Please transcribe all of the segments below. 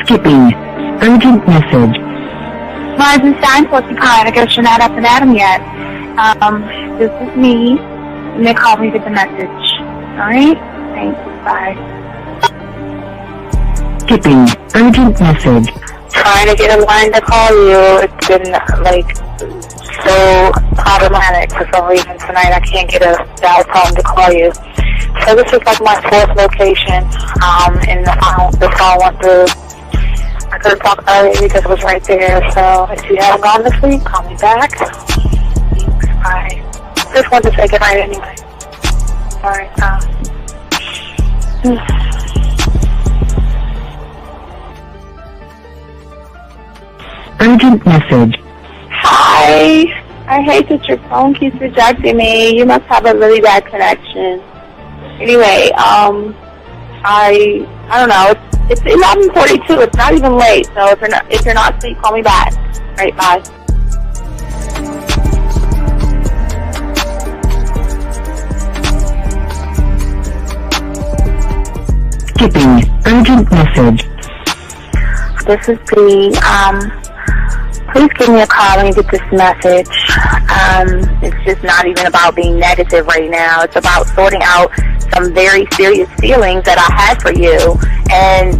Skipping. Urgent message. Rising sign, what's the kind? I guess you're not up and at 'em yet. This is me. And they called me with the message. Alright? Thanks. Bye. Skipping. Urgent message. Trying to get a line to call you. It's been, so problematic for some reason tonight. I can't get a dial tone to call you. So this is my fourth location, and the phone went through. I couldn't talk earlier because it was right there. So if you haven't gone this week, call me back. Thanks. Bye. Just wanted to say goodnight anyway. Alright, Urgent message. Hi. I hate that your phone keeps rejecting me. You must have a really bad connection. Anyway, I don't know. It's 11:42. It's not even late. So if you're not asleep, call me back. All right, bye. Skipping. Urgent message. This is P. Please give me a call when you get this message. It's just not even about being negative right now. It's about sorting out some very serious feelings that I had for you, and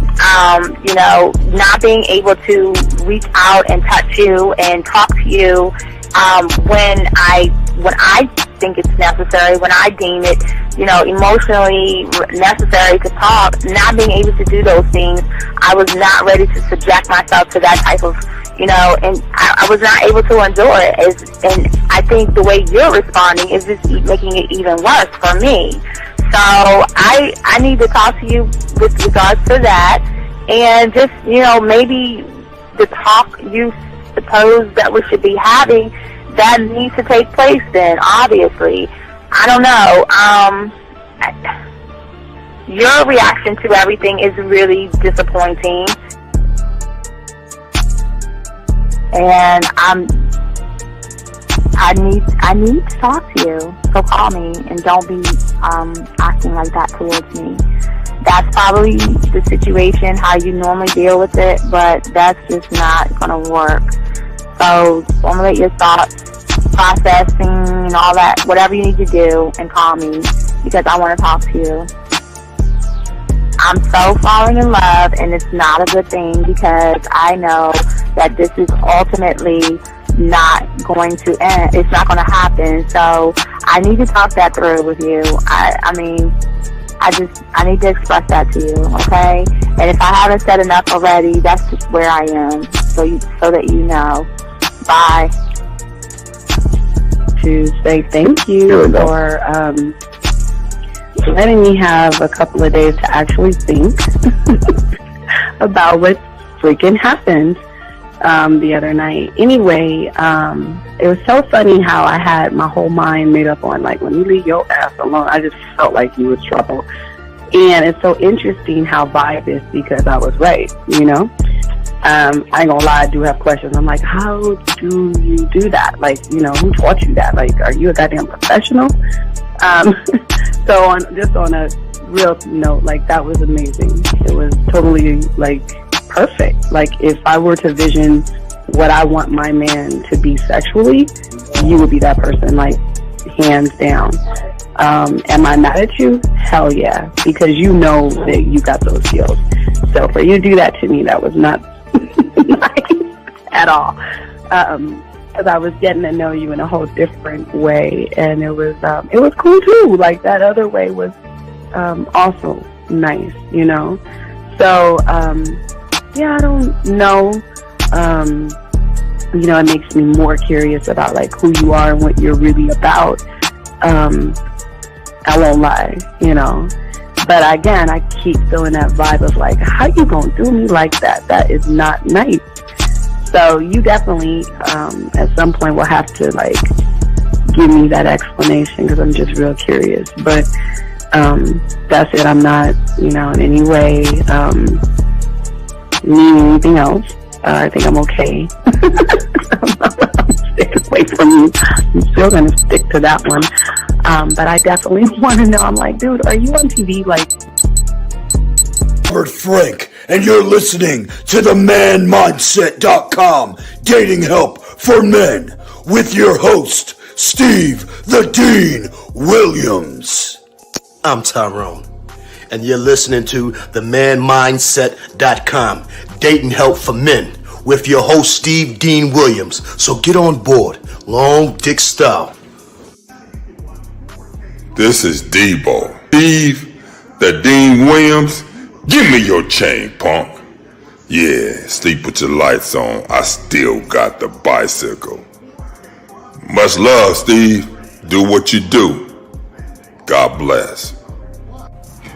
not being able to reach out and touch you and talk to you when I think it's necessary, when I deem it, emotionally necessary to talk. Not being able to do those things, I was not ready to subject myself to that type of, and I was not able to endure it. And I think the way you're responding is just making it even worse for me. So I need to talk to you with regards to that, and just, maybe the talk you suppose that we should be having, that needs to take place then, obviously. I don't know. Your reaction to everything is really disappointing. And I need to talk to you. So call me, and don't be acting like that towards me. That's probably the situation, how you normally deal with it, but that's just not gonna work. So formulate your thoughts, processing and all that, whatever you need to do, and call me, because I want to talk to you. I'm so falling in love, and it's not a good thing, because I know that this is ultimately not going to end. It's not going to happen. So I need to talk that through with you. I need to express that to you, okay? And if I haven't said enough already, that's just where I am, so that you know. Bye. To say thank you for letting me have a couple of days to actually think about what freaking happened the other night. Anyway, it was so funny how I had my whole mind made up on, when you leave your ass alone, I just felt like you was trouble. And it's so interesting how vibe is, because I was right, I ain't gonna lie, I do have questions. I'm like, how do you do that? Who taught you that? Are you a goddamn professional? So on a real note, that was amazing. It was totally, perfect. If I were to vision what I want my man to be sexually, you would be that person, hands down. Am I mad at you? Hell yeah, because you know that you got those skills. So for you to do that to me, that was not nice at all. Because I was getting to know you in a whole different way, and it was cool too. That other way was also nice, So I don't know. It makes me more curious about who you are and what you're really about. I won't lie, But again, I keep feeling that vibe of how you gonna do me like that? That is not nice. So you definitely, at some point, will have to give me that explanation, because I'm just real curious. But that's it. I'm not, in any way meaning anything else. I think I'm okay. I'm staying away from you. I'm still gonna stick to that one. But I definitely want to know. I'm dude, are you on TV? Robert Frank, and you're listening to the ManMindset.com Dating Help for Men with your host, Steve the Dean Williams. I'm Tyrone, and you're listening to the ManMindset.com Dating Help for Men with your host, Steve Dean Williams. So get on board, long dick style. This is Debo. Steve the Dean Williams, give me your chain, punk. Yeah, sleep with your lights on. I still got the bicycle. Much love, Steve. Do what you do. God bless.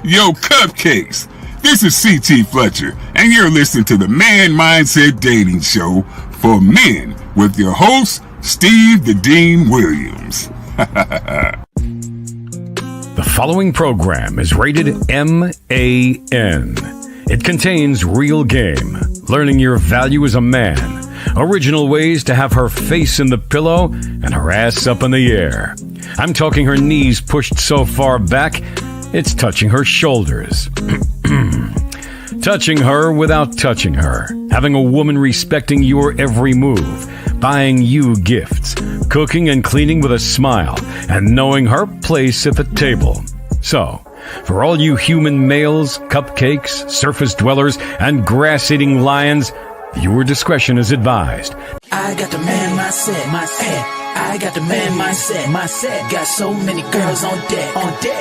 Yo, cupcakes. This is C.T. Fletcher, and you're listening to the Man Mindset Dating Show for Men with your host, Steve the Dean Williams. The following program is rated MAN. It contains real game, learning your value as a man, original ways to have her face in the pillow and her ass up in the air. I'm talking her knees pushed so far back, it's touching her shoulders. Touching her without touching her. Having a woman respecting your every move. Buying you gifts. Cooking and cleaning with a smile. And knowing her place at the table. So, for all you human males, cupcakes, surface dwellers, and grass-eating lions, your discretion is advised. I got the man mindset, I got the man mindset, got so many girls on deck,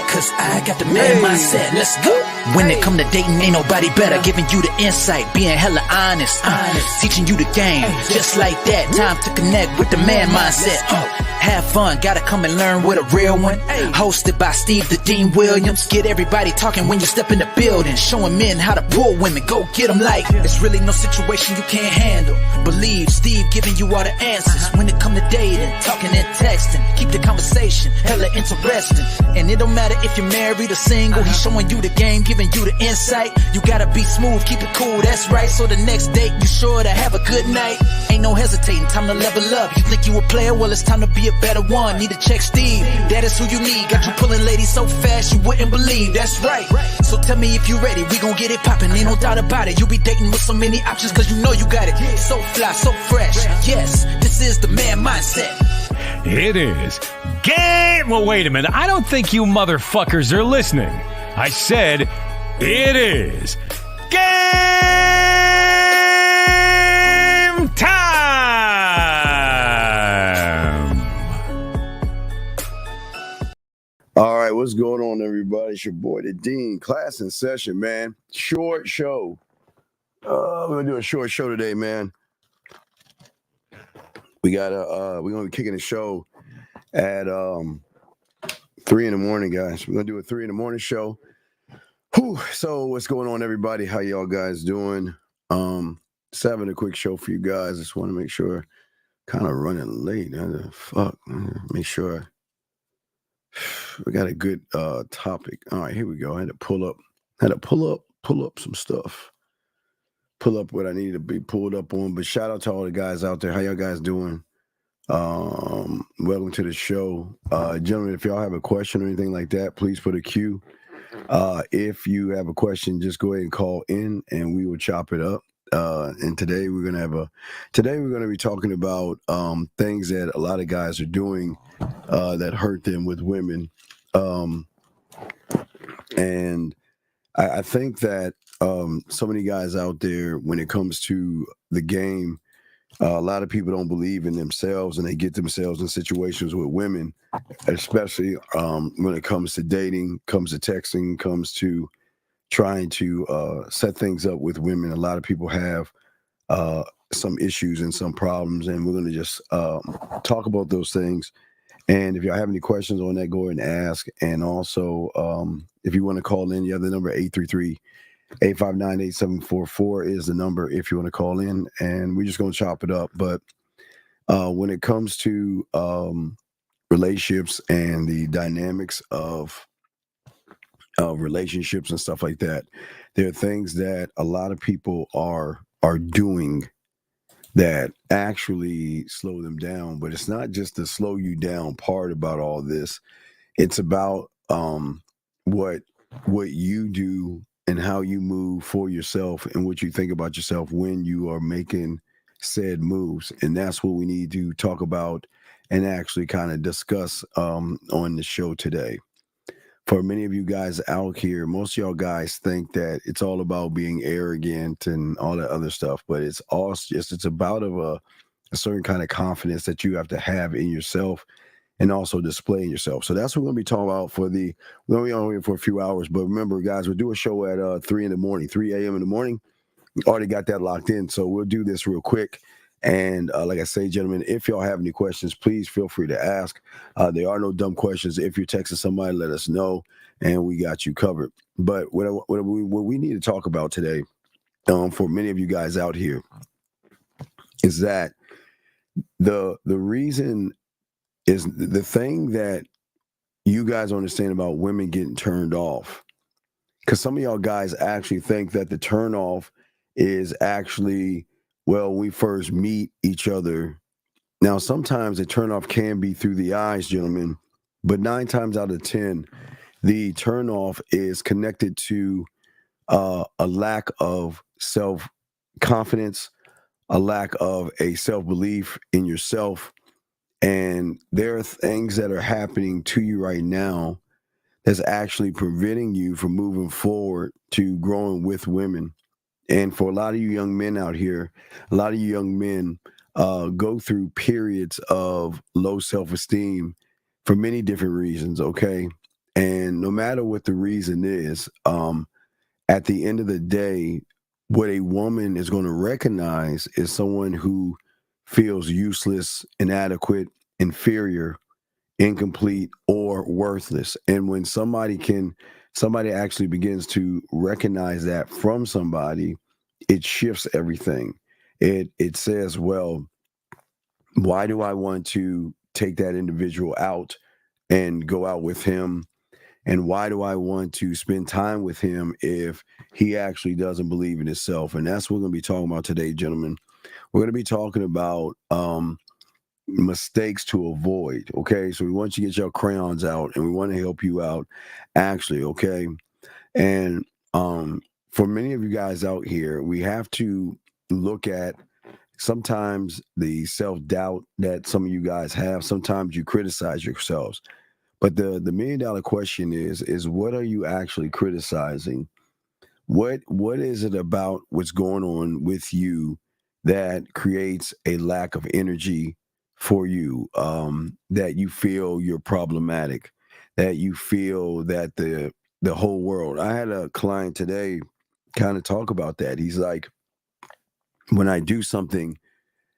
cause I got the man mindset, let's go. When it come to dating, ain't nobody better, giving you the insight, being hella honest, teaching you the game, just like that, time to connect with the man mindset, have fun, gotta come and learn with a real one, hosted by Steve the Dean Williams, get everybody talking when you step in the building, showing men how to pull women, go get them like, it's really no situation you can't handle, believe Steve giving you all the answers, when it come to dating, talking and texting, keep the conversation hella interesting, and it don't matter if you're married or single, he's showing you the game, giving you the insight, you gotta be smooth, keep it cool, that's right, so the next date you sure to have a good night, ain't no hesitating, time to level up, you think you a player, well it's time to be a better one, need to check Steve, that is who you need, got you pulling ladies so fast you wouldn't believe, that's right, so tell me if you ready, we gon' get it poppin', ain't no doubt about it, you be dating with so many options cause you know you got it, so fly, so fresh, yes, this is the man mindset. It is game. Well, wait a minute. I don't think you motherfuckers are listening. I said it is game time. All right, what's going on, everybody? It's your boy, the Dean. Class in session, man. Short show. We're gonna do a short show today, man. We're gonna be kicking the show at 3 a.m, guys. We're gonna do a 3 a.m. show. Whew. So what's going on, everybody? How y'all guys doing? Just having a quick show for you guys. Just want to make sure, kind of running late. Make sure we got a good topic. All right, here we go. I had to pull up some stuff. Pull up what I needed to be pulled up on. But shout out to all the guys out there. How y'all guys doing? Welcome to the show. Gentlemen, if y'all have a question or anything like that, please put a Q. If you have a question, just go ahead and call in and we will chop it up. And today we're gonna be talking about things that a lot of guys are doing that hurt them with women. And I think that so many guys out there, when it comes to the game, a lot of people don't believe in themselves and they get themselves in situations with women, especially when it comes to dating, comes to texting, comes to trying to set things up with women. A lot of people have some issues and some problems, and we're going to just talk about those things. And if y'all have any questions on that, go ahead and ask. And also, if you want to call in, you have the number 833-859-8744 is the number if you want to call in. And we're just going to chop it up. But when it comes to relationships and the dynamics of relationships and stuff like that, there are things that a lot of people are doing that actually slow them down. But it's not just the slow you down part about all this. It's about what you do and how you move for yourself and what you think about yourself when you are making said moves. And that's what we need to talk about and actually kind of discuss on the show today. For many of you guys out here, most of y'all guys think that it's all about being arrogant and all that other stuff, but it's about a certain kind of confidence that you have to have in yourself and also displaying yourself. So that's what we're going to be talking about we're going to be on here for a few hours. But remember, guys, we'll do a show at 3 a.m. in the morning. We already got that locked in. So we'll do this real quick. And like I say, gentlemen, if y'all have any questions, please feel free to ask. There are no dumb questions. If you're texting somebody, let us know, and we got you covered. But what we need to talk about today, for many of you guys out here, is that the reason is the thing that you guys understand about women getting turned off. Because some of y'all guys actually think that the turn off is actually, well, we first meet each other. Now, sometimes the turn off can be through the eyes, gentlemen, but 9 times out of 10, the turn off is connected to a lack of self-confidence, a lack of a self-belief in yourself. And there are things that are happening to you right now that's actually preventing you from moving forward to growing with women. And for a lot of you young men out here, a lot of you young men go through periods of low self-esteem for many different reasons, okay? And no matter what the reason is, at the end of the day, what a woman is going to recognize is someone who feels useless, inadequate, inferior, incomplete, or worthless. And when somebody actually begins to recognize that from somebody, it shifts everything. It says, well, why do I want to take that individual out and go out with him? And why do I want to spend time with him if he actually doesn't believe in himself? And that's what we're going to be talking about today, gentlemen. We're going to be talking about mistakes to avoid, okay? So we want you to get your crayons out, and we want to help you out, actually, okay? And for many of you guys out here, we have to look at sometimes the self-doubt that some of you guys have. Sometimes you criticize yourselves. But the $1 million question is what are you actually criticizing? What is it about what's going on with you that creates a lack of energy for you, that you feel you're problematic, that you feel that the whole world. I had a client today kind of talk about that. He's like, when I do something,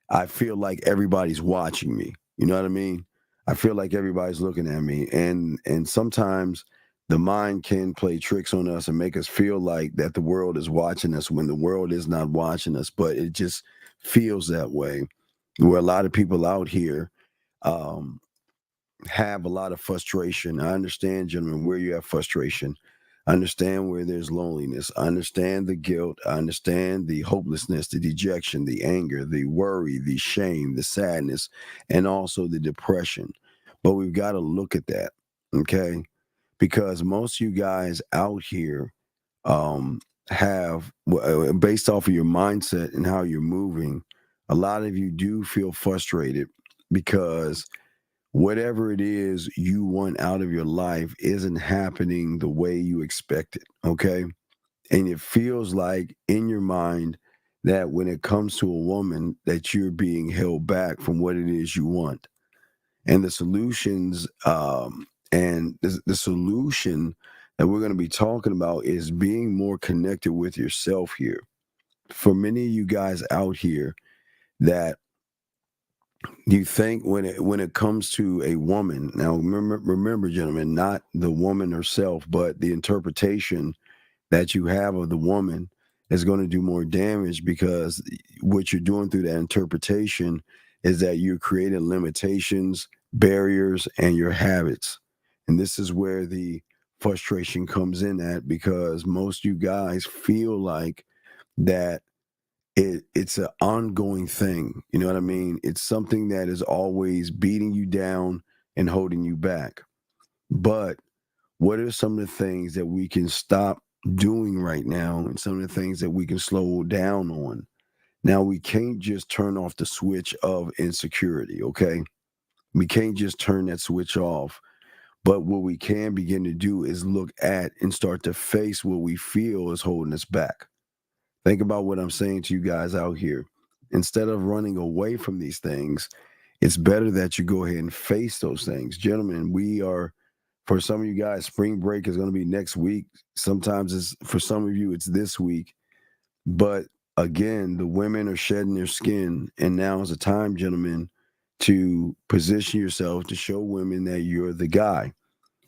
I feel like everybody's watching me. You know what I mean? I feel like everybody's looking at me. And sometimes the mind can play tricks on us and make us feel like that the world is watching us when the world is not watching us. But it just feels that way. Where a lot of people out here have a lot of frustration. I understand, gentlemen, where you have frustration. I understand where there's loneliness. I understand the guilt. I understand the hopelessness, the dejection, the anger, the worry, the shame, the sadness, and also the depression. But we've got to look at that, okay? Because most of you guys out here have, based off of your mindset and how you're moving, a lot of you do feel frustrated because whatever it is you want out of your life isn't happening the way you expect it, okay? And it feels like in your mind that when it comes to a woman that you're being held back from what it is you want. And the solutions the solution that we're going to be talking about is being more connected with yourself here. For many of you guys out here that you think when it comes to a woman, now remember, gentlemen, not the woman herself, but the interpretation that you have of the woman is going to do more damage, because what you're doing through that interpretation is that you're creating limitations, barriers, and your habits. And this is where the frustration comes in at, because most you guys feel like that it's an ongoing thing. You know what I mean? It's something that is always beating you down and holding you back. But what are some of the things that we can stop doing right now and some of the things that we can slow down on. Now, we can't just turn off the switch of insecurity, okay? We can't just turn that switch off. But what we can begin to do is look at and start to face what we feel is holding us back. Think about what I'm saying to you guys out here. Instead of running away from these things, it's better that you go ahead and face those things. Gentlemen, for some of you guys, spring break is going to be next week. Sometimes for some of you, it's this week. But again, the women are shedding their skin. And now is the time, gentlemen, to position yourself to show women that you're the guy.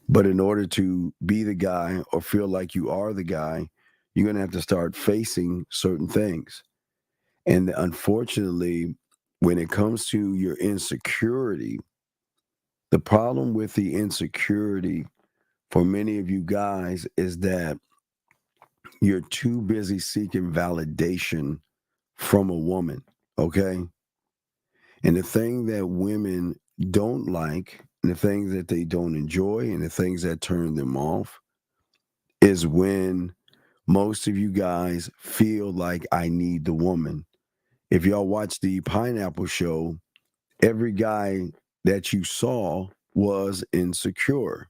But in order to be the guy or feel like you are the guy, you're going to have to start facing certain things. And unfortunately, when it comes to your insecurity, the problem with the insecurity for many of you guys is that you're too busy seeking validation from a woman, okay? And the thing that women don't like, and the things that they don't enjoy, and the things that turn them off is when most of you guys feel like I need the woman. If y'all watch the Pineapple Show, every guy that you saw was insecure.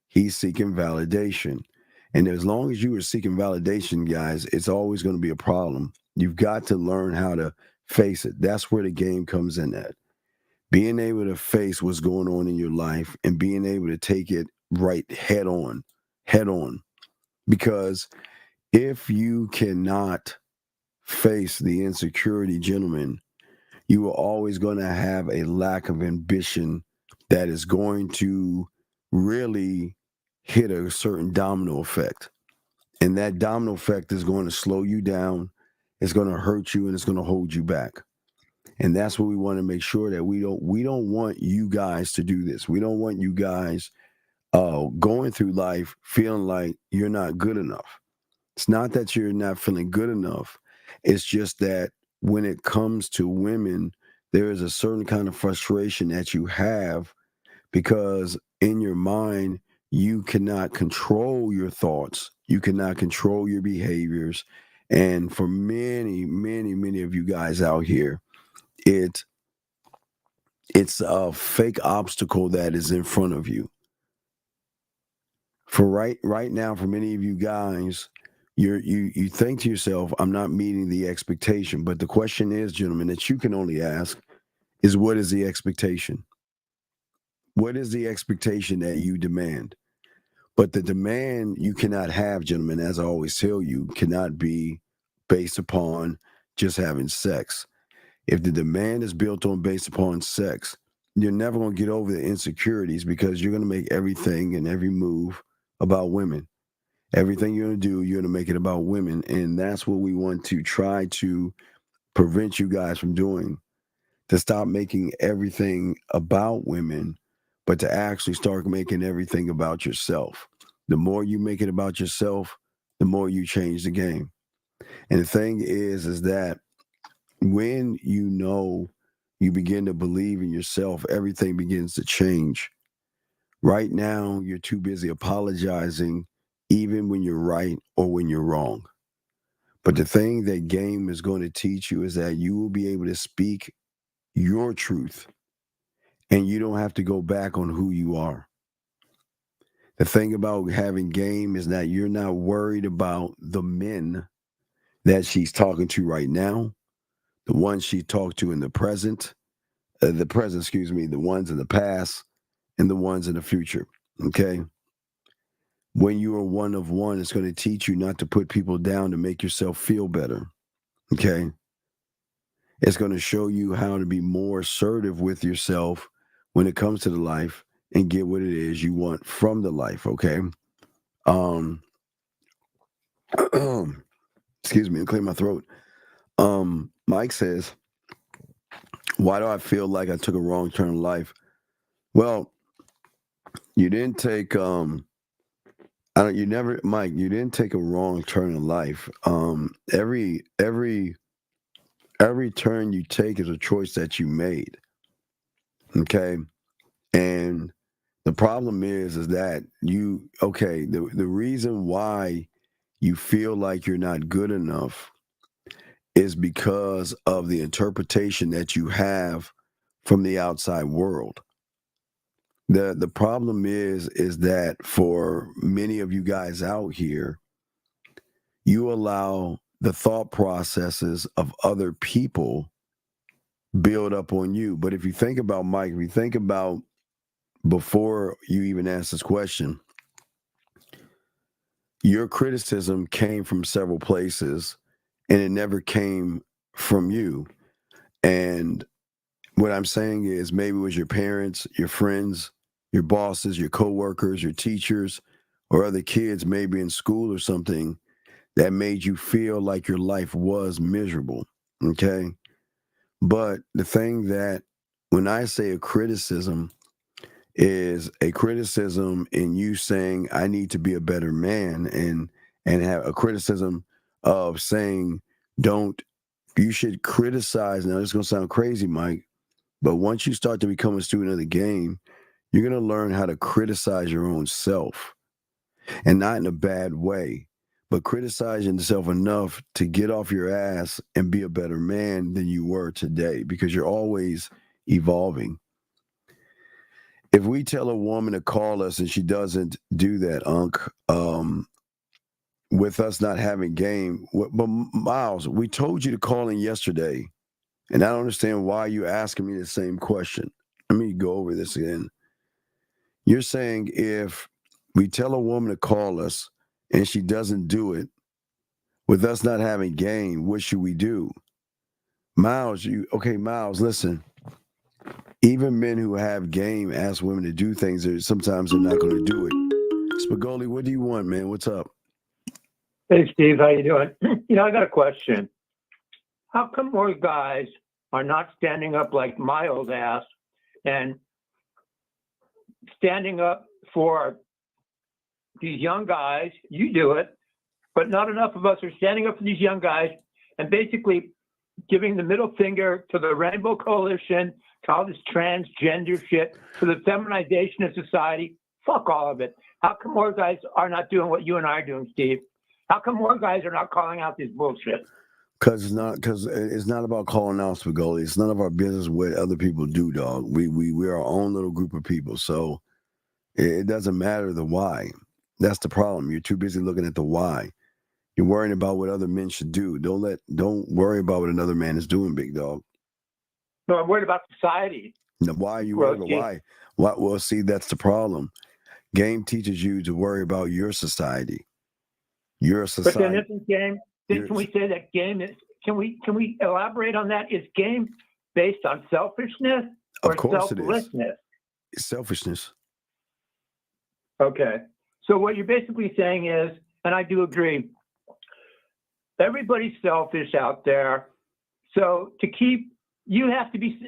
He's seeking validation. And as long as you are seeking validation, guys, it's always going to be a problem. You've got to learn how to face it. That's where the game comes in at. Being able to face what's going on in your life and being able to take it right head on. Because if you cannot face the insecurity, gentlemen, you are always going to have a lack of ambition that is going to really hit a certain domino effect. And that domino effect is going to slow you down, it's going to hurt you, and it's going to hold you back. And that's what we want to make sure that we don't want you guys to do this. We don't want you guys going through life feeling like you're not good enough. It's not that you're not feeling good enough. It's just that when it comes to women, there is a certain kind of frustration that you have because in your mind, you cannot control your thoughts. You cannot control your behaviors. And for many, many, many of you guys out here, it's a fake obstacle that is in front of you. For right now, for many of you guys, you think to yourself, I'm not meeting the expectation. But the question is, gentlemen, that you can only ask is, what is the expectation? What is the expectation that you demand? But the demand you cannot have, gentlemen, as I always tell you, cannot be based upon just having sex. If the demand is built on based upon sex, you're never going to get over the insecurities because you're going to make everything and every move about women. Everything you're going to do, you're going to make it about women. And that's what we want to try to prevent you guys from doing, to stop making everything about women, but to actually start making everything about yourself. The more you make it about yourself, the more you change the game. And the thing is that when you begin to believe in yourself, everything begins to change. Right now, you're too busy apologizing, even when you're right or when you're wrong. But the thing that game is going to teach you is that you will be able to speak your truth, and you don't have to go back on who you are. The thing about having game is that you're not worried about the men that she's talking to right now, the ones she talked to in the present, the ones in the past, and the ones in the future, okay? When you are one of one, it's going to teach you not to put people down to make yourself feel better, okay? It's going to show you how to be more assertive with yourself when it comes to the life and get what it is you want from the life, okay? Excuse me, clear my throat. Mike says, why do I feel like I took a wrong turn in life? Well, you didn't take Mike, you didn't take a wrong turn in life. Every turn you take is a choice that you made. Okay? And the problem is that the reason why you feel like you're not good enough is because of the interpretation that you have from the outside world. The problem is that for many of you guys out here, you allow the thought processes of other people build up on you. But if you think about, Mike, if you think about before you even ask this question, your criticism came from several places and it never came from you. And what I'm saying is maybe it was your parents, your friends, your bosses, your coworkers, your teachers, or other kids maybe in school or something that made you feel like your life was miserable. Okay. But the thing that when I say a criticism is a criticism in you saying, I need to be a better man, and have a criticism of saying, you should criticize. Now, this is going to sound crazy, Mike, but once you start to become a student of the game, you're going to learn how to criticize your own self, and not in a bad way, but criticizing yourself enough to get off your ass and be a better man than you were today, because you're always evolving. If we tell a woman to call us and she doesn't do that, with us not having game, but Miles, we told you to call in yesterday, and I don't understand why you're asking me the same question. Let me go over this again. You're saying if we tell a woman to call us and she doesn't do it, with us not having game, what should we do? Miles, Miles, listen. Even men who have game ask women to do things that sometimes they're not going to do it. Spagoli, what do you want, man? What's up? Hey, Steve, how you doing? I got a question. How come more guys are not standing up like my old ass and standing up for these young guys? You do it, but not enough of us are standing up for these young guys and basically giving the middle finger to the Rainbow Coalition, to all this transgender shit, to the feminization of society. Fuck all of it. How come more guys are not doing what you and I are doing, Steve? How come more guys are not calling out this bullshit? Because it's not about calling out Spagoli. It's none of our business what other people do, dog. We're our own little group of people. So it doesn't matter the why. That's the problem. You're too busy looking at the why. You're worrying about what other men should do. Don't worry about what another man is doing, big dog. No, I'm worried about society. Now, why are you worried about why? Well, see, that's the problem. Game teaches you to worry about your society. Your society. But then isn't game? Can we say that game is? Can we elaborate on that? Is game based on selfishness or selflessness? It's selfishness. Okay. So what you're basically saying is, and I do agree, everybody's selfish out there. So you have to be,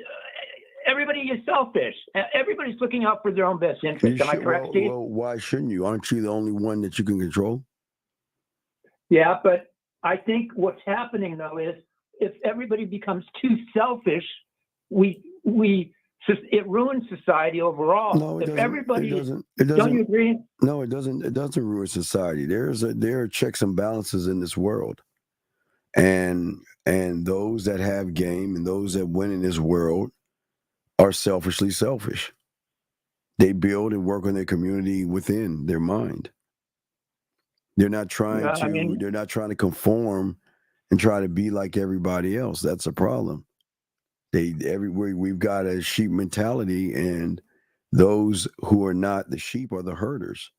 everybody is selfish. Everybody's looking out for their own best interest. Am I correct, Steve? Well, why shouldn't you? Aren't you the only one that you can control? Yeah, but I think what's happening, though, is if everybody becomes too selfish, it ruins society overall. No, it if doesn't. Everybody, it doesn't. Don't you agree? No, it doesn't. It doesn't ruin society. There are checks and balances in this world, and those that have game and those that win in this world are selfishly selfish. They build and work on their community within their mind. They're not trying They're not trying to conform and try to be like everybody else. That's a problem. Everywhere we've got a sheep mentality, and those who are not the sheep are the herders,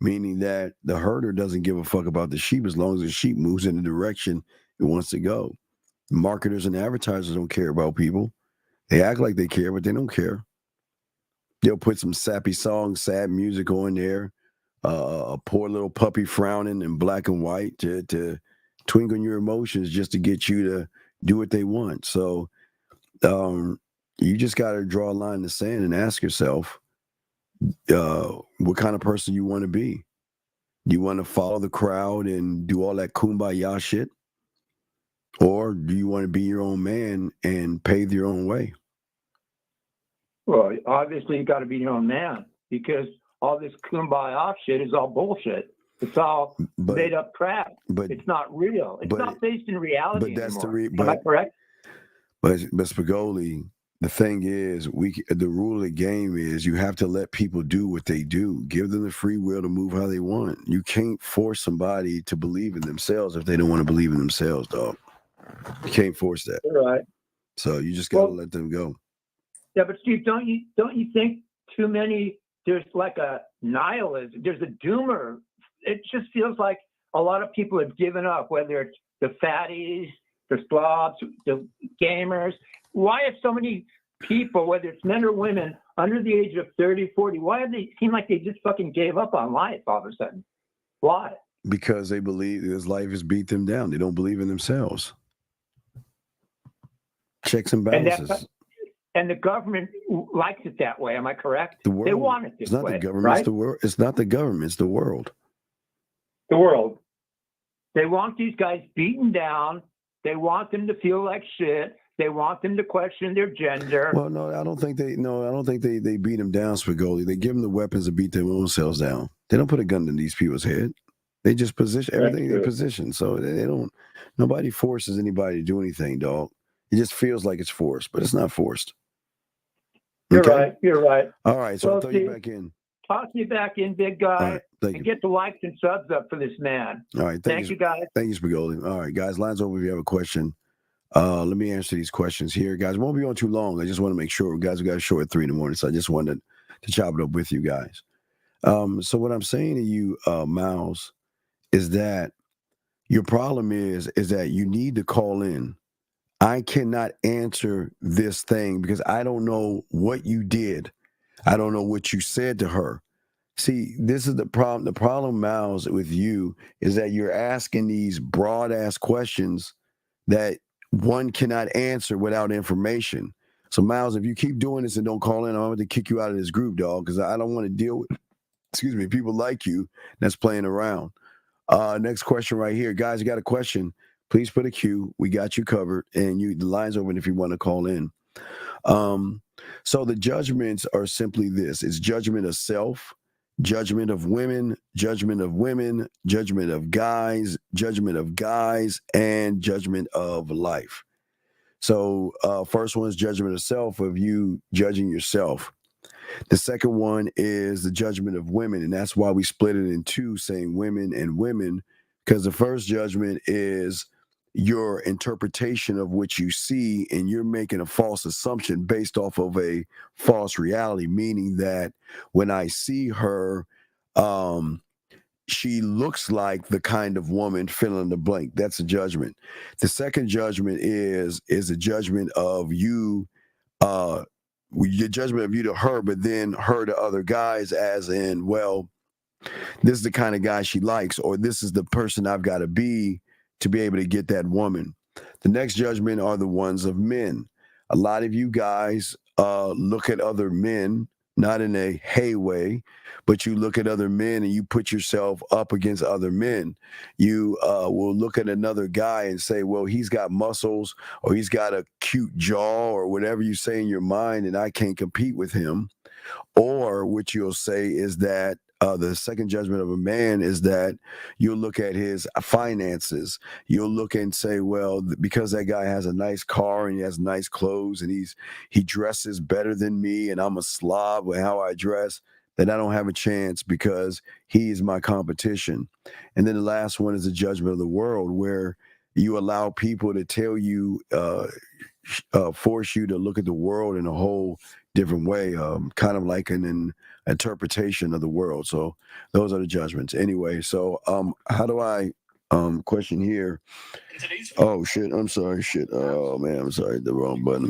meaning that the herder doesn't give a fuck about the sheep as long as the sheep moves in the direction it wants to go. Marketers and advertisers don't care about people. They act like they care, but they don't care. They'll put some sappy songs, sad music on there, a poor little puppy frowning in black and white to twinkle your emotions just to get you to do what they want. So you just got to draw a line in the sand and ask yourself what kind of person you want to be. Do you want to follow the crowd and do all that kumbaya shit? Or do you want to be your own man and pave your own way? Well, obviously you got to be your own man, because all this kumbaya shit is all bullshit. It's all made up crap. But it's not real. It's not based in reality but that's anymore. Am I correct? But Spigoli, the thing is, the rule of the game is you have to let people do what they do. Give them the free will to move how they want. You can't force somebody to believe in themselves if they don't want to believe in themselves, dog. You can't force that. You're right. So you just gotta let them go. Yeah, but Steve, don't you think too many? There's like a nihilism. There's a doomer. It just feels like a lot of people have given up. Whether it's the fatties, the slobs, the gamers. Why have so many people, whether it's men or women, under the age of 30, 40, why do they seem like they just fucking gave up on life all of a sudden? Why? Because they believe this life has beat them down. They don't believe in themselves. Checks and balances. And the government likes it that way. Am I correct? The world, they want it this it's not way. The government, right? It's the world. It's not the government. It's the world. The world. They want these guys beaten down. They want them to feel like shit. They want them to question their gender. Well, no, I don't think they beat them down, Spigoli. They give them the weapons to beat their own selves down. They don't put a gun in these people's head. They just position everything they position. So they don't. Nobody forces anybody to do anything, dog. It just feels like it's forced, but it's not forced. You're right. You're right. All right, so I'll throw you back in. Toss me back in, big guy, and get the likes and subs up for this man. All right, thank you, guys. Thank you, Spigoli. All right, guys, lines over if you have a question. Let me answer these questions here, guys. It won't be on too long. I just want to make sure, guys, we got a show at 3 a.m, so I just wanted to chop it up with you guys. So what I'm saying to you, Miles, is that your problem is that you need to call in. I cannot answer this thing because I don't know what you did. I don't know what you said to her. See, this is the problem. The problem, Miles, with you is that you're asking these broad-ass questions that one cannot answer without information. So, Miles, if you keep doing this and don't call in, I'm going to kick you out of this group, dog, because I don't want to deal with, people like you that's playing around. Next question right here. Guys, you got a question, please put a Q. We got you covered, and the line's open if you want to call in. So the judgments are simply this. It's judgment of self, judgment of women, judgment of women, judgment of guys, and judgment of life. So first one is judgment of self, of you judging yourself. The second one is the judgment of women, and that's why we split it in two, saying women and women, because the first judgment is your interpretation of what you see, and you're making a false assumption based off of a false reality, meaning that when I see her, she looks like the kind of woman, fill in the blank. That's a judgment. The second judgment is a judgment of you, your judgment of you to her, but then her to other guys, as in, well, this is the kind of guy she likes, or this is the person I've got to be able to get that woman. The next judgment are the ones of men. A lot of you guys look at other men, not in a hey way, but you look at other men and you put yourself up against other men. You will look at another guy and say, well, he's got muscles, or he's got a cute jaw, or whatever you say in your mind, and I can't compete with him. Or what you'll say is that the second judgment of a man is that you'll look at his finances. You'll look and say, well, because that guy has a nice car and he has nice clothes and he dresses better than me, and I'm a slob with how I dress, that I don't have a chance because he is my competition. And then the last one is the judgment of the world, where you allow people to tell you, force you to look at the world in a whole different way, kind of like an interpretation of the world. So those are the judgments. Anyway, so how do I question here? Oh shit, I'm sorry, shit. Oh man, I'm sorry, the wrong button.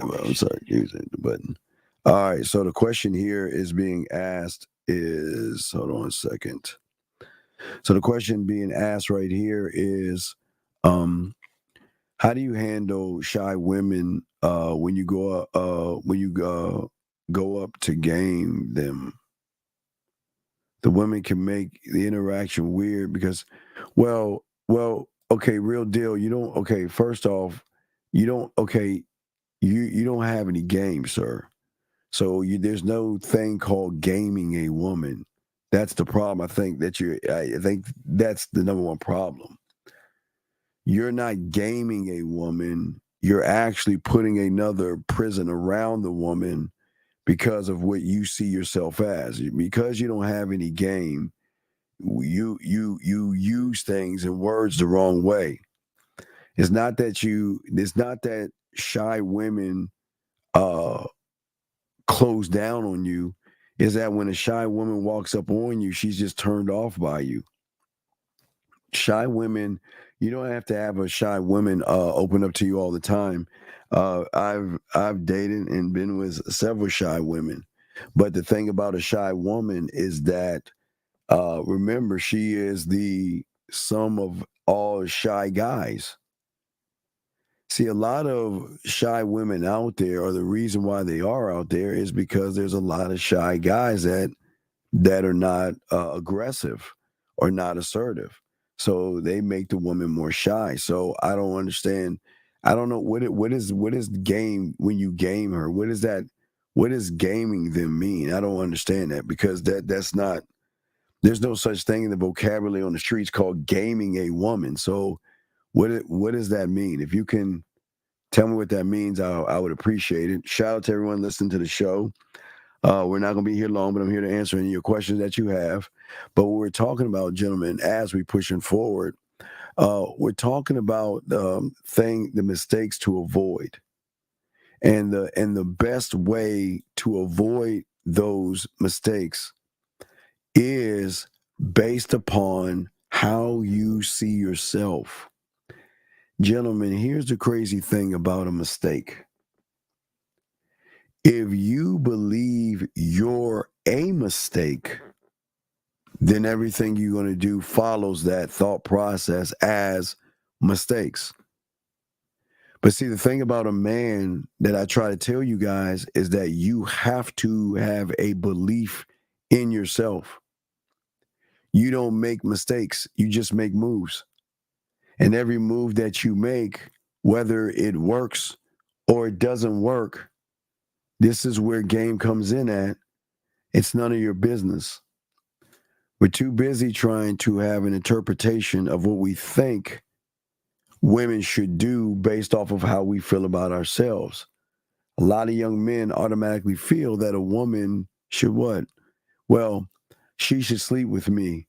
I'm sorry, using the button. All right, so the question here is being asked is, hold on a second. So the question being asked right here is, how do you handle shy women when you go up to game them? The women can make the interaction weird because, well, okay, real deal. You don't. Okay, first off, you don't. Okay, you don't have any game, sir. So there's no thing called gaming a woman. That's the problem. I think that's the number one problem. You're not gaming a woman. You're actually putting another prison around the woman because of what you see yourself as. Because you don't have any game, you use things and words the wrong way. It's not that shy women close down on you. Is that when a shy woman walks up on you, she's just turned off by you. Shy women, you don't have to have a shy woman open up to you all the time. I've dated and been with several shy women, but the thing about a shy woman is that remember, she is the sum of all shy guys. See, a lot of shy women out there, or the reason why they are out there, is because there's a lot of shy guys that are not aggressive or not assertive. So they make the woman more shy. So I don't understand. I don't know what is game when you game her. What is that? What does gaming them mean? I don't understand that, because that's not. There's no such thing in the vocabulary on the streets called gaming a woman. So what does that mean? If you can tell me what that means, I would appreciate it. Shout out to everyone listening to the show. We're not going to be here long, but I'm here to answer any of your questions that you have. But what we're talking about, gentlemen, as we pushing forward, we're talking about the mistakes to avoid, and the best way to avoid those mistakes is based upon how you see yourself. Gentlemen, here's the crazy thing about a mistake. If you believe you're a mistake, then everything you're going to do follows that thought process as mistakes. But see, the thing about a man that I try to tell you guys is that you have to have a belief in yourself. You don't make mistakes. You just make moves. And every move that you make, whether it works or it doesn't work, this is where game comes in at. It's none of your business. We're too busy trying to have an interpretation of what we think women should do based off of how we feel about ourselves. A lot of young men automatically feel that a woman should what? Well, she should sleep with me.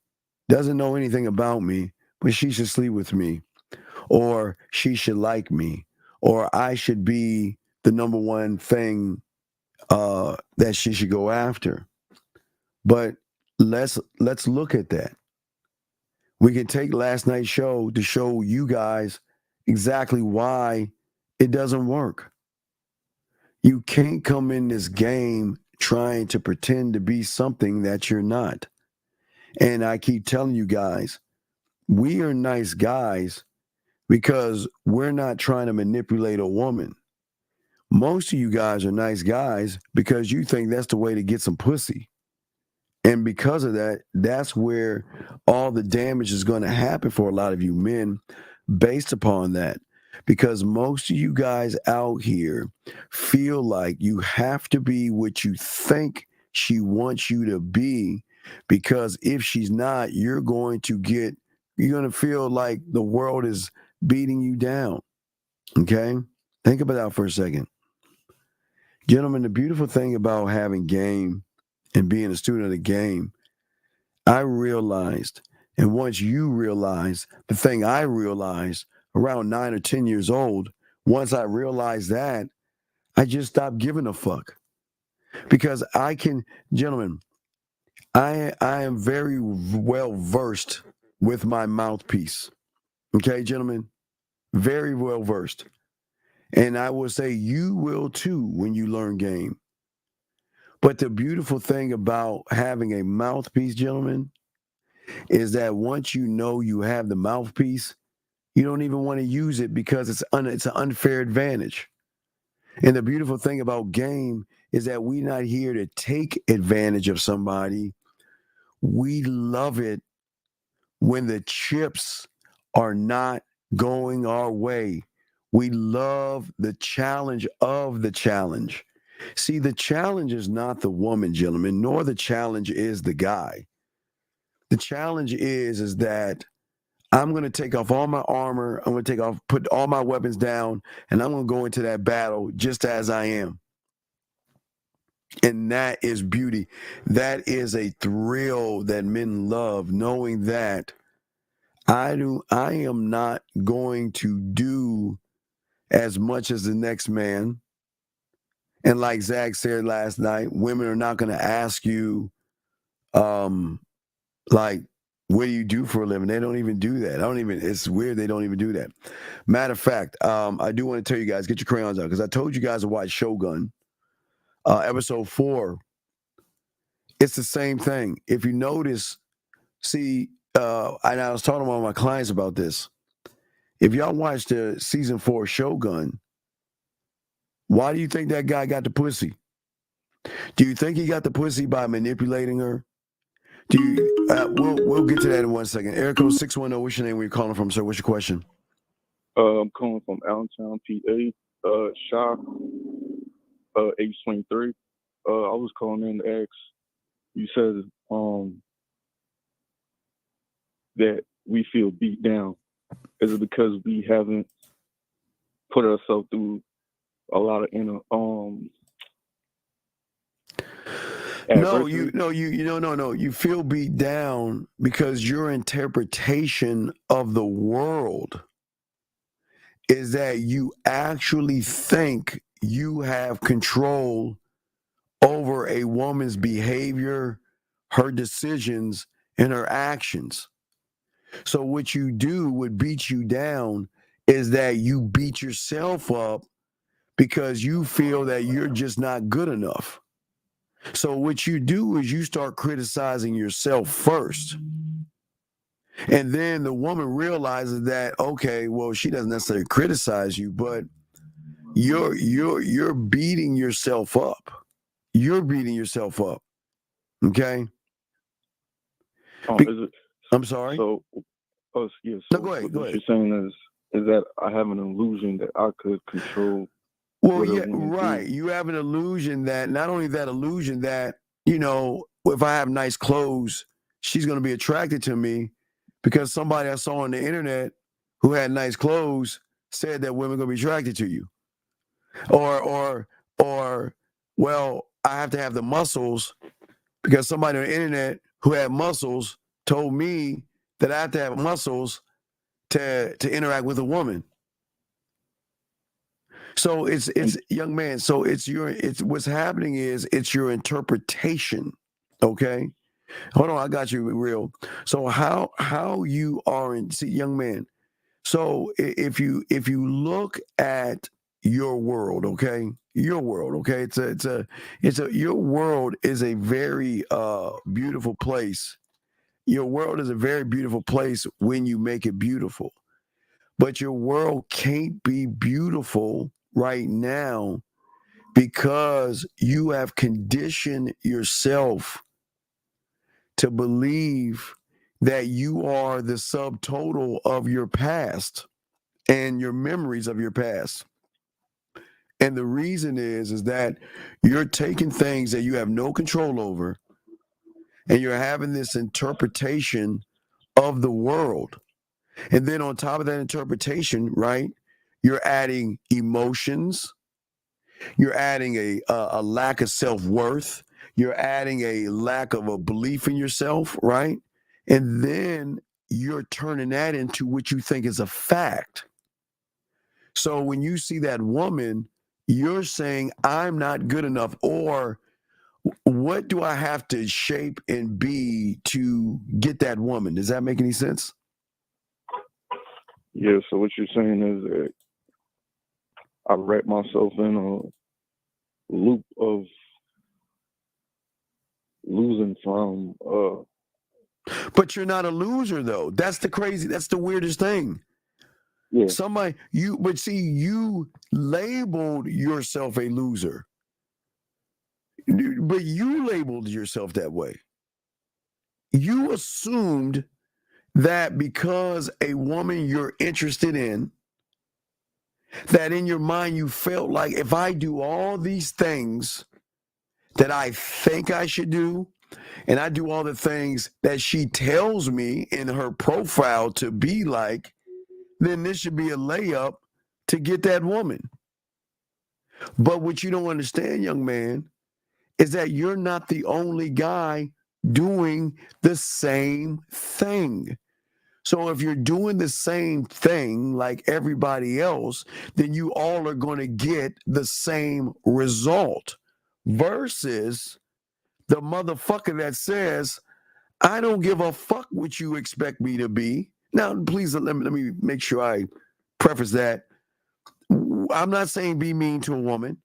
Doesn't know anything about me, but she should sleep with me. Or she should like me. Or I should be the number one thing that she should go after. But let's look at that. We can take last night's show to show you guys exactly why it doesn't work. You can't come in this game trying to pretend to be something that you're not. And I keep telling you guys, we are nice guys because we're not trying to manipulate a woman. Most of you guys are nice guys because you think that's the way to get some pussy. And because of that, that's where all the damage is going to happen for a lot of you men based upon that. Because most of you guys out here feel like you have to be what you think she wants you to be, because if she's not, you're going to feel like the world is beating you down. Okay? Think about that for a second. Gentlemen, the beautiful thing about having game and being a student of the game, I realized, and once you realize, the thing I realized around 9 or 10 years old, once I realized that, I just stopped giving a fuck. Because gentlemen, I am very well versed with my mouthpiece. Okay, gentlemen? Very well versed. And I will say you will too when you learn game. But the beautiful thing about having a mouthpiece, gentlemen, is that once you know you have the mouthpiece, you don't even want to use it because it's an unfair advantage. And the beautiful thing about game is that we're not here to take advantage of somebody. We love it when the chips are not going our way. We love the challenge of the challenge. See, the challenge is not the woman, gentlemen, nor the challenge is the guy. The challenge is that I'm going to take off all my armor. I'm going to put all my weapons down, and I'm going to go into that battle just as I am. And that is beauty. That is a thrill that men love, knowing that I am not going to do as much as the next man. And like Zach said last night, women are not going to ask you, like, what do you do for a living? They don't even do that. It's weird. They don't even do that. Matter of fact, I do want to tell you guys, get your crayons out, because I told you guys to watch Shogun, episode 4. It's the same thing. If you notice, and I was talking to one of my clients about this. If y'all watched the season 4 Shogun, why do you think that guy got the pussy? Do you think he got the pussy by manipulating her? We'll get to that in 1 second. Eric 610, what's your name? Where you calling from, sir? What's your question? I'm calling from Allentown, PA. Shock, age 23. I was calling in to ask. You said that we feel beat down. Is it because we haven't put ourselves through a lot of inner No, you feel beat down because your interpretation of the world is that you actually think you have control over a woman's behavior, her decisions, and her actions. So what you do, what beats you down, is that you beat yourself up because you feel that you're just not good enough. So what you do is you start criticizing yourself first. And then the woman realizes that, okay, well, she doesn't necessarily criticize you, but you're beating yourself up. You're beating yourself up. Okay? I'm sorry? So, yeah. So no, go ahead. What you're saying is that I have an illusion that I could control. Well, yeah, right. You have an illusion that, not only that illusion that, if I have nice clothes, she's going to be attracted to me because somebody I saw on the internet who had nice clothes said that women are going to be attracted to you. Or, well, I have to have the muscles because somebody on the internet who had muscles told me that I have to have muscles to interact with a woman. So it's young man. So it's what's happening is it's your interpretation. Okay. Hold on. I got you real. So how you are young man. So if you look at your world, okay, your world is a very beautiful place. Your world is a very beautiful place when you make it beautiful. But your world can't be beautiful right now because you have conditioned yourself to believe that you are the subtotal of your past and your memories of your past. And the reason is that you're taking things that you have no control over and you're having this interpretation of the world. And then on top of that interpretation, right, you're adding emotions, you're adding a lack of self-worth, you're adding a lack of a belief in yourself, right? And then you're turning that into what you think is a fact. So when you see that woman, you're saying, I'm not good enough, or what do I have to shape and be to get that woman? Does that make any sense? Yeah, so what you're saying is that I wrap myself in a loop of losing from But you're not a loser though. That's the weirdest thing. Yeah. You labeled yourself a loser. But you labeled yourself that way. You assumed that because a woman you're interested in, that in your mind you felt like if I do all these things that I think I should do, and I do all the things that she tells me in her profile to be like, then this should be a layup to get that woman. But what you don't understand, young man, is that you're not the only guy doing the same thing. So if you're doing the same thing like everybody else, then you all are going to get the same result versus the motherfucker that says, I don't give a fuck what you expect me to be. Now, please let me make sure I preface that. I'm not saying be mean to a woman.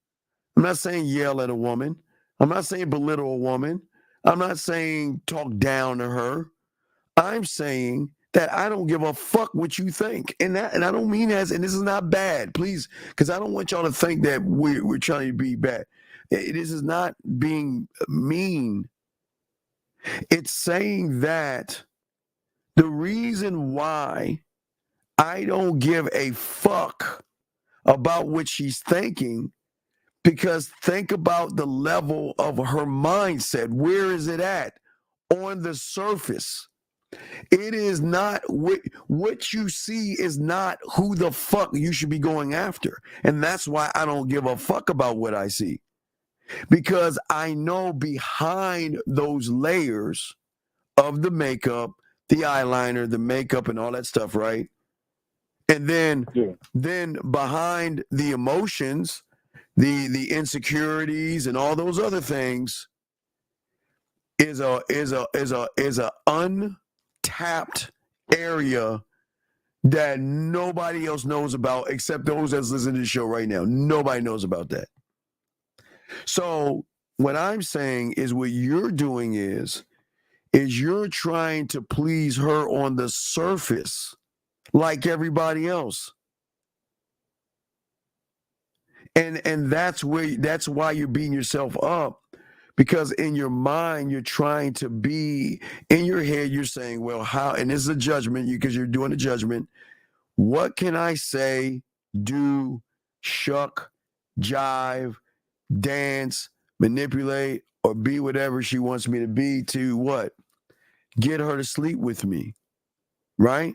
I'm not saying yell at a woman. I'm not saying belittle a woman. I'm not saying talk down to her. I'm saying that I don't give a fuck what you think. And I don't mean as, and this is not bad, please, because I don't want y'all to think that we're trying to be bad. This is not being mean. It's saying that the reason why I don't give a fuck about what she's thinking, because think about the level of her mindset. Where is it at? On the surface. It is not what you see is not who the fuck you should be going after. And that's why I don't give a fuck about what I see. Because I know behind those layers of the makeup, the eyeliner, the makeup and all that stuff, right? And then behind the emotions, the insecurities and all those other things is a untapped area that nobody else knows about except those that's listening to the show right now. Nobody knows about that. So what I'm saying is what you're doing is you're trying to please her on the surface like everybody else. And that's why you're beating yourself up, because in your mind you're trying to be, in your head you're saying, well, how, and this is a judgment because you're doing a judgment. What can I say, do, shuck, jive, dance, manipulate, or be whatever she wants me to be to what? Get her to sleep with me, right?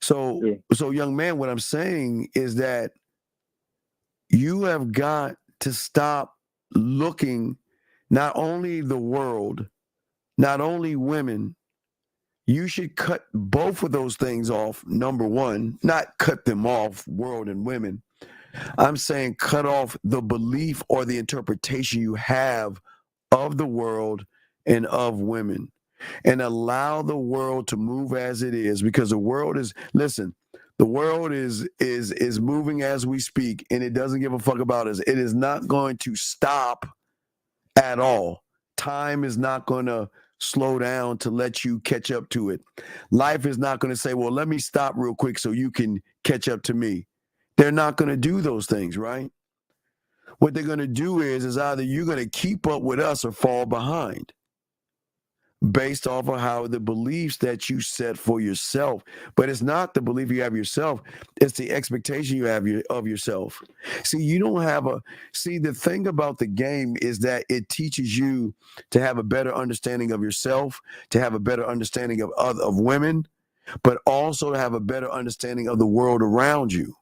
So young man, what I'm saying is that you have got to stop looking not only the world, not only women. You should cut both of those things off. Number one, not cut them off, world and women. I'm saying cut off the belief or the interpretation you have of the world and of women, and allow the world to move as it is, because the world is, listen, the world is moving as we speak, and it doesn't give a fuck about us. It is not going to stop at all. Time is not going to slow down to let you catch up to it. Life is not going to say, well, let me stop real quick so you can catch up to me. They're not going to do those things, right? What they're going to do is either you're going to keep up with us or fall behind, based off of how the beliefs that you set for yourself. But it's not the belief you have yourself, it's the expectation you have of yourself. See, you don't have the thing about the game is that it teaches you to have a better understanding of yourself, to have a better understanding of women, but also to have a better understanding of the world around you.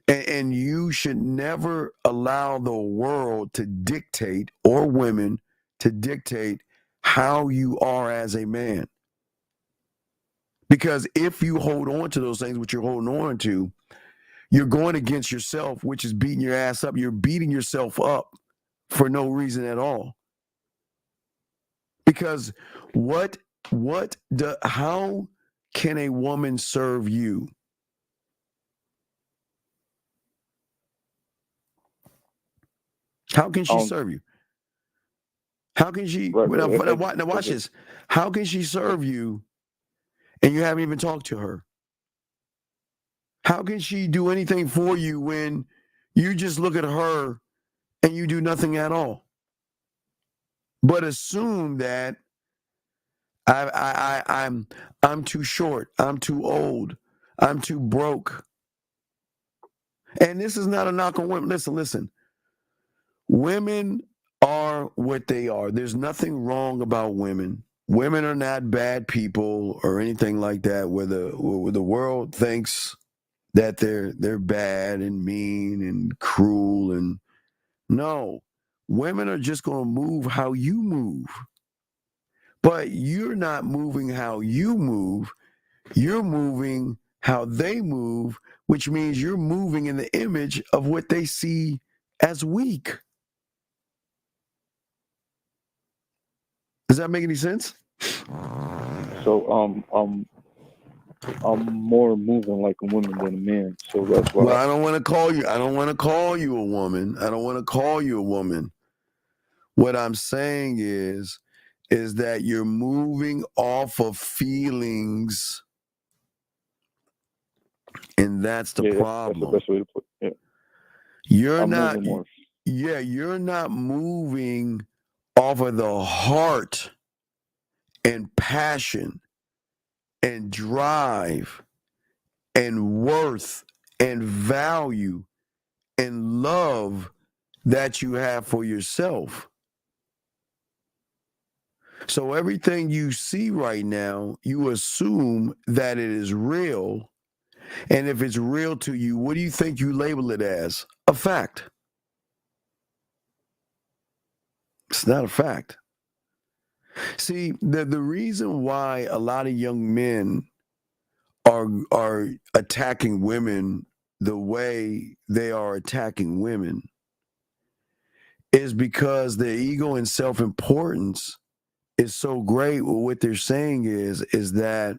And you should never allow the world to dictate, or women to dictate, how you are as a man. Because if you hold on to those things, which you're holding on to, you're going against yourself, which is beating your ass up. You're beating yourself up for no reason at all. Because how can a woman serve you? How can she serve you? How can she, now watch this. How can she serve you and you haven't even talked to her? How can she do anything for you when you just look at her and you do nothing at all? But assume that I'm too short, I'm too old, I'm too broke. And this is not a knock on women. Listen. Women are are what they are. There's nothing wrong about women. Women are not bad people or anything like that. Where the world thinks that they're bad and mean and cruel, and no, women are just going to move how you move. But you're not moving how you move. You're moving how they move, which means you're moving in the image of what they see as weak. Does that make any sense? So I'm more moving like a woman than a man. So that's why. Well, I don't want to call you. I don't want to call you a woman. I don't want to call you a woman. What I'm saying is that you're moving off of feelings, and that's the problem. That's the best way to put it. You're not moving off of the heart and passion and drive and worth and value and love that you have for yourself. So everything you see right now, you assume that it is real. And if it's real to you, what do you think you label it as? A fact. It's not a fact. See, the reason why a lot of young men are attacking women the way they are attacking women is because their ego and self-importance is so great. What they're saying is that,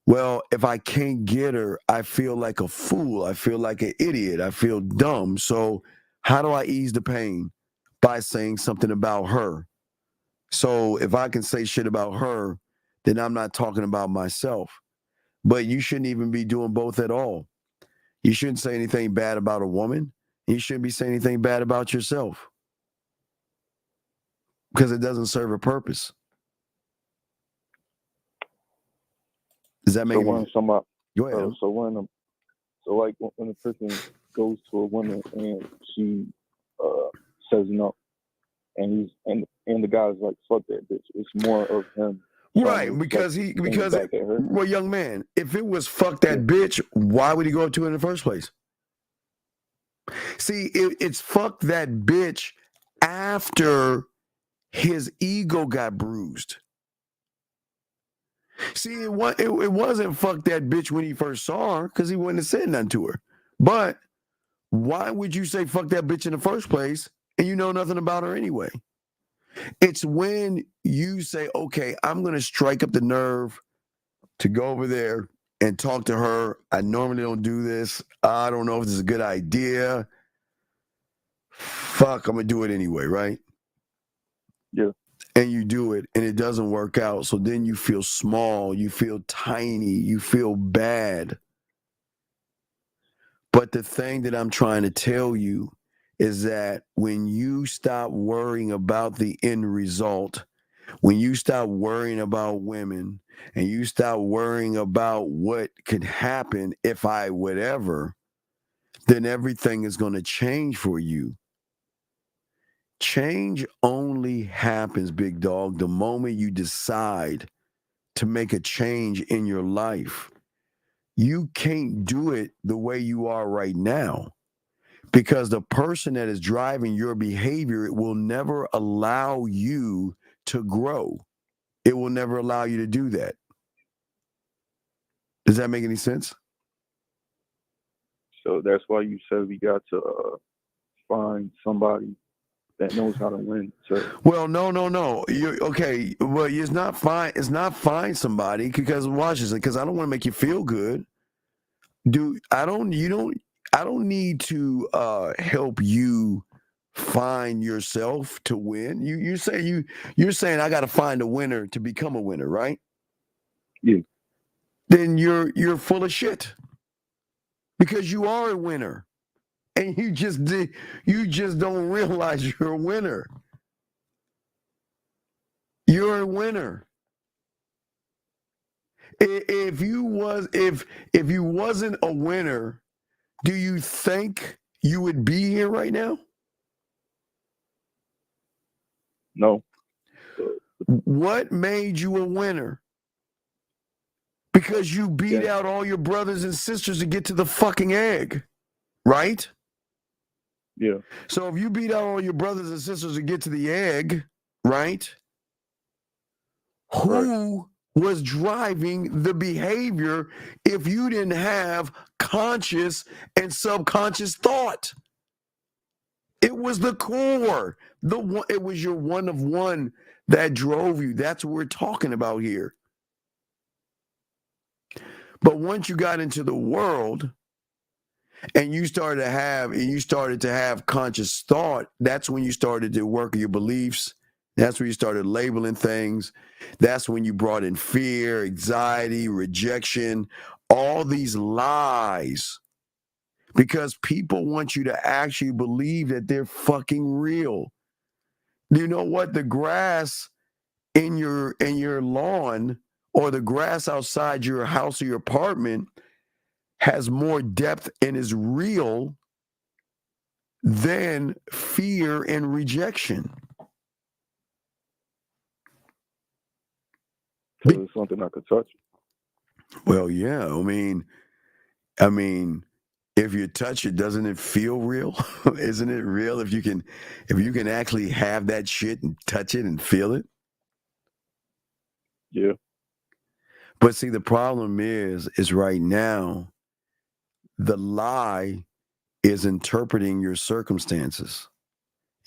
well, if I can't get her, I feel like a fool. I feel like an idiot. I feel dumb. So how do I ease the pain? By saying something about her. So if I can say shit about her, then I'm not talking about myself. But you shouldn't even be doing both at all. You shouldn't say anything bad about a woman. You shouldn't be saying anything bad about yourself, because it doesn't serve a purpose. Does that make sense? Go ahead. So when a person goes to a woman and she says no, and the guy's like, fuck that bitch. It's more of him. Right, well, young man, if it was fuck that bitch, why would he go up to her in the first place? See, it's fuck that bitch after his ego got bruised. See, it wasn't fuck that bitch when he first saw her, because he wouldn't have said nothing to her. But why would you say fuck that bitch in the first place and you know nothing about her anyway? It's when you say, okay, I'm going to strike up the nerve to go over there and talk to her. I normally don't do this. I don't know if this is a good idea. Fuck, I'm going to do it anyway, right? Yeah. And you do it, and it doesn't work out. So then you feel small, you feel tiny, you feel bad. But the thing that I'm trying to tell you is that when you stop worrying about the end result, when you stop worrying about women and you stop worrying about what could happen if I whatever, then everything is going to change for you. Change only happens, big dog, the moment you decide to make a change in your life. You can't do it the way you are right now, because the person that is driving your behavior, it will never allow you to grow. It will never allow you to do that. Does that make any sense? So that's why you said we got to find somebody that knows how to win. So. Well, no. Okay. Well, it's not fine. It's not find somebody, because watch this, because I don't want to make you feel good. I don't need to help you find yourself to win. You're saying I got to find a winner to become a winner, right? Yeah. Then you're full of shit, because you are a winner, and you just don't realize you're a winner. You're a winner. If you wasn't a winner, do you think you would be here right now? No. What made you a winner? Because you beat out all your brothers and sisters to get to the fucking egg, right? Yeah. So if you beat out all your brothers and sisters to get to the egg, right? Who was driving the behavior if you didn't have conscious and subconscious thought? It was the core. It was your one of one that drove you. That's what we're talking about here. But once you got into the world and you started to have conscious thought, that's when you started to work your beliefs. That's when you started labeling things. That's when you brought in fear, anxiety, rejection, all these lies. Because people want you to actually believe that they're fucking real. You know what? The grass in your lawn or the grass outside your house or your apartment has more depth and is real than fear and rejection. Because it's something I could touch. Well, yeah. I mean, if you touch it, doesn't it feel real? Isn't it real if you can actually have that shit and touch it and feel it? Yeah. But see, the problem is right now, the lie is interpreting your circumstances.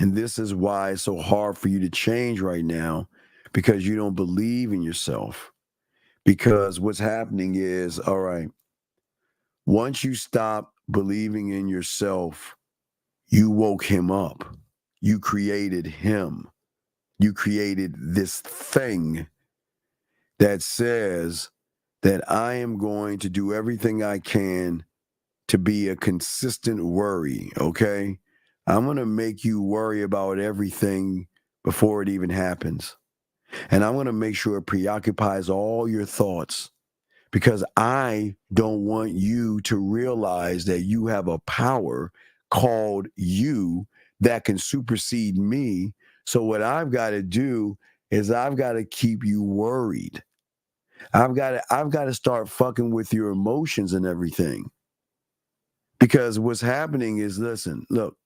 And this is why it's so hard for you to change right now, because you don't believe in yourself. Because what's happening is, all right, once you stop believing in yourself, you woke him up. You created him. You created this thing that says that I am going to do everything I can to be a consistent worry, okay? I'm going to make you worry about everything before it even happens. And I'm going to make sure it preoccupies all your thoughts, because I don't want you to realize that you have a power called you that can supersede me. So what I've got to do is I've got to keep you worried. I've got to start fucking with your emotions and everything. Because what's happening is, listen, look,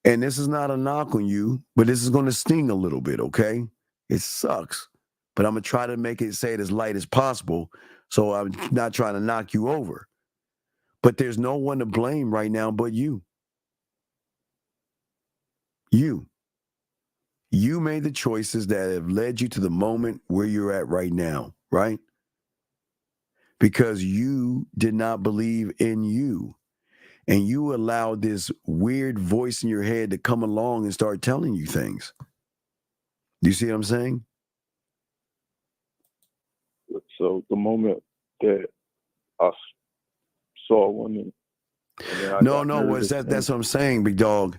and this is not a knock on you, but this is going to sting a little bit, okay? It sucks, but I'm going to try to say it as light as possible, so I'm not trying to knock you over. But there's no one to blame right now but you. You. You made the choices that have led you to the moment where you're at right now, right? Because you did not believe in you. And you allowed this weird voice in your head to come along and start telling you things. Do you see what I'm saying? So the moment that I saw a woman. That's what I'm saying, big dog.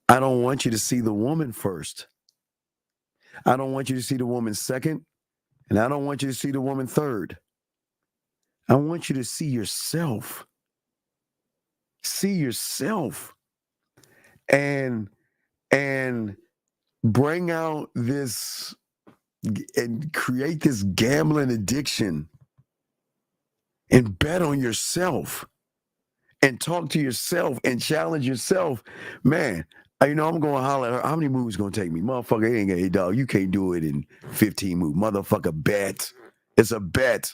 I don't want you to see the woman first. I don't want you to see the woman second. And I don't want you to see the woman third. I want you to see yourself. See yourself. And bring out this and create this gambling addiction and bet on yourself and talk to yourself and challenge yourself. Man, I'm going to holler at her. How many moves going to take me? Motherfucker, it ain't gonna, hey, dog, you can't do it in 15 moves. Motherfucker, bet. It's a bet.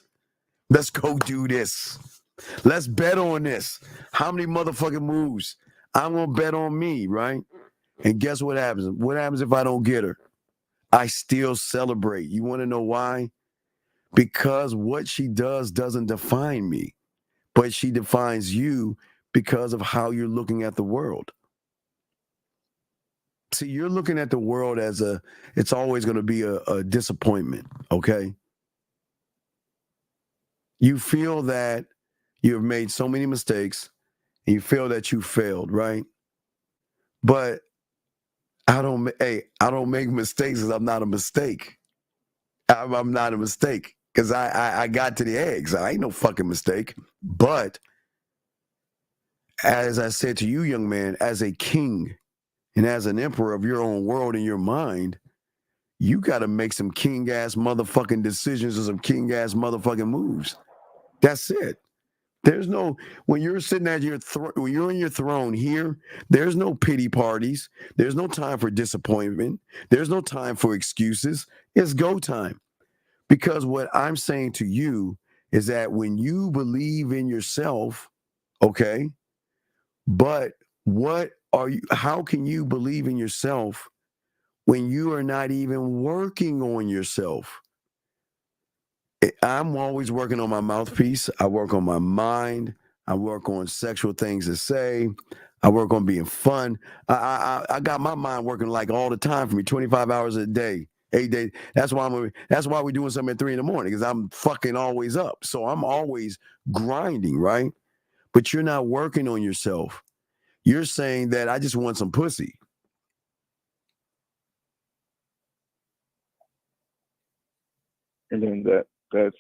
Let's go do this. Let's bet on this. How many motherfucking moves? I'm going to bet on me, right? And guess what happens? What happens if I don't get her? I still celebrate. You want to know why? Because what she does doesn't define me, but she defines you because of how you're looking at the world. See, you're looking at the world as it's always going to be a disappointment, okay? You feel that you've made so many mistakes and you feel that you failed, right? But I don't make mistakes because I'm not a mistake. I'm not a mistake because I got to the eggs. I ain't no fucking mistake. But as I said to you, young man, as a king And as an emperor of your own world in your mind, you got to make some king-ass motherfucking decisions or some king-ass motherfucking moves. That's it. There's no, when you're sitting at your when you're on your throne here, there's no pity parties. There's no time for disappointment. There's no time for excuses. It's go time. Because what I'm saying to you is that when you believe in yourself, okay, but how can you believe in yourself when you are not even working on yourself? I'm always working on my mouthpiece. I work on my mind. I work on sexual things to say. I work on being fun. I got my mind working like all the time for me, 25 hours a day, 8 days. That's why we're doing something at 3 a.m, because I'm fucking always up. So I'm always grinding, right? But you're not working on yourself. You're saying that I just want some pussy. And then that's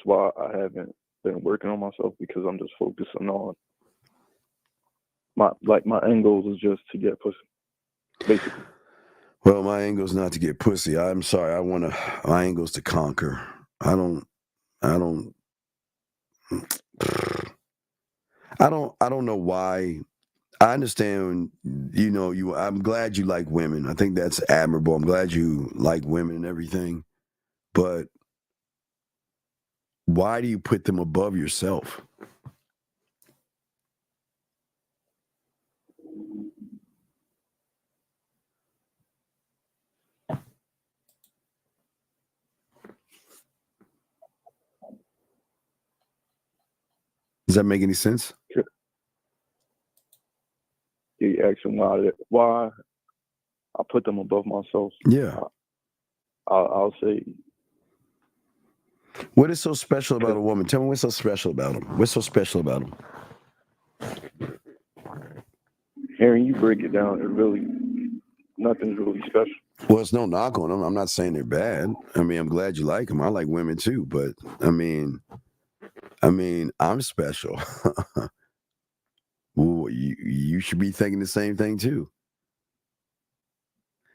why I haven't been working on myself, because I'm just focusing on my end goal is just to get pussy, basically. Well, my end goal is not to get pussy. I'm sorry. My end goal is to conquer. I don't know why. I understand, I'm glad you like women. I think that's admirable. I'm glad you like women and everything. But why do you put them above yourself? Does that make any sense? You asking why I put them above myself? Yeah. I'll say. What is so special about a woman? Tell me what's so special about them. What's so special about them? Hearing you break it down, nothing's really special. Well, it's no knock on them. I'm not saying they're bad. I mean, I'm glad you like them. I like women too, but I mean, I'm special. Ooh, you should be thinking the same thing too.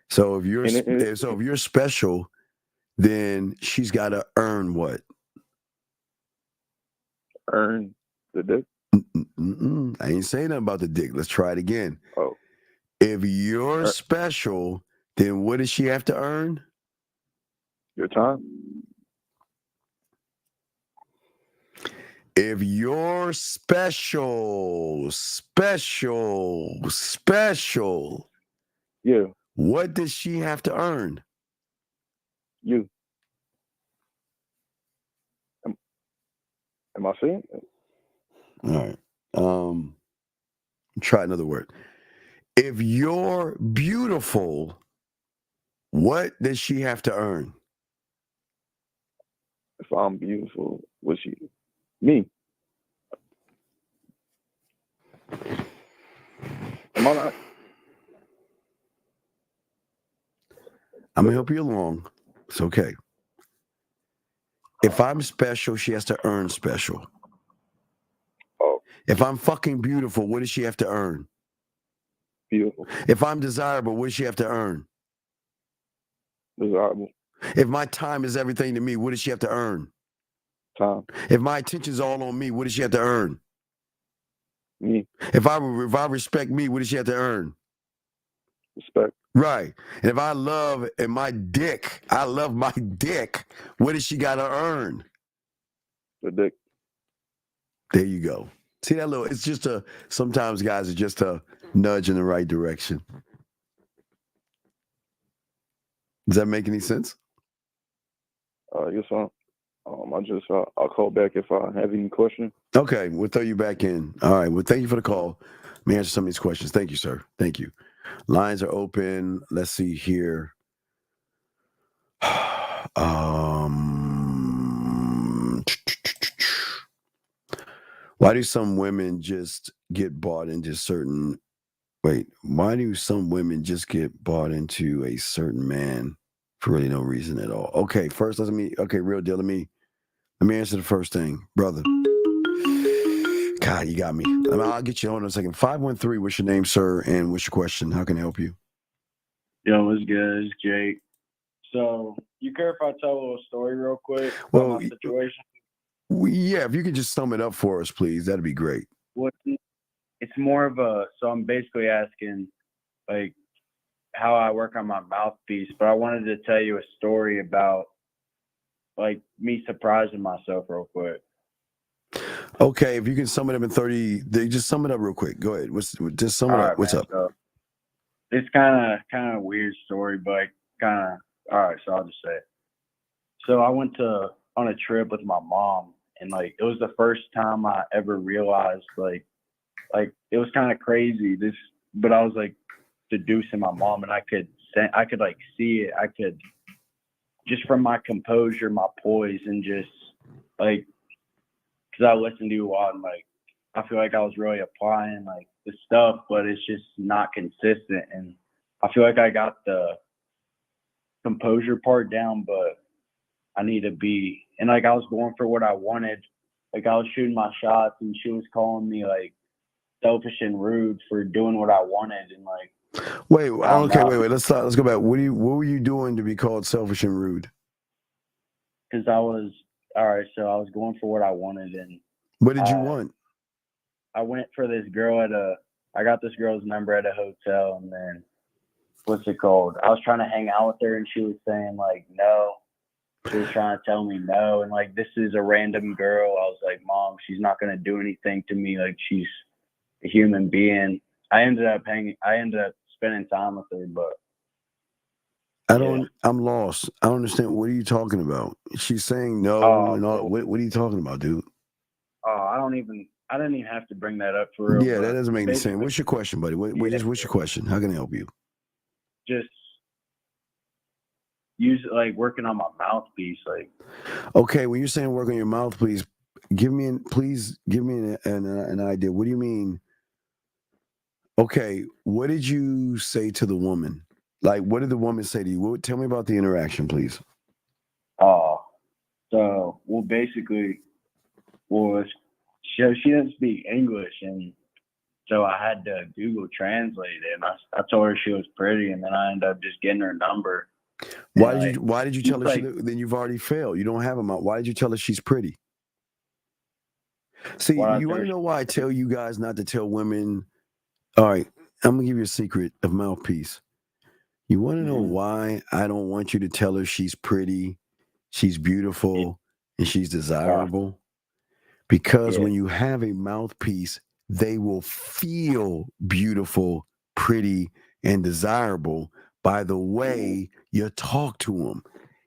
So if you're special, then she's got to earn what? Earn the dick? I ain't saying nothing about the dick. Let's try it again. Oh. If you're special, then what does she have to earn? Your time. If you're special, yeah, what does she have to earn? You. Am I saying it? All right. Try another word. If you're beautiful, what does she have to earn? If I'm beautiful, what's she? Me. Am I not? I'm gonna help you along. It's okay. If I'm special, she has to earn special. Oh. If I'm fucking beautiful, what does she have to earn? Beautiful. If I'm desirable, what does she have to earn? Desirable. If my time is everything to me, what does she have to earn? Time. If my attention's all on me, what does she have to earn? Me. If I respect me, what does she have to earn? Respect. Right. And if I love my dick, what does she got to earn? The dick. There you go. See that little, it's just sometimes guys, it's just a nudge in the right direction. Does that make any sense? Yes, I'll call back if I have any questions. Okay, we'll throw you back in. All right, well, thank you for the call. Let me answer some of these questions. Thank you, sir. Thank you. Lines are open. Let's see here. Why do some women just get bought into why do some women just get bought into a certain man for really no reason at all? Okay, first, real deal. Let me answer the first thing, brother. God, you got me. I'll get you on in a second. 513, what's your name, sir? And what's your question? How can I help you? Yo, what's good? It's Jake. So, you care if I tell a little story real quick Well, about my situation? Yeah, if you could just sum it up for us, please, that'd be great. It's more of so I'm basically asking, like, how I work on my mouthpiece, but I wanted to tell you a story about, like, me surprising myself real quick. Okay, if you can sum it up in 30, just sum it up real quick. Go ahead. Just sum it All up. right, What's man. up? So, it's kind of a weird story, but kind of, all right, so I'll just say it. So I went on a trip with my mom, and like it was the first time I ever realized like it was kind of crazy. But I was like seducing my mom, and I could like see it. I could just from my composure, my poise, and just like because I listened to you a lot, and like I feel like I was really applying like the stuff, but it's just not consistent. And I feel like I got the composure part down, but I need to be, and like I was going for what I wanted. Like I was shooting my shots, and she was calling me like selfish and rude for doing what I wanted, and like. Wait. Let's go back. What were you doing to be called selfish and rude? Because I was all right. So I was going for what I wanted, and what did you want? I went for this girl I got this girl's number at a hotel, and then what's it called? I was trying to hang out with her, and she was saying like no. She was trying to tell me no, and like this is a random girl. I was like, Mom, she's not gonna do anything to me. Like she's a human being. I ended up spending time with her, but I'm lost. I don't understand. What are you talking about? She's saying no and all. What are you talking about, dude? I didn't even have to bring that up for real. Yeah, that doesn't make any sense. What's your question, buddy? What's your question? How can I help you? Just use like working on my mouthpiece, like. Okay, when you're saying work on your mouth, please give me an idea. What do you mean? Okay, what did you say to the woman? Like, what did the woman say to you? Tell me about the interaction, please. So basically, she doesn't speak English, and so I had to Google Translate it. And I told her she was pretty, and then I ended up just getting her number. Why did you tell her then you've already failed? You don't have a mouth. Why did you tell her she's pretty? See, you want to know why I tell you guys not to tell women? All right, I'm gonna give you a secret of mouthpiece. You want to know why I don't want you to tell her she's pretty, she's beautiful, and she's desirable? Because when you have a mouthpiece, they will feel beautiful, pretty, and desirable by the way you talk to them.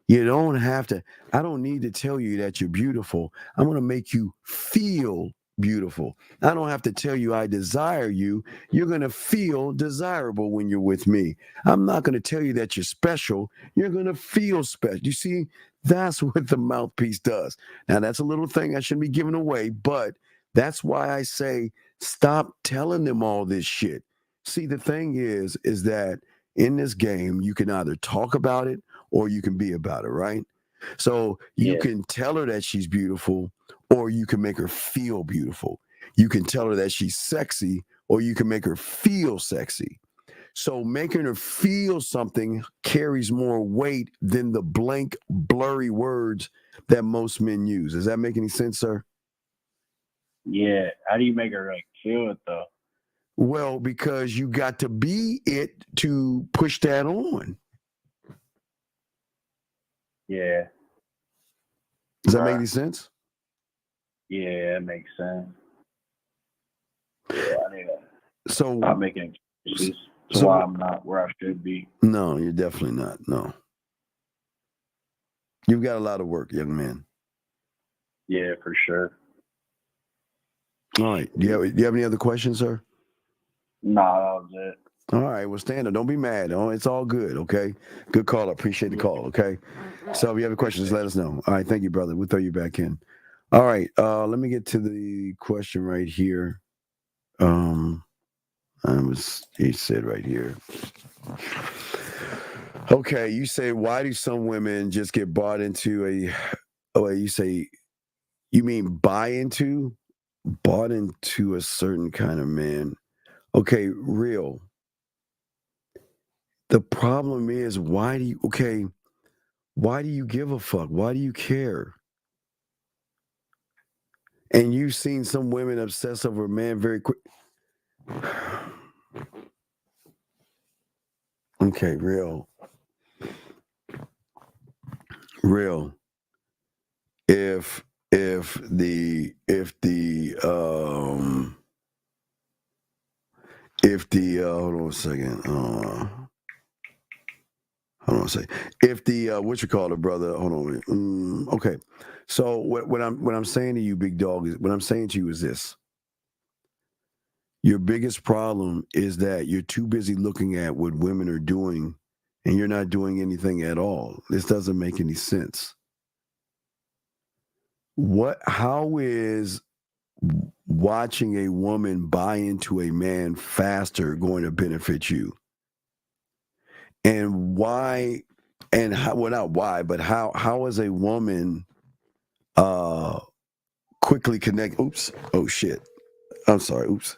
You don't have to, I don't need to tell you that you're beautiful. I'm going to make you feel beautiful. I don't have to tell you I desire you. You're going to feel desirable when you're with me. I'm not going to tell you that you're special. You're going to feel special. You see, that's what the mouthpiece does. Now, that's a little thing I shouldn't be giving away, but that's why I say stop telling them all this shit. See, the thing is that in this game, you can either talk about it or you can be about it, right? So you can tell her that she's beautiful, or you can make her feel beautiful. You can tell her that she's sexy, or you can make her feel sexy. So making her feel something carries more weight than the blank, blurry words that most men use. Does that make any sense, sir? Yeah. How do you make her like feel it though? Well, because you got to be it to push that on. Yeah. Does that make any sense? Yeah, it makes sense. Yeah, I need to stop making excuses. So why I'm not where I should be. No, you're definitely not. No. You've got a lot of work, young man. Yeah, for sure. All right. Do you have any other questions, sir? No, that was it. All right. Well, stand up. Don't be mad. Oh, it's all good. Okay. Good call. I appreciate the call. Okay. So if you have any questions, let us know. All right. Thank you, brother. We'll throw you back in. All right. Let me get to the question right here. He said right here. Okay. You say, why do some women just get bought into you mean buy into bought into a certain kind of man. Okay, real. The problem is, why do you give a fuck? Why do you care? And you've seen some women obsess over a man very quick. Okay, real. If the hold on a second. Hold on a second. If the what you call it, brother? Hold on. Okay. So what I'm saying to you, big dog, is what I'm saying to you is this. Your biggest problem is that you're too busy looking at what women are doing and you're not doing anything at all. This doesn't make any sense. How is watching a woman buy into a man faster going to benefit you? And why, and how, well, not why, but how is a woman quickly connect? Oops. Oh, shit. I'm sorry. Oops.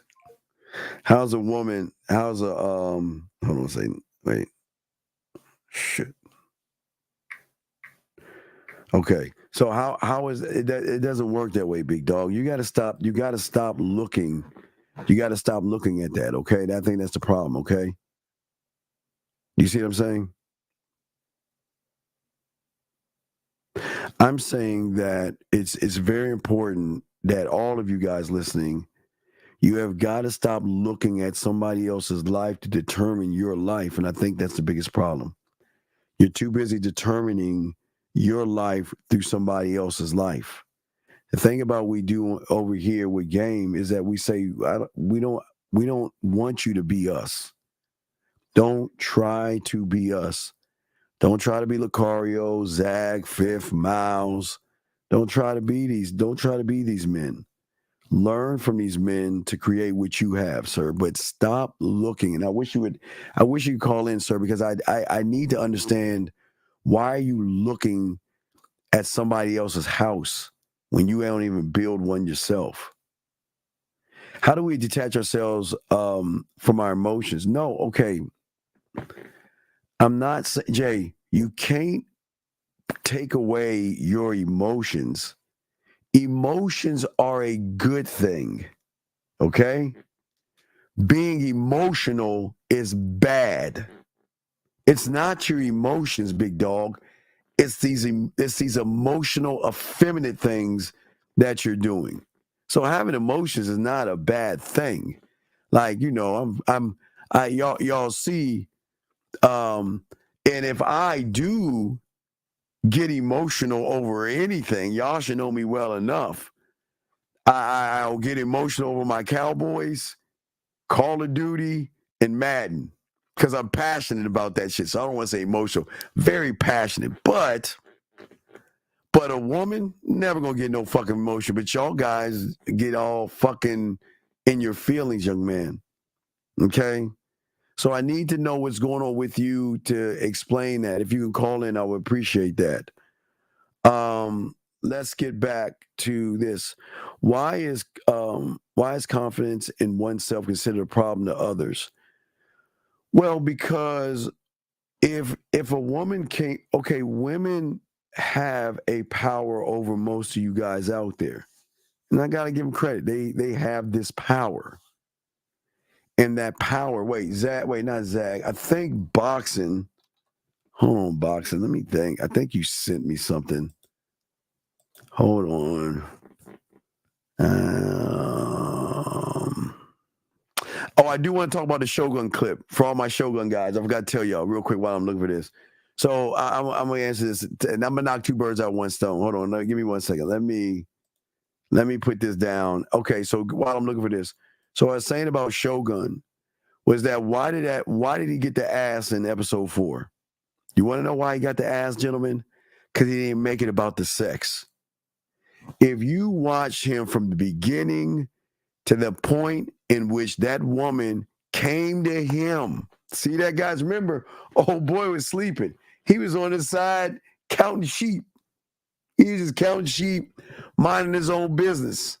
How's a hold on a second. Wait. Shit. Okay. So how is it? It doesn't work that way, big dog. You got to stop looking. You got to stop looking at that. Okay. I think that's the problem. Okay. You see what I'm saying? I'm saying that it's very important that all of you guys listening, you have got to stop looking at somebody else's life to determine your life. And I think that's the biggest problem. You're too busy determining your life through somebody else's life. The thing about we do over here with game is that we say, we don't want you to be us. Don't try to be us. Don't try to be Lucario, Zag, Fifth, Miles. Don't try to be these men. Learn from these men to create what you have, sir. But stop looking. And I wish you could call in, sir, because I need to understand, why are you looking at somebody else's house when you don't even build one yourself? How do we detach ourselves from our emotions? No, okay. I'm not saying, Jay, you can't take away your emotions. Emotions are a good thing, okay? Being emotional is bad. It's not your emotions, big dog. It's these emotional, effeminate things that you're doing. So having emotions is not a bad thing. Like, y'all see, and if I do get emotional over anything, y'all should know me well enough. I'll get emotional over my Cowboys, Call of Duty, and Madden, because I'm passionate about that shit. So I don't want to say emotional, very passionate. But a woman never gonna get no fucking emotion. But y'all guys get all fucking in your feelings, young man. Okay? So I need to know what's going on with you to explain that. If you can call in, I would appreciate that. Let's get back to this. Why is confidence in oneself considered a problem to others? Well, because if a woman can't, okay, women have a power over most of you guys out there. And I gotta give them credit. They have this power. And that power, not Zag. I think boxing. Hold on, boxing. Let me think. I think you sent me something. Hold on. I do want to talk about the Shogun clip. For all my Shogun guys, I forgot to tell y'all real quick while I'm looking for this. So I'm going to answer this, and I'm going to knock two birds out with one stone. Hold on. Give me 1 second. Let me put this down. Okay, so while I'm looking for this. So I was saying about Shogun was that why did he get the ass in episode 4? You want to know why he got the ass, gentlemen? Because he didn't make it about the sex. If you watch him from the beginning to the point in which that woman came to him, see that, guys? Remember, old boy was sleeping. He was on his side counting sheep. He was just counting sheep, minding his own business.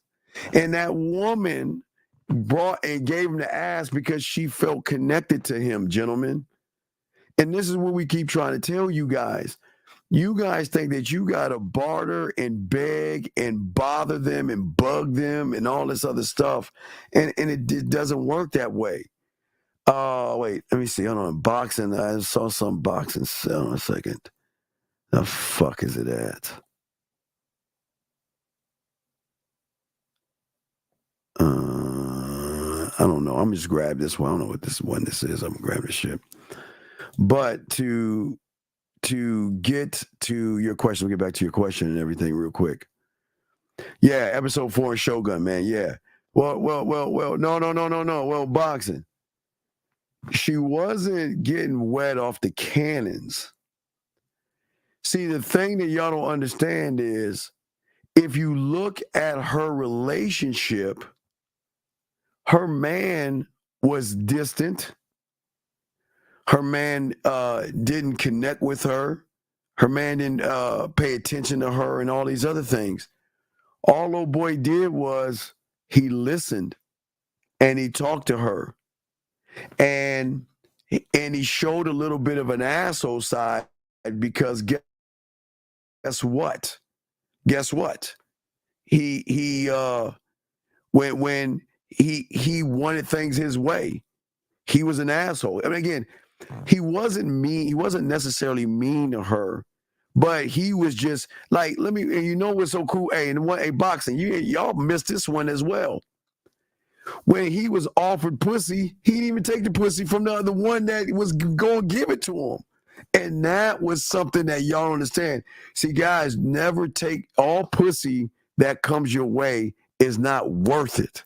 And that woman brought and gave him the ass because she felt connected to him, gentlemen. And this is what we keep trying to tell you guys. You guys think that you got to barter and beg and bother them and bug them and all this other stuff. And it doesn't work that way. Wait, let me see. Hold on. Boxing. I saw some boxing. Hold on a second. The fuck is it at? I don't know. I'm just grab this one. I don't know what this is. I'm gonna grab this shit. But to get to your question, we'll get back to your question and everything real quick. Yeah, episode 4 in Shogun, man. Yeah. Well. No. Well, boxing. She wasn't getting wet off the cannons. See, the thing that y'all don't understand is if you look at her relationship, her man was distant. Her man didn't connect with her. Her man didn't pay attention to her and all these other things. All old boy did was he listened and he talked to her. And he showed a little bit of an asshole side because guess what? When he wanted things his way, he was an asshole. I mean, again, he wasn't mean. He wasn't necessarily mean to her, but he was just like, and you know what's so cool? Hey, boxing, y'all missed this one as well. When he was offered pussy, he didn't even take the pussy from the one that was going to give it to him. And that was something that y'all understand. See, guys, never take all pussy that comes your way is not worth it.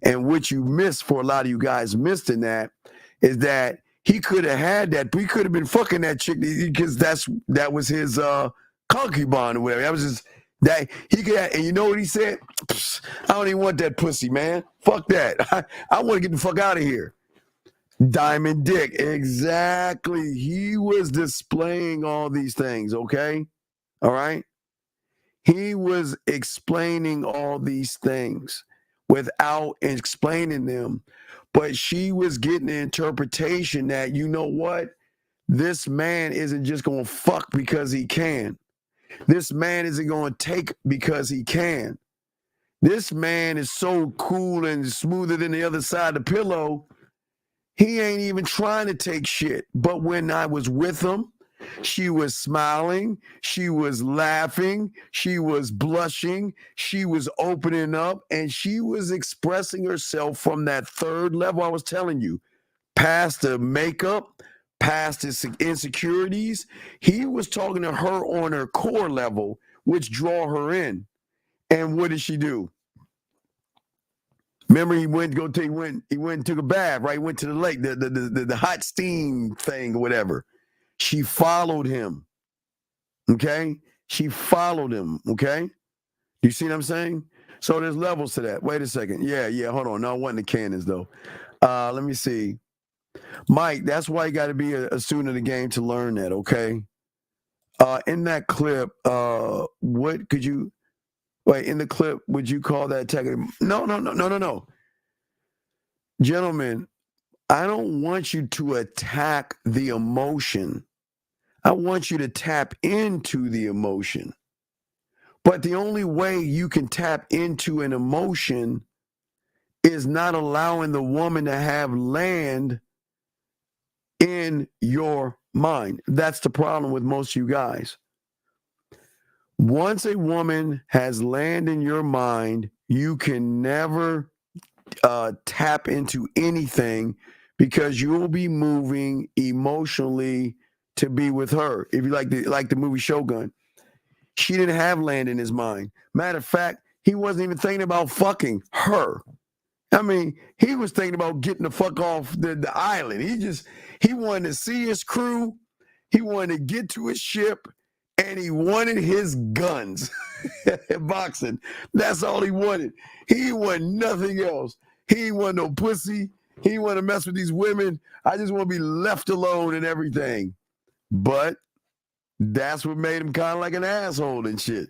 And what you missed, for a lot of you guys missed in that, is that he could have had that. He could have been fucking that chick because that was his concubine or whatever. That was his. That he could have, and you know what he said? I don't even want that pussy, man. Fuck that. I want to get the fuck out of here. Diamond dick. Exactly. He was displaying all these things, okay? All right? He was explaining all these things without explaining them. But she was getting the interpretation that, you know what? This man isn't just going to fuck because he can. This man isn't going to take because he can. This man is so cool and smoother than the other side of the pillow. He ain't even trying to take shit. But when I was with him, she was smiling. She was laughing. She was blushing. She was opening up. And she was expressing herself from that third level I was telling you. Past the makeup, past his insecurities. He was talking to her on her core level, which draw her in. And what did she do? Remember, he went and took a bath, right? He went to the lake, the hot steam thing or whatever. She followed him. Okay? She followed him. Okay? You see what I'm saying? So there's levels to that. Wait a second. Yeah, hold on. No, it wasn't the cannons, though. Let me see. Mike, that's why you got to be a student of the game to learn that, okay? In that clip, what could you... Wait, in the clip, would you call that attack? No. Gentlemen, I don't want you to attack the emotion. I want you to tap into the emotion. But the only way you can tap into an emotion is not allowing the woman to have land in your mind. That's the problem with most of you guys. Once a woman has land in your mind, you can never tap into anything because you'll be moving emotionally to be with her. If you like the movie Shogun, she didn't have land in his mind. Matter of fact, he wasn't even thinking about fucking her. I mean, he was thinking about getting the fuck off the island. He wanted to see his crew. He wanted to get to his ship. And he wanted his guns. Boxing. That's all he wanted. He wanted nothing else. He didn't want no pussy. He didn't want to mess with these women. I just want to be left alone and everything. But that's what made him kind of like an asshole and shit.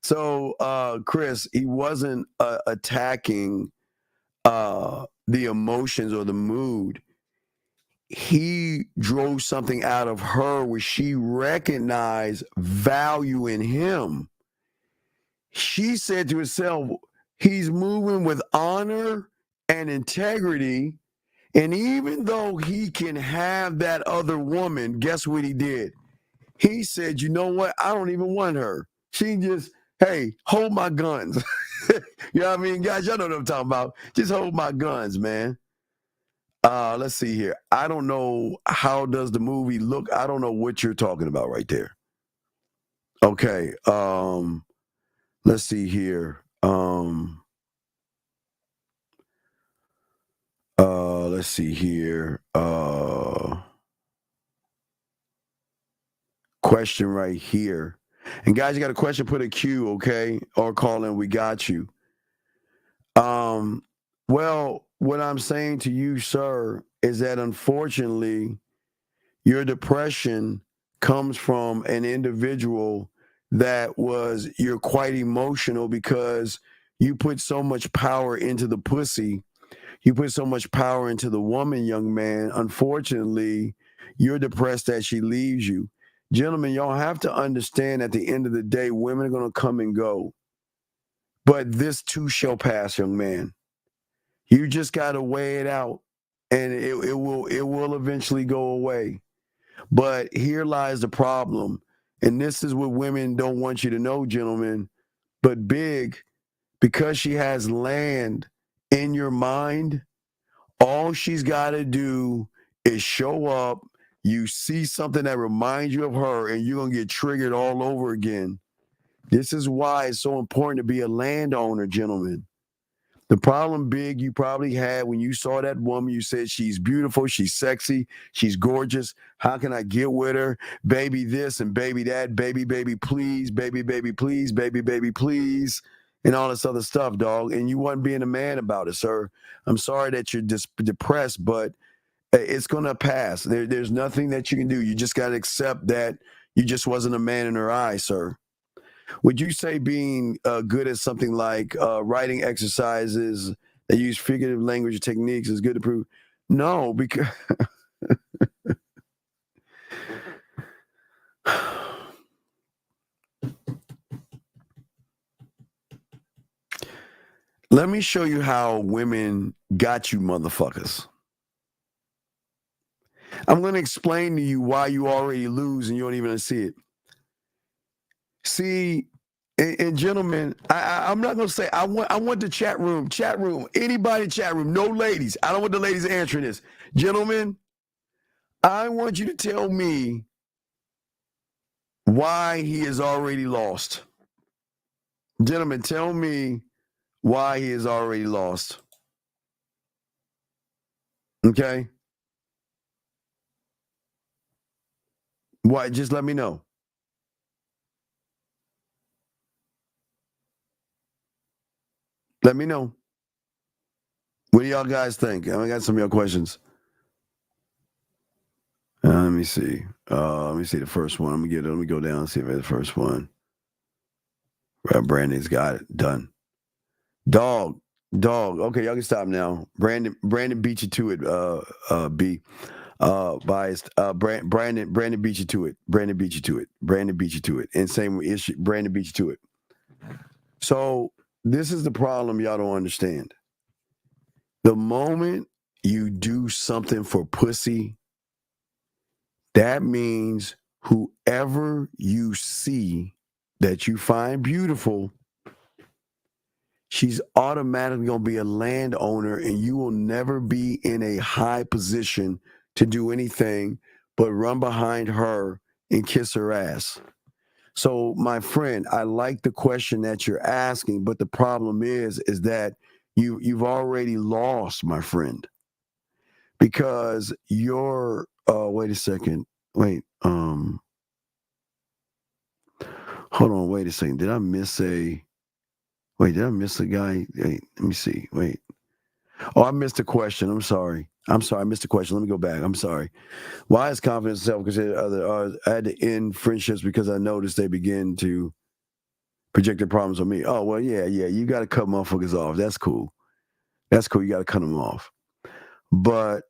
So, Chris, he wasn't attacking the emotions or the mood. He drove something out of her where she recognized value in him. She said to herself, he's moving with honor and integrity. And even though he can have that other woman, guess what he did? He said, you know what? I don't even want her. She just, hey, hold my guns. You know what I mean? Guys, y'all know what I'm talking about. Just hold my guns, man. Let's see here. I don't know, how does the movie look? I don't know what you're talking about right there. Okay. Let's see here. Let's see here. Question right here. And guys, you got a question, put a Q, okay? Or call in, we got you. Well, what I'm saying to you, sir, is that unfortunately, your depression comes from an individual you're quite emotional because you put so much power into the pussy. You put so much power into the woman, young man. Unfortunately, you're depressed that she leaves you. Gentlemen, y'all have to understand at the end of the day, women are going to come and go. But this too shall pass, young man. You just got to weigh it out, and it will eventually go away. But here lies the problem, and this is what women don't want you to know, gentlemen. But Big, because she has land in your mind, all she's got to do is show up. You see something that reminds you of her, and you're going to get triggered all over again. This is why it's so important to be a landowner, gentlemen. The problem, Big, you probably had when you saw that woman, you said, she's beautiful, she's sexy, she's gorgeous. How can I get with her? Baby this and baby that, baby, please, baby, please, baby, please, and all this other stuff, dog. And you wasn't being a man about it, sir. I'm sorry that you're depressed, but it's going to pass. There's nothing that you can do. You just got to accept that you just wasn't a man in her eyes, sir. Would you say being good at something like writing exercises that use figurative language techniques is good to prove? No, because let me show you how women got you motherfuckers. I'm going to explain to you why you already lose and you don't even see it. See, and gentlemen, I'm not going to say, I want the chat room, anybody in chat room, no ladies. I don't want the ladies answering this. Gentlemen, I want you to tell me why he is already lost. Gentlemen, tell me why he is already lost. Okay? Why? Just let me know. Let me know. What do y'all guys think? I got some of your questions. Let me see. Let me see the first one. Let me go down and see if it's the first one. Brandon's got it. Done. Dog. Okay, y'all can stop now. Brandon beat you to it, B. Biased. Brandon beat you to it. Brandon beat you to it. And same issue. Brandon beat you to it. So this is the problem y'all don't understand. The moment you do something for pussy, that means whoever you see that you find beautiful, she's automatically going to be a landowner, and you will never be in a high position to do anything but run behind her and kiss her ass. So, my friend, I like the question that you're asking, but the problem is that you've already lost, my friend, because you're. Wait a second. Wait. Hold on. Wait a second. Did I miss a guy? Wait, let me see. Wait. Oh, I missed a question. I'm sorry. I missed a question. Let me go back. I'm sorry. Why is confidence self-considered other? I had to end friendships because I noticed they begin to projected problems on me. Oh, well, yeah. You got to cut motherfuckers off. That's cool. That's cool. You got to cut them off. But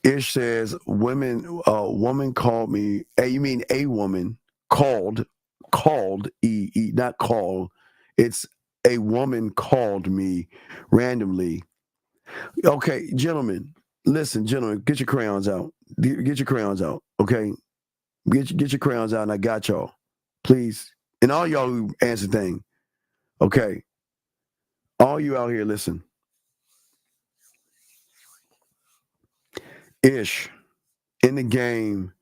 Ish says, woman called me. Hey, you mean a woman called, not call. It's a woman called me randomly. Okay, gentlemen, listen, gentlemen, get your crayons out. Get your crayons out, okay? Get your crayons out, and I got y'all. Please. And all y'all who answer thing, okay? All you out here, listen. Ish, in the game,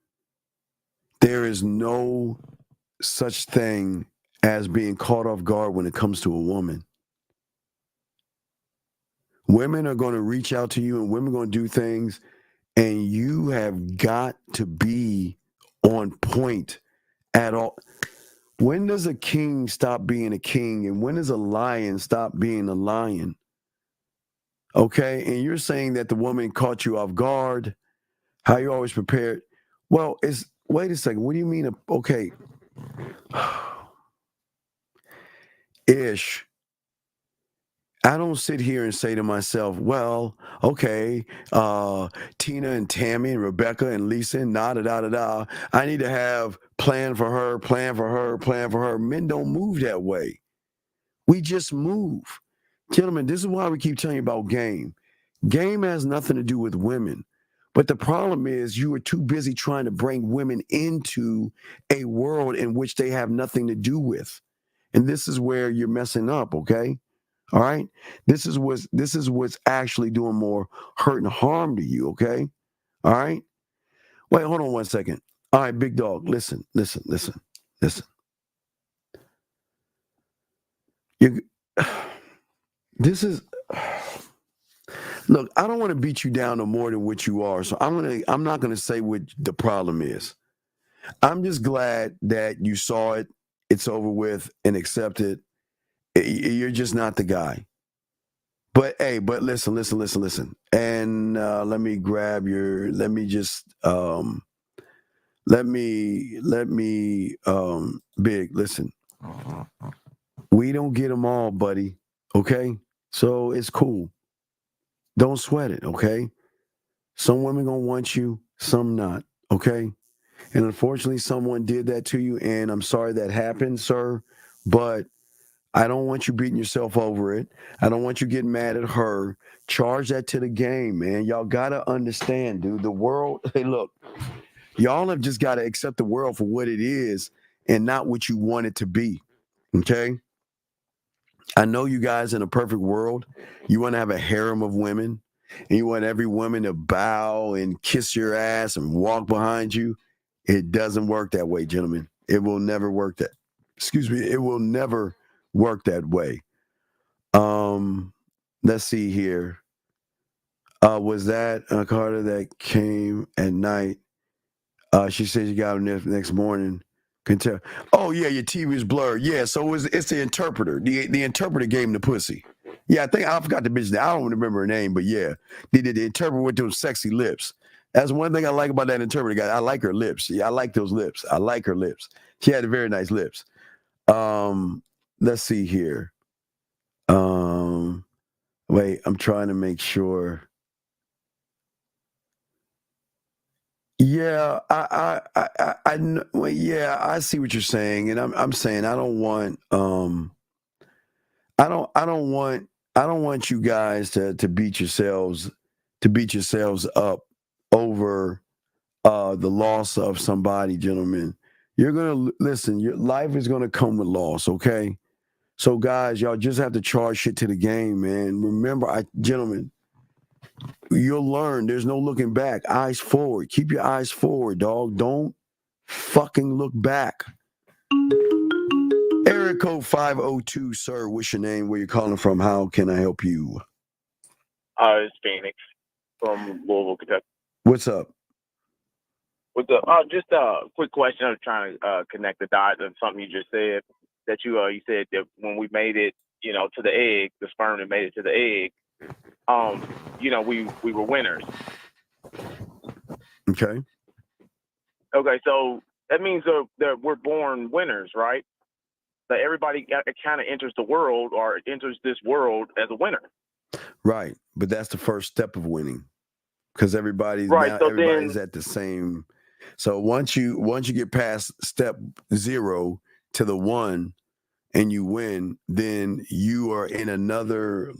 there is no such thing as being caught off guard when it comes to a woman. Women are going to reach out to you, and women are going to do things, and you have got to be on point at all. When does a king stop being a king, and when does a lion stop being a lion? Okay, and you're saying that the woman caught you off guard, how you're always prepared. Well, wait a second. What do you mean? Okay. Ish. I don't sit here and say to myself, well, okay, Tina and Tammy and Rebecca and Lisa and da-da-da-da-da. I need to have plan for her, plan for her, plan for her. Men don't move that way. We just move. Gentlemen, this is why we keep telling you about game. Game has nothing to do with women. But the problem is you are too busy trying to bring women into a world in which they have nothing to do with. And this is where you're messing up, okay? All right? This is what's actually doing more hurt and harm to you, okay? All right? Wait, hold on one second. All right, big dog, listen. This is look, I don't want to beat you down no more than what you are. So I'm not gonna say what the problem is. I'm just glad that you saw it, it's over with, and accept it. You're just not the guy. But hey, listen. And let me grab your big, listen. We don't get them all, buddy. Okay? So it's cool. Don't sweat it, okay? Some women gonna want you, some not, okay? And unfortunately, someone did that to you, and I'm sorry that happened, sir, but I don't want you beating yourself over it. I don't want you getting mad at her. Charge that to the game, man. Y'all gotta understand, dude. The world, hey, look, y'all have just gotta accept the world for what it is and not what you want it to be, okay? I know you guys in a perfect world, you want to have a harem of women, and you want every woman to bow and kiss your ass and walk behind you. It doesn't work that way, gentlemen. It will never work that. Excuse me. It will never work that way. Let's see here. Was that a Carter that came at night? She said you got him next morning. Can tell. Oh yeah, your TV is blurred. Yeah, so it's the interpreter. The interpreter gave him the pussy. Yeah, I forgot the bitch name. I don't remember her name, but yeah, the interpreter with those sexy lips. That's one thing I like about that interpreter guy. I like her lips. Yeah, I like those lips. I like her lips. She had very nice lips. Let's see here. Wait, I'm trying to make sure. Yeah, well, yeah, I see what you're saying, and I'm saying I don't want you guys to beat yourselves up over the loss of somebody, gentlemen. You're gonna listen. Your life is gonna come with loss, okay? So, guys, y'all just have to charge shit to the game, man. Remember, gentlemen. You'll learn. There's no looking back. Eyes forward. Keep your eyes forward, dog. Don't fucking look back. Area code 502, sir. What's your name? Where you calling from? How can I help you? It's Phoenix from Louisville, Kentucky. What's up? What's up? Just a quick question. I'm trying to connect the dots on something you just said. That you said that when we made it, to the egg, the sperm that made it to the egg, we were winners. Okay. Okay, so that means that we're born winners, right? that everybody kind of enters the world or enters this world as a winner. Right, but that's the first step of winning, because everybody's at the same. So once you get past step 0 to the 1, and you win, then you are in another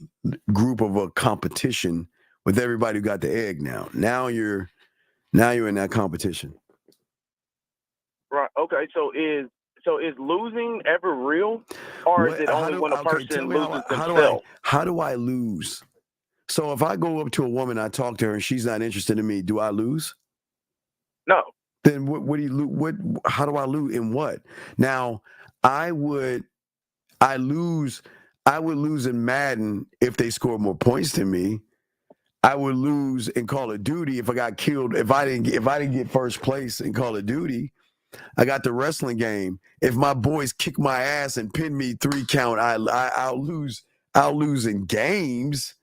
group of a competition with everybody who got the egg. Now you're in that competition. Right. Okay. So is losing ever real, or is it only when a person loses themselves? How do I lose? So if I go up to a woman, I talk to her, and she's not interested in me, do I lose? No. Then what do you lose? How do I lose in what? Now I would lose in Madden if they score more points than me. I would lose in Call of Duty if I got killed. If I didn't get first place in Call of Duty. I got the wrestling game. If my boys kick my ass and pin me 3 count, I'll lose. I'll lose in games.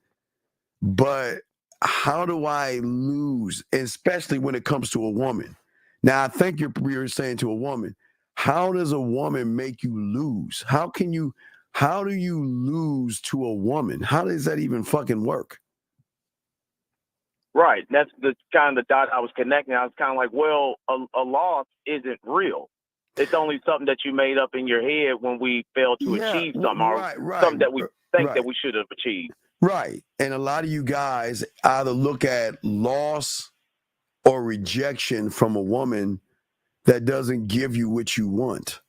But how do I lose, especially when it comes to a woman? Now, I think you're saying to a woman, how does a woman make you lose? How do you lose to a woman? How does that even fucking work? Right. That's the kind of the dot I was connecting. I was kind of like, well, a loss isn't real. It's only something that you made up in your head when we failed to achieve something, or something that we think that we should have achieved. Right. And a lot of you guys either look at loss or rejection from a woman that doesn't give you what you want.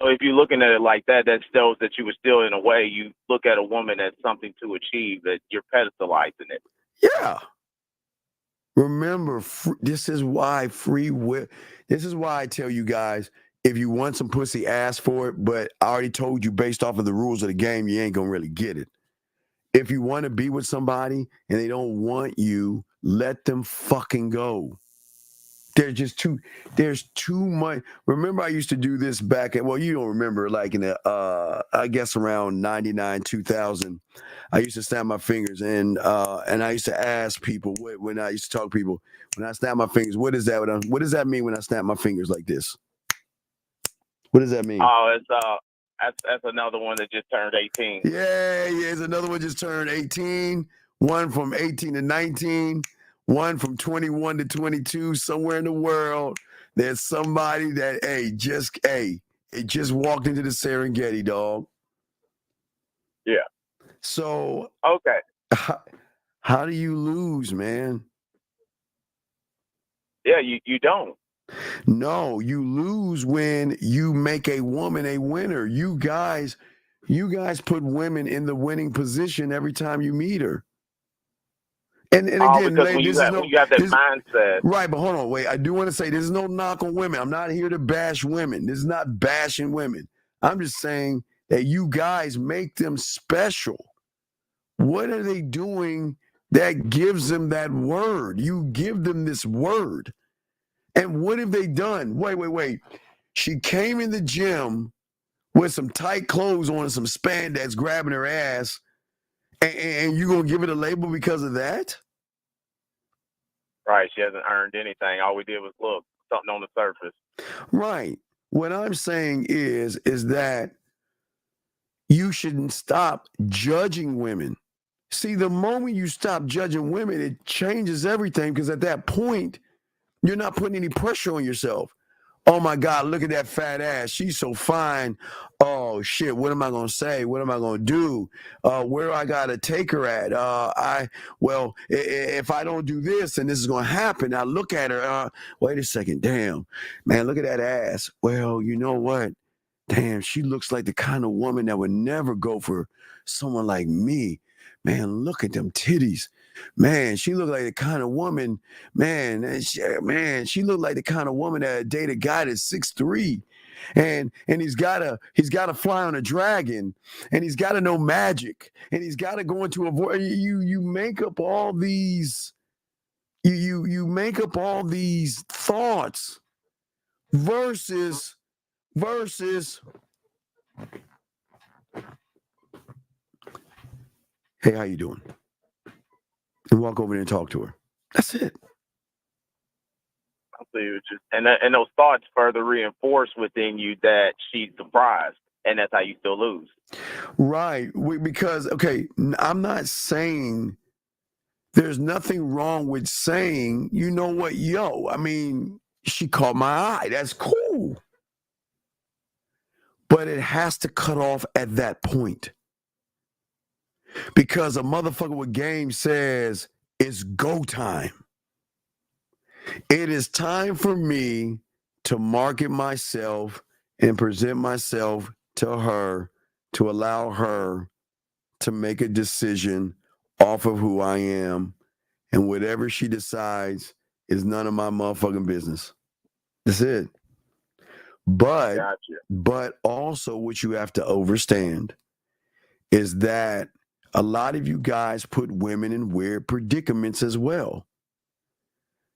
So if you're looking at it like that, that shows that you were still, in a way, you look at a woman as something to achieve, that you're pedestalizing it. Yeah. Remember, this is why free will. This is why I tell you guys, if you want some pussy, ask for it. But I already told you, based off of the rules of the game, you ain't gonna really get it. If you want to be with somebody and they don't want you, let them fucking go. There's too much. Remember, I used to do this back at, well, you don't remember, like in the, I guess around 99, 2000, I used to snap my fingers and I used to ask people when I used to talk to people, when I snap my fingers, what is that? What does that mean when I snap my fingers like this? What does that mean? Oh, that's another one that just turned 18. Yeah, it's another one just turned 18. One from 18 to 19. One from 21 to 22. Somewhere in the world, there's somebody that it just walked into the Serengeti, dog. Yeah. So okay, how do you lose, man? Yeah, you don't. No, you lose when you make a woman a winner. You guys put women in the winning position every time you meet her. And again, because when you have that mindset. Right, but hold on, wait. I do want to say this is no knock on women. I'm not here to bash women. This is not bashing women. I'm just saying that you guys make them special. What are they doing that gives them that word? You give them this word. And what have they done? Wait. She came in the gym with some tight clothes on and some spandex grabbing her ass, and you going to give it a label because of that? Right. She hasn't earned anything. All we did was look, something on the surface. Right. What I'm saying is that you shouldn't stop judging women. See, the moment you stop judging women, it changes everything, because at that point, you're not putting any pressure on yourself. Oh my God, look at that fat ass. She's so fine. Oh shit, what am I gonna say? What am I gonna do? Where I gotta take her at? If I don't do this, then this is gonna happen. I look at her, wait a second, damn, man, look at that ass. Well, you know what? Damn, she looks like the kind of woman that would never go for someone like me. Man, look at them titties. Man, she looked like the kind of woman, she looked like the kind of woman that date a guy that's 6'3", and he's gotta fly on a dragon, and he's gotta know magic, and he's gotta go into a void. You make up all these, you make up all these thoughts versus. Hey, how you doing? And walk over there and talk to her. That's it. see what you and those thoughts further reinforce within you that she's surprised, and that's how you still lose. Right. Because, okay, I'm not saying there's nothing wrong with saying, you know what, yo, I mean, she caught my eye. That's cool. But it has to cut off at that point. Because a motherfucker with game says it's go time. It is time for me to market myself and present myself to her to allow her to make a decision off of who I am, and whatever she decides is none of my motherfucking business. That's it. But also what you have to understand is that a lot of you guys put women in weird predicaments as well.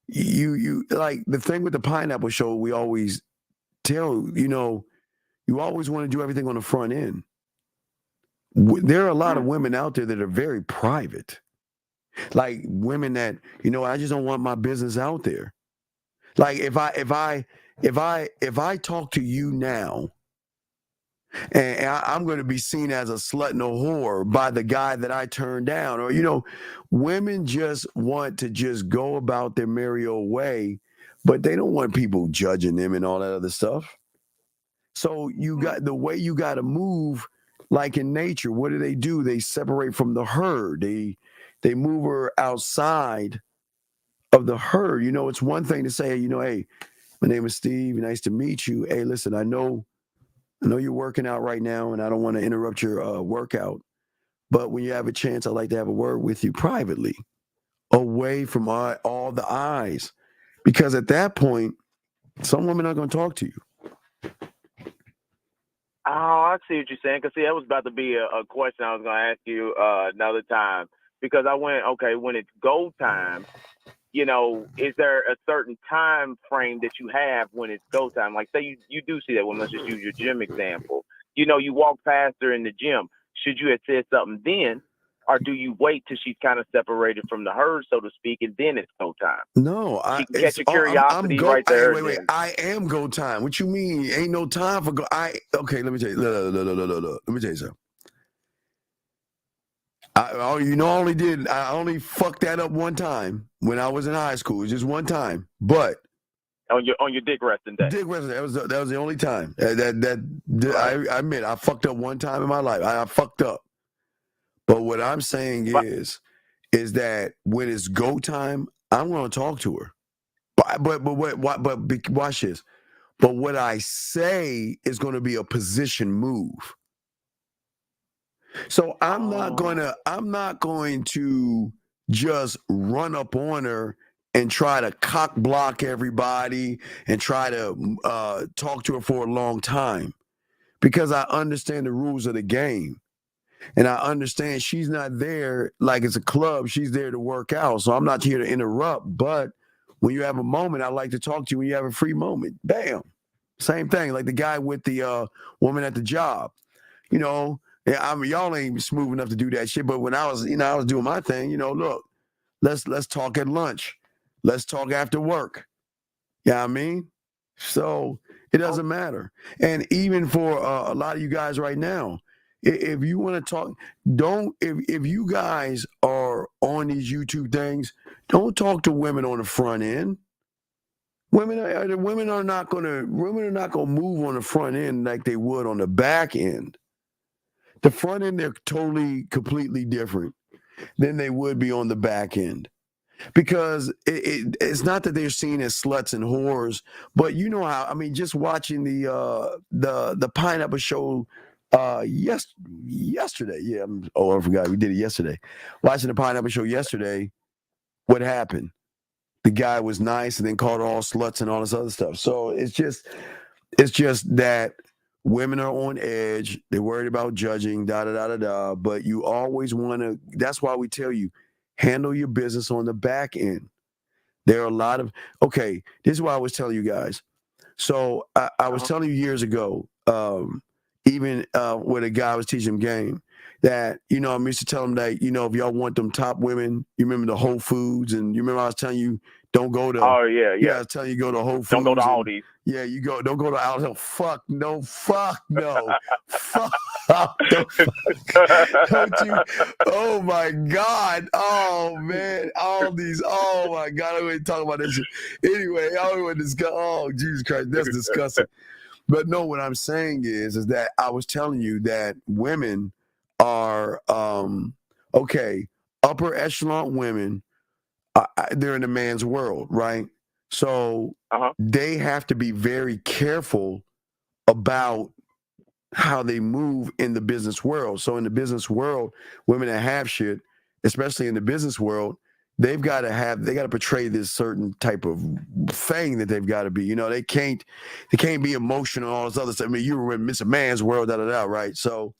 You like the thing with the Pineapple Show, we always tell, you always want to do everything on the front end. There are a lot of women out there that are very private. Like women that, I just don't want my business out there. Like if I talk to you now and I'm going to be seen as a slut and a whore by the guy that I turned down, or, women just want to just go about their merry old way, but they don't want people judging them and all that other stuff. So you got the way you got to move, like in nature. What do? They separate from the herd. They move her outside of the herd. It's one thing to say, hey, my name is Steve. Nice to meet you. Hey, listen, I know you're working out right now, and I don't want to interrupt your workout. But when you have a chance, I'd like to have a word with you privately, away from all the eyes. Because at that point, some women are going to talk to you. Oh, I see what you're saying. Because, that was about to be a question I was going to ask you another time. Because I went, okay, when it's go time, is there a certain time frame that you have when it's go time? Like, say you do see that one. Let's just use your gym example. You walk past her in the gym. Should you have said something then? Or do you wait till she's kind of separated from the herd, so to speak, and then it's go time? No, she can catch your curiosity right there. Wait. I am go time. What you mean? Ain't no time for go. Okay. Let me tell you. Look. Let me tell you something. I only fucked that up one time when I was in high school. Just one time, but on your dick resting day. Dick resting. That was the only time. I admit I fucked up one time in my life. I fucked up. But what I'm saying is that when it's go time, I'm going to talk to her. But watch this. But what I say is going to be a position move. So I'm not going to just run up on her and try to cock block everybody and try to talk to her for a long time, because I understand the rules of the game. And I understand she's not there like it's a club. She's there to work out. So I'm not here to interrupt. But when you have a moment, I like to talk to you when you have a free moment. Bam. Same thing. Like the guy with the woman at the job. Y'all ain't smooth enough to do that shit. But when I was doing my thing, look, let's talk at lunch. Let's talk after work. You know what I mean? So it doesn't matter. And even for a lot of you guys right now, if you want to talk, if you guys are on these YouTube things, don't talk to women on the front end. Women are not going to move on the front end like they would on the back end. The front end, they're completely different than they would be on the back end. Because it's not that they're seen as sluts and whores, but you know how, just watching the Pineapple Show yesterday. Yeah, I forgot we did it yesterday. Watching the Pineapple Show yesterday, what happened? The guy was nice and then called her all sluts and all this other stuff. So it's just that women are on edge. They're worried about judging, but you always want to, that's why we tell you, handle your business on the back end. There are a lot of, this is why I was telling you guys. So I was telling you years ago, even when a guy was teaching him game, that, you know, I used to tell them that, you know, if y'all want them top women, you remember the Whole Foods, and you remember I was telling you, don't go to. Oh yeah. I was telling you, go to Whole Foods. Don't go to Aldi's. Yeah, don't go to Aldi's. Fuck no. Fuck no. Fuck. Don't you? Oh my God. Oh man. Aldi's. Oh my God. I ain't talking about this shit. Anyway, I don't want to discuss. Oh Jesus Christ, that's disgusting. But no, what I'm saying is that I was telling you that women are upper echelon women. They're in a man's world, right? So they have to be very careful about how they move in the business world. So in the business world, women that have shit, especially in the business world, they got to portray this certain type of thing that they've got to be. You know, they can't be emotional and all this other stuff. I mean, you were in Mr. Man's world, right? So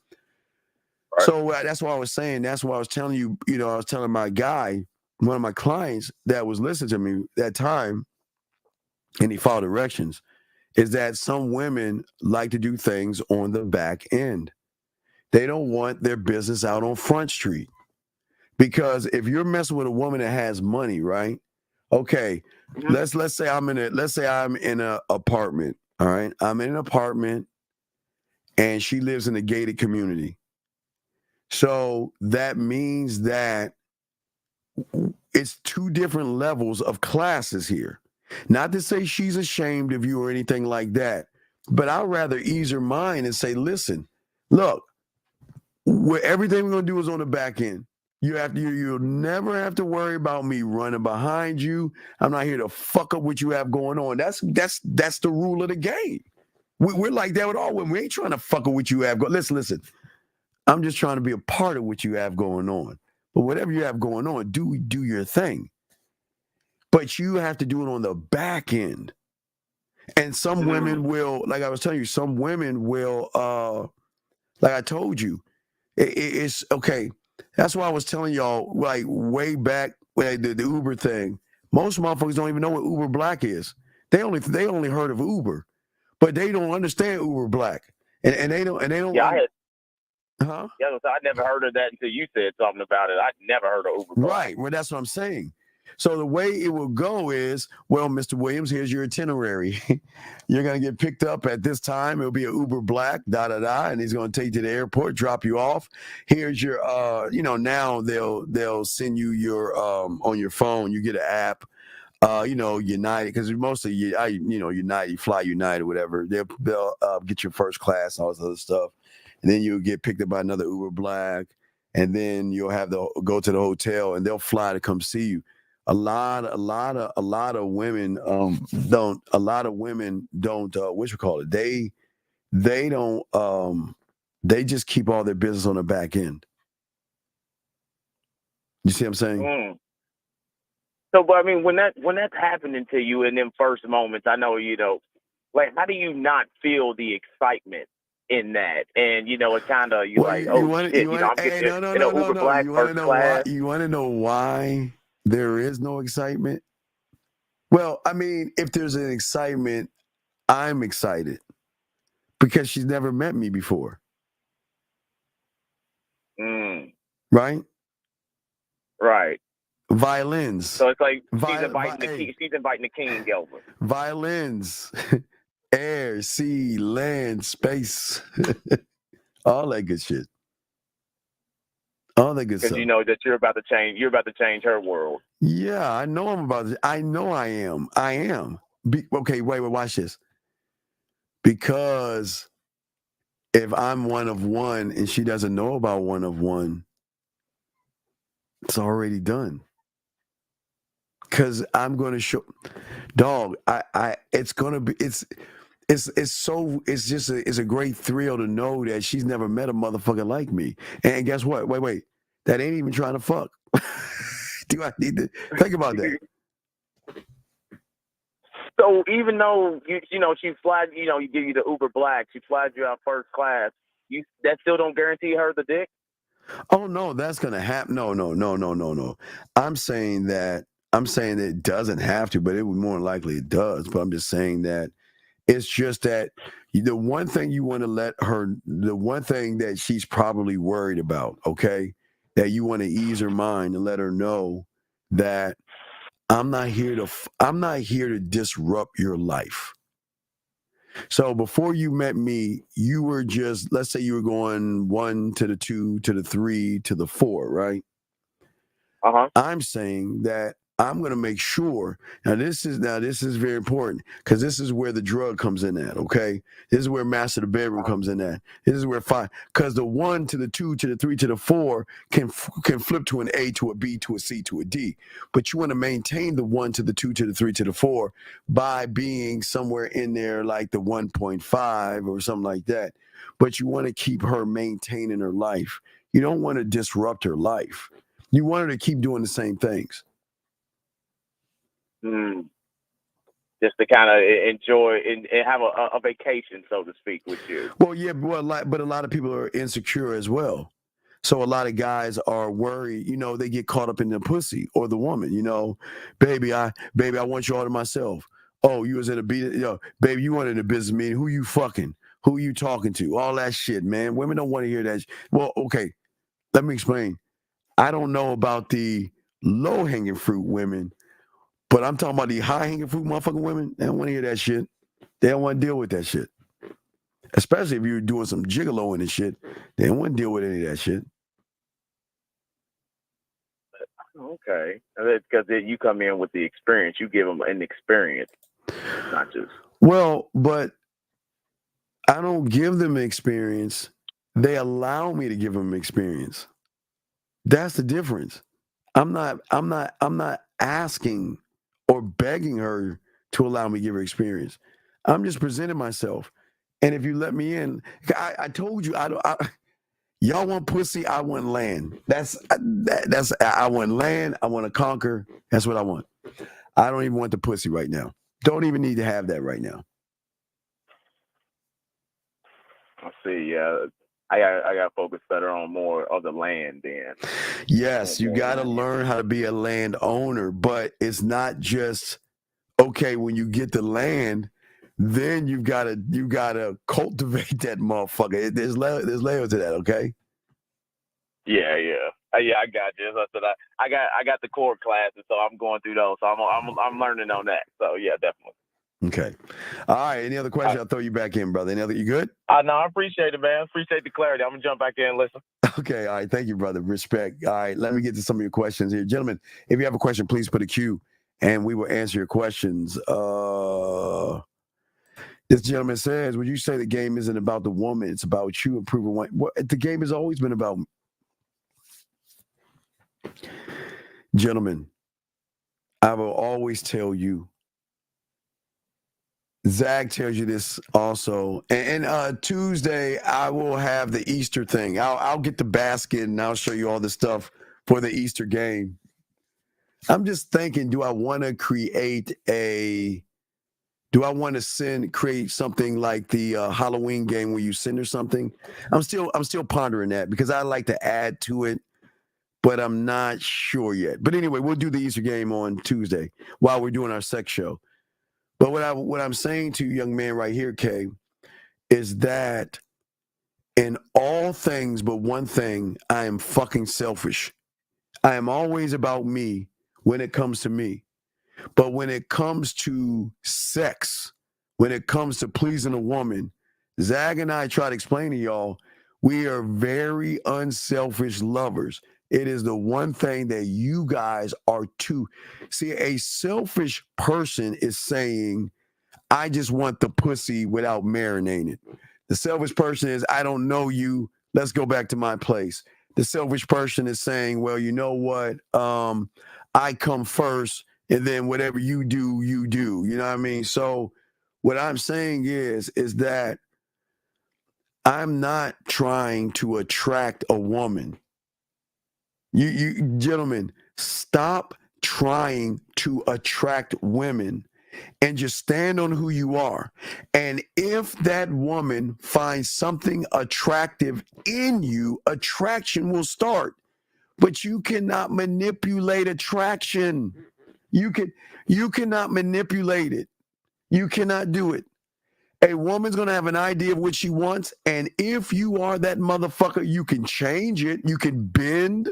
that's why I was saying. That's why I was telling you. You know, I was telling my guy, one of my clients that was listening to me that time, and he followed directions, is that some women like to do things on the back end. They don't want their business out on Front Street. Because if you're messing with a woman that has money, right? Okay, let's say I'm in an apartment. All right, I'm in an apartment, and she lives in a gated community. So that means that it's two different levels of classes here. Not to say she's ashamed of you or anything like that, but I'd rather ease her mind and say, listen, look, everything we're gonna do is on the back end. You'll never have to worry about me running behind you. I'm not here to fuck up what you have going on. That's the rule of the game. We're like that with all women. We ain't trying to fuck up what you have going. Listen. I'm just trying to be a part of what you have going on. But whatever you have going on, do your thing. But you have to do it on the back end. And some women will, like I was telling you, some women will, like I told you, it's okay. That's why I was telling y'all, like way back when the Uber thing. Most motherfuckers don't even know what Uber Black is. They only heard of Uber, but they don't understand Uber Black, and they don't. Yeah, I never heard of that until you said something about it. I never heard of Uber Black. Right. Well, that's what I'm saying. So the way it will go is, well, Mr. Williams, here's your itinerary. You're going to get picked up at this time. It'll be an Uber Black, and he's going to take you to the airport, drop you off. Here's your, now they'll send you your, on your phone, you get an app, United, because mostly, United, Fly United, whatever. They'll get your first class and all this other stuff. And then you'll get picked up by another Uber Black, and then you'll have to go to the hotel, and they'll fly to come see you. A lot of women don't. A lot of women don't. They don't. They just keep all their business on the back end. You see what I'm saying? So, but I mean, when that's happening to you in them first moments, I know, like, how do you not feel the excitement in that? And it kind of I'm getting Uber Black first class. You want to know why there is no excitement? Well, I mean, if there's an excitement, I'm excited because she's never met me before. Right. Violins. So it's like she's inviting the king over. Violins. Air, sea, land, space, all that good shit. All that good stuff. Because you know that you're about to change her world. Yeah, I know I know I am. Okay, wait, watch this. Because if I'm one of one and she doesn't know about one of one, it's already done. Because I'm going to show, dog. It's a great thrill to know that she's never met a motherfucker like me. And guess what? Wait. That ain't even trying to fuck. Do I need to think about that? So even though she flies, you give you the Uber Black, she flies you out first class, that still don't guarantee her the dick? Oh no, that's gonna happen. No. I'm saying that it doesn't have to, but it would more likely it does. But I'm just saying that It's just that the one thing you want to let her, the one thing that she's probably worried about, okay, that you want to ease her mind and let her know that I'm not here to disrupt your life. So before you met me, you were just, let's say you were going 1 to the 2 to the 3 to the 4, right? I'm saying that I'm going to make sure. Now this is very important because this is where the drug comes in at. Okay, this is where master the bedroom comes in at. This is where because the 1 to the 2 to the 3 to the 4 can flip to an A to a B to a C to a D. But you want to maintain the 1 to the 2 to the 3 to the 4 by being somewhere in there like the 1.5 or something like that. But you want to keep her maintaining her life. You don't want to disrupt her life. You want her to keep doing the same things. Just to kind of enjoy and have a vacation, so to speak, with you. Well, yeah, but a lot of people are insecure as well. So a lot of guys are worried, they get caught up in the pussy or the woman, baby, I want you all to myself. Oh, you was in a baby, you wanted a business meeting. Who you fucking? Who you talking to? All that shit, man. Women don't want to hear that. Well, okay, let me explain. I don't know about the low-hanging fruit women, but I'm talking about the high-hanging fruit motherfucking women. They don't want to hear that shit. They don't want to deal with that shit. Especially if you're doing some gigoloing and shit. They don't want to deal with any of that shit. Okay. Because you come in with the experience. You give them an experience, not just... Well, but I don't give them experience. They allow me to give them experience. That's the difference. I'm not asking or begging her to allow me to give her experience. I'm just presenting myself. And if you let me in, I told you, y'all want pussy, I want land. I want land, I want to conquer. That's what I want. I don't even want the pussy right now. Don't even need to have that right now. I see, yeah. I got to focus better on more of the land then. Yes, you got to learn how to be a landowner, but it's not just, okay, when you get the land, then you gotta cultivate that motherfucker. There's layers to that, okay? Yeah. I got you. I said I got the core classes, so I'm going through those. So I'm learning on that. So yeah, definitely. Okay. All right. Any other questions? I'll throw you back in, brother. Any other? You good? No, I appreciate it, man. Appreciate the clarity. I'm gonna jump back in and listen. Okay. All right. Thank you, brother. Respect. All right. Let me get to some of your questions here, gentlemen. If you have a question, please put a Q, and we will answer your questions. This gentleman says, "Would you say the game isn't about the woman? It's about you improving one." Well, the game has always been about. Gentlemen, I will always tell you. Zach tells you this also. And Tuesday, I will have the Easter thing. I'll get the basket and I'll show you all the stuff for the Easter game. I'm just thinking, do I want to create something like the Halloween game where you send her something? I'm still pondering that because I like to add to it, but I'm not sure yet. But anyway, we'll do the Easter game on Tuesday while we're doing our sex show. But what I'm saying to you, young man, right here, Kay, is that in all things but one thing, I am fucking selfish. I am always about me when it comes to me. But when it comes to sex, when it comes to pleasing a woman, Zag and I try to explain to y'all, we are very unselfish lovers. It is the one thing that you guys are too. See, a selfish person is saying, I just want the pussy without marinating it. The selfish person is, I don't know you. Let's go back to my place. The selfish person is saying, well, you know what? I come first, and then whatever you do, you do. You know what I mean? So what I'm saying is that I'm not trying to attract a woman. You gentlemen, stop trying to attract women and just stand on who you are. And if that woman finds something attractive in you, attraction will start. But you cannot manipulate attraction. You cannot manipulate it. You cannot do it. A woman's going to have an idea of what she wants. And if you are that motherfucker, you can change it. You can bend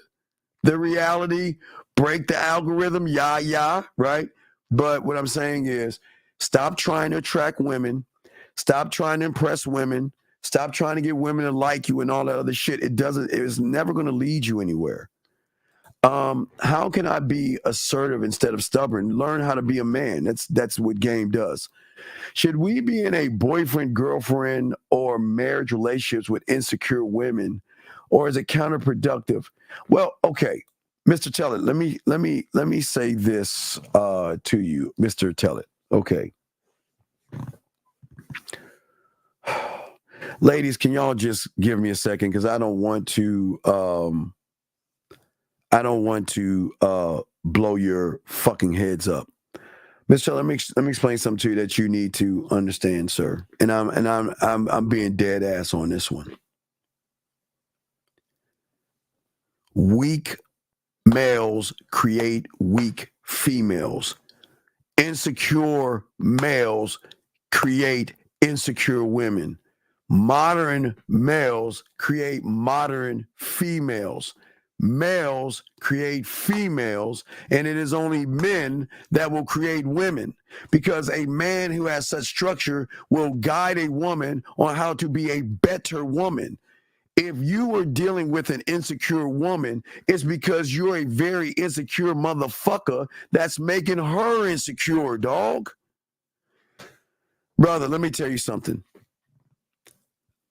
the reality, break the algorithm, right? But what I'm saying is stop trying to attract women. Stop trying to impress women. Stop trying to get women to like you and all that other shit. It's never going to lead you anywhere. How can I be assertive instead of stubborn? Learn how to be a man. That's what game does. Should we be in a boyfriend, girlfriend, or marriage relationships with insecure women, or is it counterproductive? Well, okay, Mr. Tellett, let me say this to you, Mr. Tellett. Okay. Ladies, can y'all just give me a second because I don't want to blow your fucking heads up. Mr. Let me explain something to you that you need to understand, sir. And I'm being dead ass on this one. Weak males create weak females. Insecure males create insecure women. Modern males create modern females. Males create females, and it is only men that will create women, because a man who has such structure will guide a woman on how to be a better woman. If you are dealing with an insecure woman, it's because you're a very insecure motherfucker that's making her insecure, dog. Brother, let me tell you something.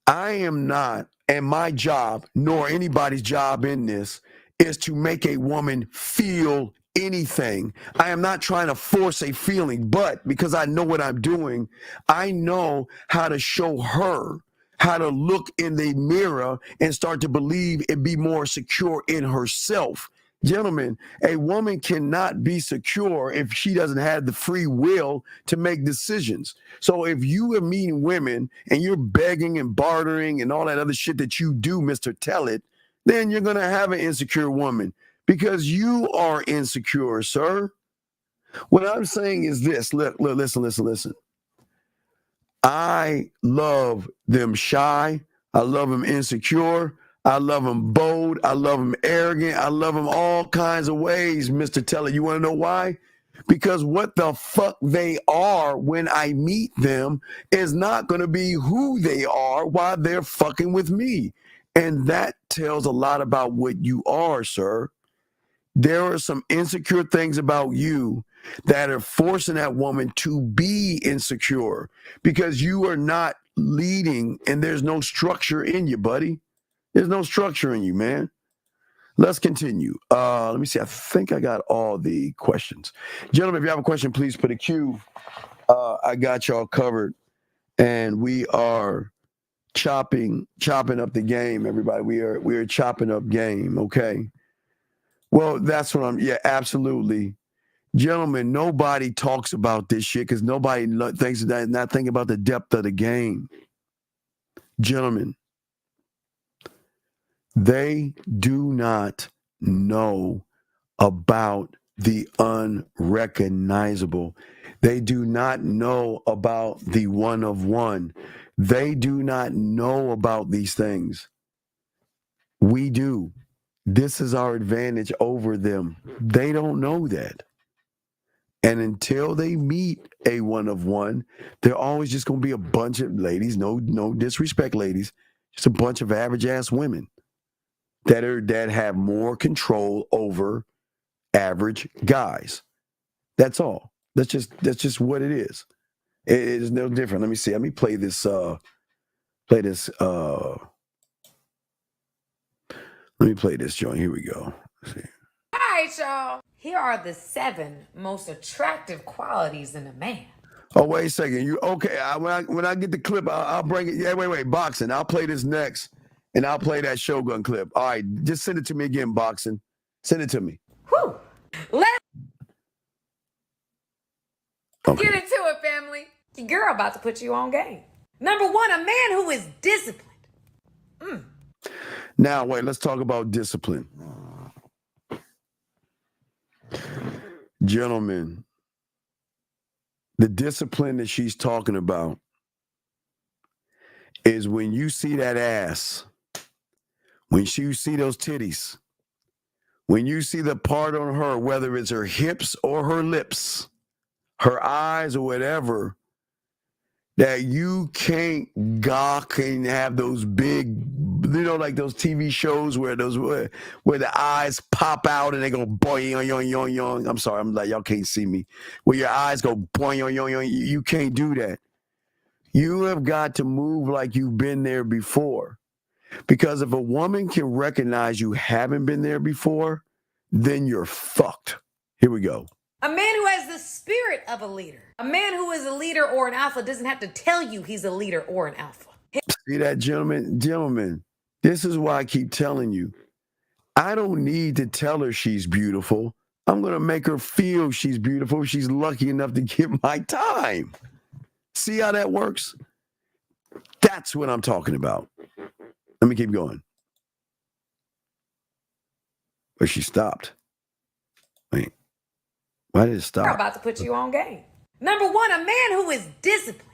I am not, and my job, nor anybody's job in this, is to make a woman feel anything. I am not trying to force a feeling, but because I know what I'm doing, I know how to show her how to look in the mirror and start to believe and be more secure in herself. Gentlemen, a woman cannot be secure if she doesn't have the free will to make decisions. So if you are meeting women and you're begging and bartering and all that other shit that you do, Mr. Tellett, then you're going to have an insecure woman because you are insecure, sir. What I'm saying is this. Listen. I love them shy. I love them insecure. I love them bold. I love them arrogant. I love them all kinds of ways, Mr. Teller. You want to know why? Because what the fuck they are when I meet them is not going to be who they are while they're fucking with me. And that tells a lot about what you are, sir. There are some insecure things about you that are forcing that woman to be insecure because you are not leading and there's no structure in you, buddy. There's no structure in you, man. Let's continue. Let me see. I think I got all the questions. Gentlemen, if you have a question, please put a Q. I got y'all covered. And we are chopping up the game, everybody. We are chopping up game, okay? Well, that's what absolutely. Gentlemen, nobody talks about this shit because nobody thinks that, not thinking about the depth of the game. Gentlemen, they do not know about the unrecognizable. They do not know about the one of one. They do not know about these things. We do. This is our advantage over them. They don't know that. And until they meet a one of one, they're always just going to be a bunch of ladies, no disrespect, ladies, just a bunch of average ass women that have more control over average guys. That's all. That's just what it is. It is no different. Let me see. Let me play this. Let me play this joint. Here we go. Let's see. All right, y'all. Here are the 7 most attractive qualities in a man. Oh, wait a second. You okay? When I get the clip, I'll bring it. Yeah, wait. Boxing. I'll play this next, and I'll play that Shogun clip. All right, just send it to me again, Boxing. Send it to me. Whew. Let's Okay. get into it, family. Your girl about to put you on game. Number 1, a man who is disciplined. Now, wait. Let's talk about discipline, gentlemen. The discipline that she's talking about is when you see that ass, when you see those titties, when you see the part on her, whether it's her hips or her lips, her eyes or whatever, that you can't gawk and have those big, like those TV shows where the eyes pop out and they go boing, yoing, yoing, yoing, yoing. I'm sorry, I'm like, y'all can't see me. Where your eyes go boing, yoing, yoing, yoing. You can't do that. You have got to move like you've been there before. Because if a woman can recognize you haven't been there before, then you're fucked. Here we go. A man who has the spirit of a leader. A man who is a leader or an alpha doesn't have to tell you he's a leader or an alpha. See that, gentlemen, this is why I keep telling you, I don't need to tell her she's beautiful. I'm going to make her feel she's beautiful if she's lucky enough to get my time. See how that works? That's what I'm talking about. Let me keep going. But she stopped. Wait. Why did it stop? I'm about to put you on game. Number one, a man who is disciplined.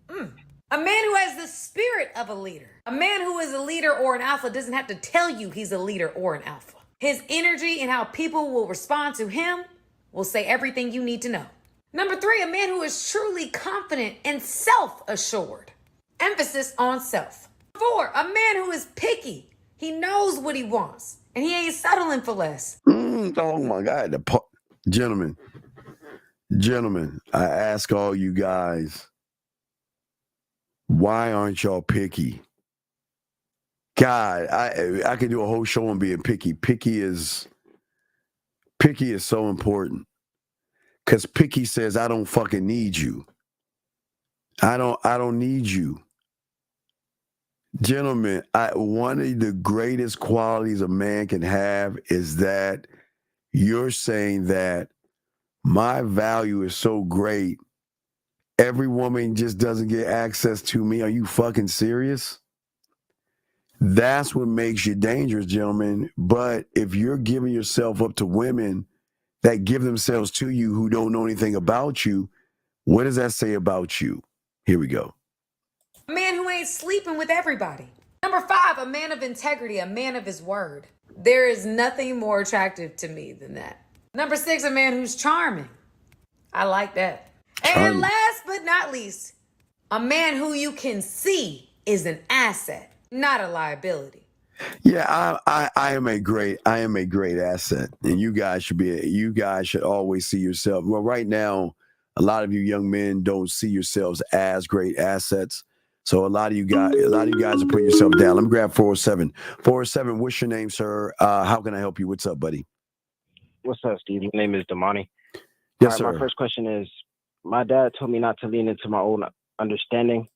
A man who has the spirit of a leader. A man who is a leader or an alpha doesn't have to tell you he's a leader or an alpha. His energy and how people will respond to him will say everything you need to know. Number three, a man who is truly confident and self-assured. Emphasis on self. 4, a man who is picky. He knows what he wants and he ain't settling for less. Oh my God. Gentlemen, I ask all you guys, why aren't y'all picky? God, I could do a whole show on being picky. Picky is so important. Because picky says, I don't fucking need you. I don't need you. Gentlemen, one of the greatest qualities a man can have is that you're saying that my value is so great, every woman just doesn't get access to me. Are you fucking serious? That's what makes you dangerous, gentlemen. But if you're giving yourself up to women that give themselves to you who don't know anything about you, what does that say about you? Here we go. A man who ain't sleeping with everybody. Number 5, a man of integrity, a man of his word. There is nothing more attractive to me than that. Number 6, a man who's charming. I like that. And last but not least, a man who you can see is an asset, not a liability. Yeah, I am a great asset, and you guys should always see yourself. Well, right now, a lot of you young men don't see yourselves as great assets. So a lot of you guys are putting yourself down. Let me grab 407. 407, what's your name, sir? How can I help you? What's up, buddy? What's up, Steve? My name is Damani. Yes, sir. My first question is, my dad told me not to lean into my own understanding.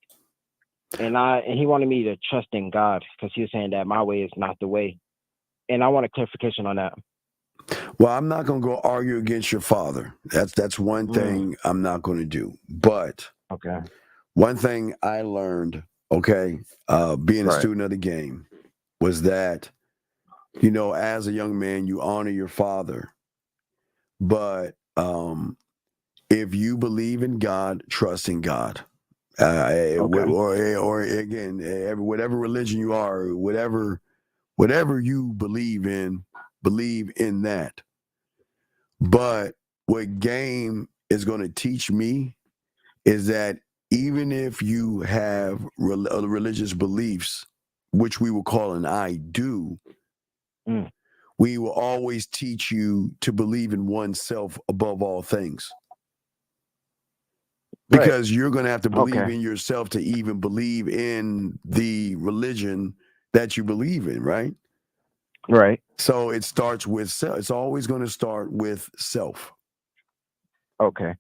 And he wanted me to trust in God because he was saying that my way is not the way. And I want a clarification on that. Well, I'm not going to go argue against your father. That's one thing I'm not going to do. But okay, one thing I learned, being a student of the game, was that, as a young man, you honor your father. But if you believe in God, trust in God. Or again, whatever religion you are, whatever you believe in that. But what game is going to teach me is that even if you have religious beliefs, which we will call an I do, we will always teach you to believe in oneself above all things. Because you're going to have to believe in yourself to even believe in the religion that you believe in, right? Right. So it starts with self. It's always going to start with self. Okay.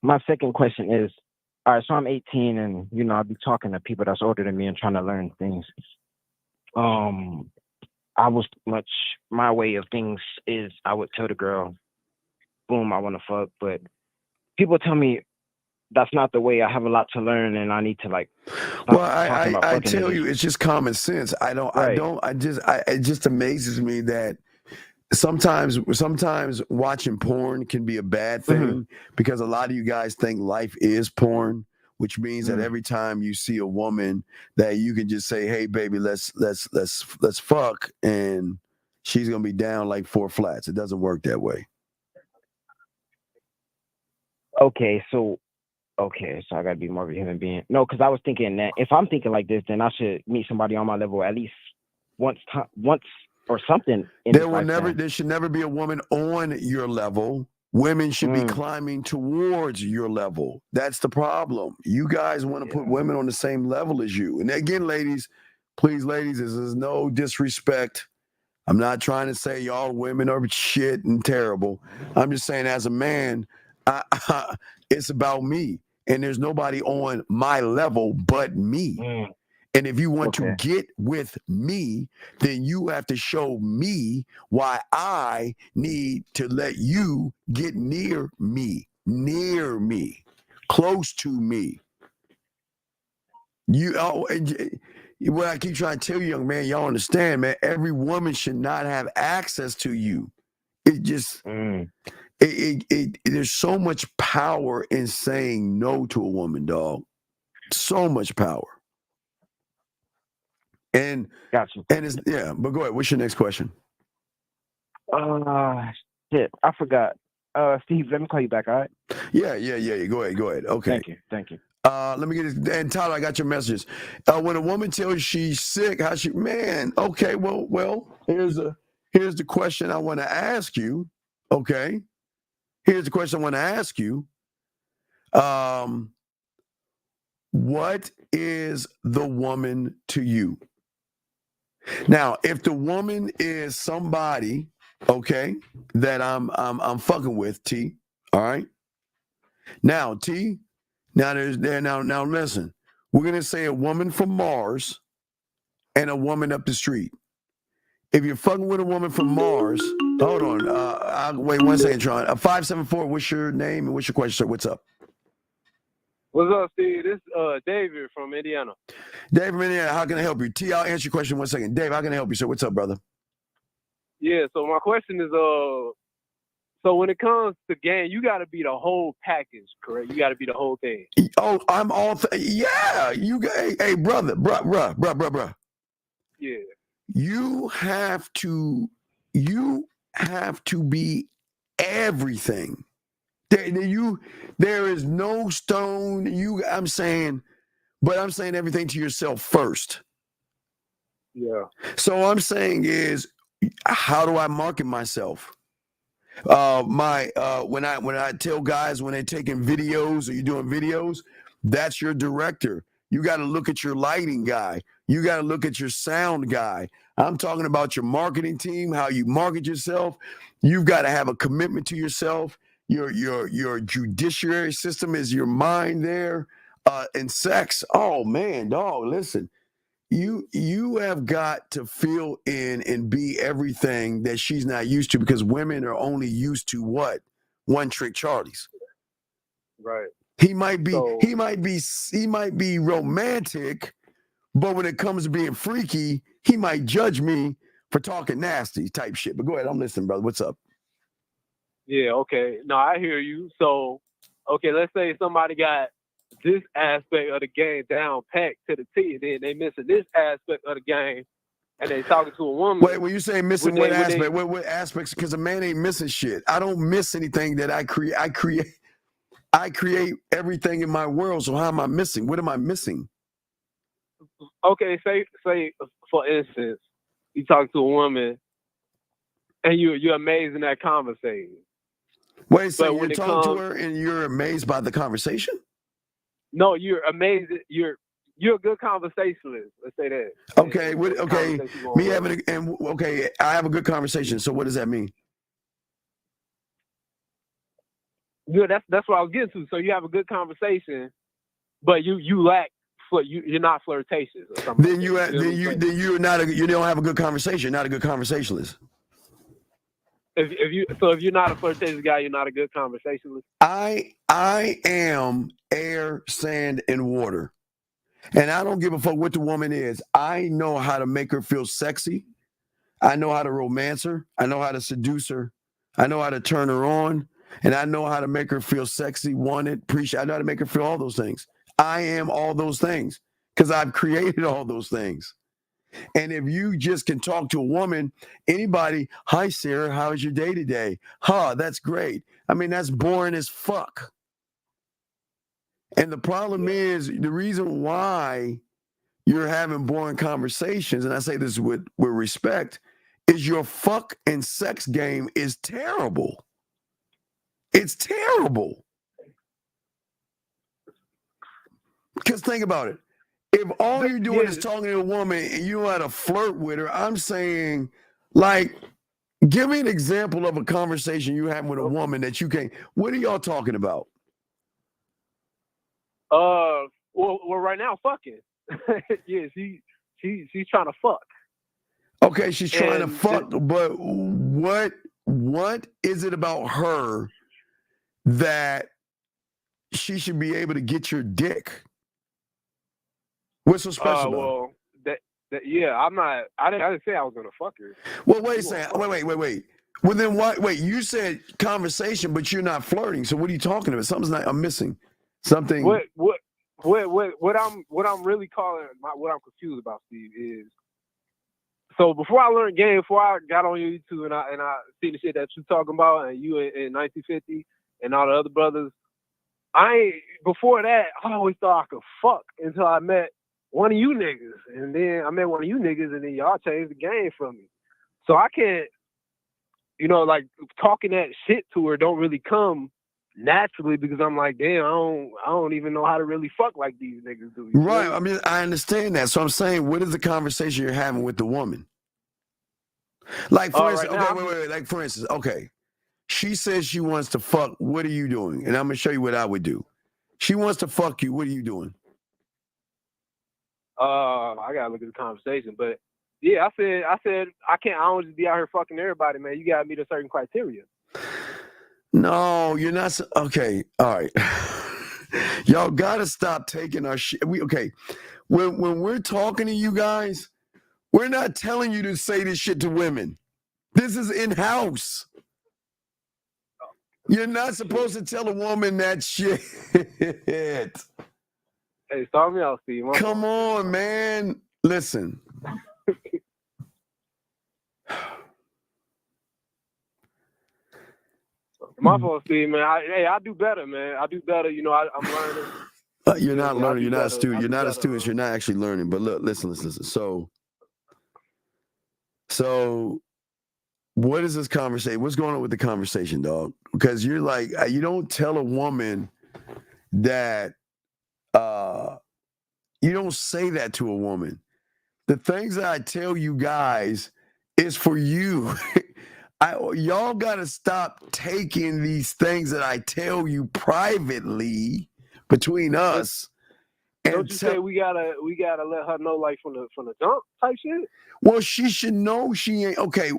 My second question is, all right, so I'm 18 and, I'll be talking to people that's older than me and trying to learn things. My way of things is I would tell the girl, boom, I want to fuck, but people tell me that's not the way. I have a lot to learn and I need to I tell you, it's just common sense. It just amazes me that sometimes watching porn can be a bad thing because a lot of you guys think life is porn which means that every time you see a woman that you can just say, "Hey, baby, let's fuck," and she's gonna be down like 4 flats. It doesn't work that way. Okay, so I gotta be more of a human being. No, because I was thinking that if I'm thinking like this, then I should meet somebody on my level at least once or something. There should never be a woman on your level. Women should be climbing towards your level. That's the problem. You guys want to put women on the same level as you. And again, ladies, please, ladies, this is no disrespect. I'm not trying to say y'all women are shit and terrible. I'm just saying as a man, it's about me. And there's nobody on my level but me. And if you want to get with me, then you have to show me why I need to let you get near me, close to me. What I keep trying to tell you, young man, y'all understand, man, every woman should not have access to you. It just, there's so much power in saying no to a woman, dog. So much power. And gotcha. And it's but go ahead. What's your next question? Shit, I forgot. Steve, let me call you back, all right? Yeah. Go ahead. Okay. Thank you. Let me get this. And Tyler, I got your messages. When a woman tells you she's sick, okay, well, here's the question I want to ask you. Okay. Here's the question I want to ask you. What is the woman to you? Now, if the woman is somebody, okay, that I'm fucking with, T, all right? Now, T, now listen. We're gonna say a woman from Mars and a woman up the street. If you're fucking with a woman from Mars, hold on. Wait 1 second, Tron. 574, what's your name and what's your question, sir? What's up? What's up, Steve? This is David from Indiana. Dave from Indiana, how can I help you? T, I'll answer your question in 1 second. Dave, how can I help you, sir? What's up, brother? Yeah, so my question is, so when it comes to game, you got to be the whole package, correct? You got to be the whole thing. Oh, I'm all, yeah. Hey, brother. Yeah. You have to be everything. There is no stone. I'm saying everything to yourself first. Yeah. So I'm saying is, how do I market myself? When I tell guys when they're taking videos or you're doing videos, that's your director. You got to look at your lighting guy. You got to look at your sound guy. I'm talking about your marketing team, how you market yourself. You've got to have a commitment to yourself. Your judiciary system is your mind there. And sex. Oh man, dog, listen. You have got to fill in and be everything that she's not used to, because women are only used to what? One trick Charlies. Right. He might be romantic, but when it comes to being freaky, he might judge me for talking nasty type shit. But go ahead, I'm listening, brother. What's up? Yeah, okay. No, I hear you. So, okay, let's say somebody got this aspect of the game down packed to the T, and then they missing this aspect of the game, and they talking to a woman. Wait, when you say missing, what aspect? What aspects? Because a man ain't missing shit. I don't miss anything that I create. I create everything in my world. So how am I missing? What am I missing? Okay, say for instance, you talk to a woman, and you're amazed in that conversation. Wait, so you're talking to her and you're amazed by the conversation? No, you're amazed. You're a good conversationalist. Let's say that. Okay. I have a good conversation. So what does that mean? Good. That's what I was getting to. So you have a good conversation, but you lack. You're not flirtatious or something. Then you don't have a good conversation. Not a good conversationalist. If you're not a flirtatious guy, you're not a good conversationalist. I am air, sand, and water. And I don't give a fuck what the woman is. I know how to make her feel sexy. I know how to romance her. I know how to seduce her. I know how to turn her on. And I know how to make her feel sexy, wanted, appreciated. I know how to make her feel all those things. I am all those things because I've created all those things. And if you just can talk to a woman, anybody, hi, Sarah, how was your day today? Huh, that's great. I mean, that's boring as fuck. And the problem is, the reason why you're having boring conversations, and I say this with respect, is your fuck and sex game is terrible. It's terrible. Because think about it. If all you're doing is talking to a woman and you know how to flirt with her, I'm saying, like, give me an example of a conversation you have with a woman that you can't. What are y'all talking about? Well, right now, fucking. Yeah, she's trying to fuck. Okay, she's trying to fuck, but what is it about her that she should be able to get your dick? What's so special about it? Well, yeah, I'm not. I didn't say I was gonna fuck her. Well, wait a second. Wait. Well, then what? Wait, you said conversation, but you're not flirting. So what are you talking about? Something's not. I'm missing something. What I'm really calling what I'm confused about, Steve, is so before I learned game, before I got on YouTube and I see the shit that you talking about and you in 1950 and all the other brothers, before that I always thought I could fuck until I met one of you niggas, and then I met one of you niggas, and then y'all changed the game for me. So I can't, like talking that shit to her don't really come naturally because I'm like, damn, I don't even know how to really fuck like these niggas do. Right. I mean, I understand that. So I'm saying, what is the conversation you're having with the woman? Like, for instance, right now, wait. Like, for instance, okay, she says she wants to fuck. What are you doing? And I'm gonna show you what I would do. She wants to fuck you. What are you doing? I gotta look at the conversation, but yeah, I said I don't just be out here fucking everybody, man. You gotta meet a certain criteria. No, you're not. Okay, all right. Y'all gotta stop taking our shit. When we're talking to you guys, we're not telling you to say this shit to women. This is in-house. You're not supposed to tell a woman that shit. Hey, start me out, Steve. Come on, man. Listen. My fault, Steve, man. I do better, man. I do better. I'm learning. You're not learning. You're not a student. You're not a student. You're not actually learning. But look, listen. So what is this conversation? What's going on with the conversation, dog? Because you're like, you don't tell a woman that, you don't say that to a woman. The things that I tell you guys is for you. Y'all got to stop taking these things that I tell you privately between us. Don't you say we gotta let her know, like, from the jump type shit? Well, she should know she ain't okay.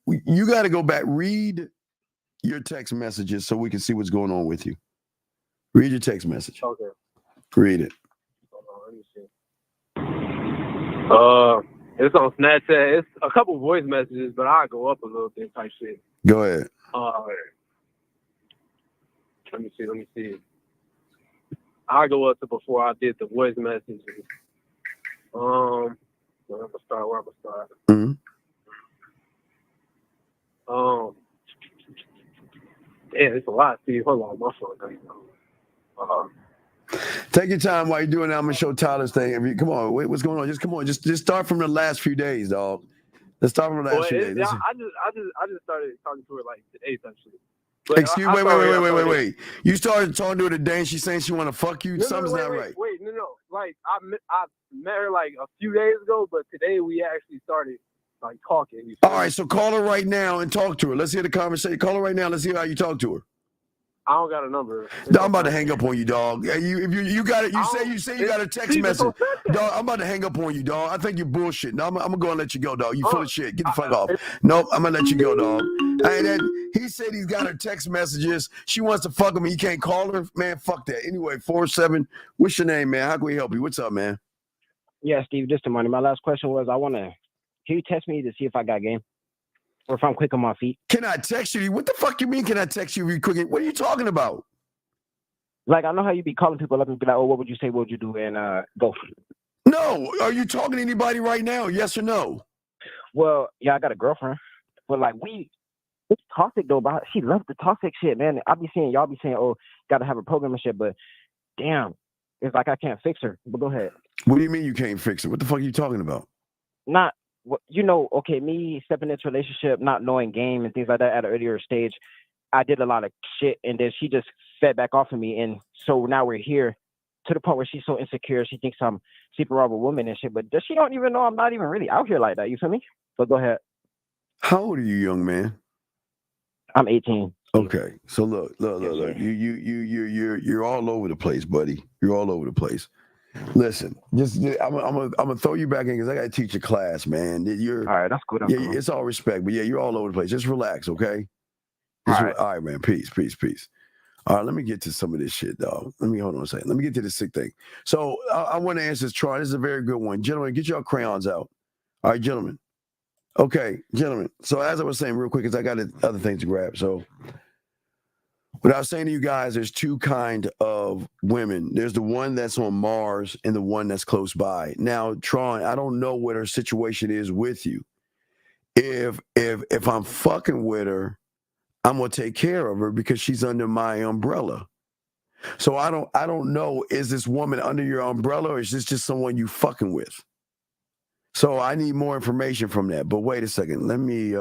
You got to go back, read your text messages so we can see what's going on with you. Read your text message. Okay. Read it. Hold on, let me see. It's on Snapchat. It's a couple voice messages, but I'll go up a little bit type shit. Go ahead. Let me see. I'll go up to before I did the voice messages. Where I'm gonna start. Mm-hmm. Yeah, it's a lot, Steve. Hold on, my phone. Take your time while you're doing that. I'm gonna show Tyler's thing. Come on, wait, what's going on? Just start from the last few days, dog. Let's start from the last few days. Yeah, I just started talking to her like today, actually. Wait. You started talking to her today and she's saying she want to fuck you? Something's not right. Wait, no. Like, I met her like a few days ago, but today we actually started like talking. All right, so call her right now and talk to her. Let's hear the conversation. Call her right now. Let's hear how you talk to her. I don't got a number. I'm about to hang up on you, dog. You got it. You say you got a text message, dog. I'm about to hang up on you, dog. I think you're bullshitting. No, I'm gonna go and let you go, dog. You full of shit. Get the fuck off. Nope, I'm gonna let you go, dog. He said he's got her text messages. She wants to fuck him. He can't call her. Man, fuck that. Anyway, 47. What's your name, man? How can we help you? What's up, man? Yeah, Steve. Just the money. My last question was, can you text me to see if I got game? Or if I'm quick on my feet. Can I text you? What the fuck you mean? Can I text you real quick? What are you talking about? Like, I know how you be calling people up and be like, oh, what would you say? What would you do? And go. No. Are you talking to anybody right now? Yes or no? Well, yeah, I got a girlfriend. But, like, it's toxic, though. But she loves the toxic shit, man. I be seeing, y'all be saying, oh, got to have a program and shit. But, damn, it's like I can't fix her. But go ahead. What do you mean you can't fix it? What the fuck are you talking about? Not, okay, me stepping into a relationship, not knowing game and things like that at an earlier stage, I did a lot of shit, and then she just fed back off of me, and so now we're here to the point where she's so insecure, she thinks I'm sleeping around with a woman and shit, but she don't even know I'm not even really out here like that, you feel me? But go ahead. How old are you, young man? I'm 18. Okay, so look. You're all over the place, buddy. You're all over the place. Listen, I'm gonna throw you back in because I gotta teach a class, man. All right, that's good. Yeah, it's all respect, but yeah, you're all over the place. Just relax, okay? All right, man. Peace. All right, let me get to some of this shit, dog. Hold on a second. Let me get to this sick thing. So I want to answer this, Troy. This is a very good one, gentlemen. Get your crayons out. All right, gentlemen. Okay, gentlemen. So as I was saying, real quick, because I got other things to grab. So what I was saying to you guys, there's two kind of women. There's the one that's on Mars and the one that's close by. Now, Tron, I don't know what her situation is with you. If I'm fucking with her, I'm gonna take care of her because she's under my umbrella. So I don't know, is this woman under your umbrella or is this just someone you fucking with? So I need more information from that. But wait a second, let me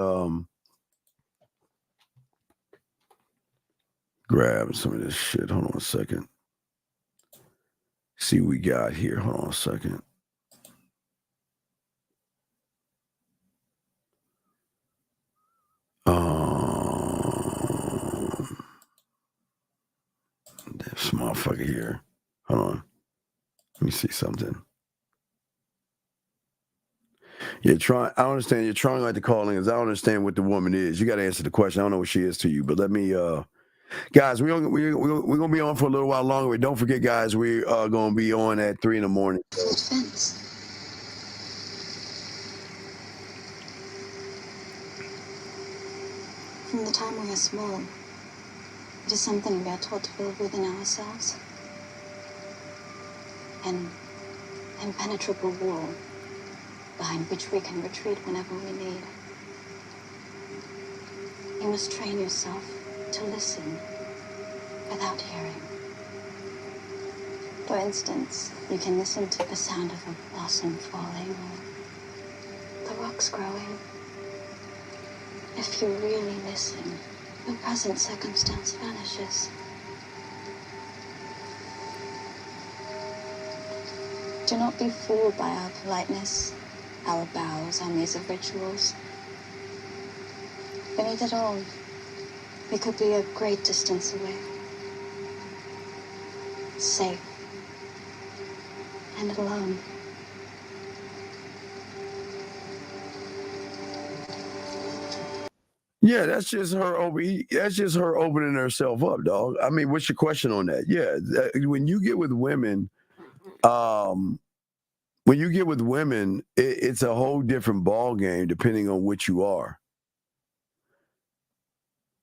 grab some of this shit. Hold on a second. See what we got here. Hold on a second. This motherfucker here. Hold on. Let me see something. I understand you're trying like to call in because I don't understand what the woman is. You got to answer the question. I don't know what she is to you, but let me, guys, we're going to be on for a little while longer. But don't forget, guys, we are going to be on at 3 a.m. Fence. From the time we are small, it is something we are taught to build within ourselves. An impenetrable wall behind which we can retreat whenever we need. You must train yourself to listen without hearing. For instance, you can listen to the sound of a blossom falling or the rocks growing. If you really listen, your present circumstance vanishes. Do not be fooled by our politeness, our bows, our maze of rituals. Beneath it all, we could be a great distance away. Safe and alone. Yeah, that's just her opening herself up, dog. I mean, what's your question on that? Yeah, when you get with women, it's a whole different ball game depending on which you are.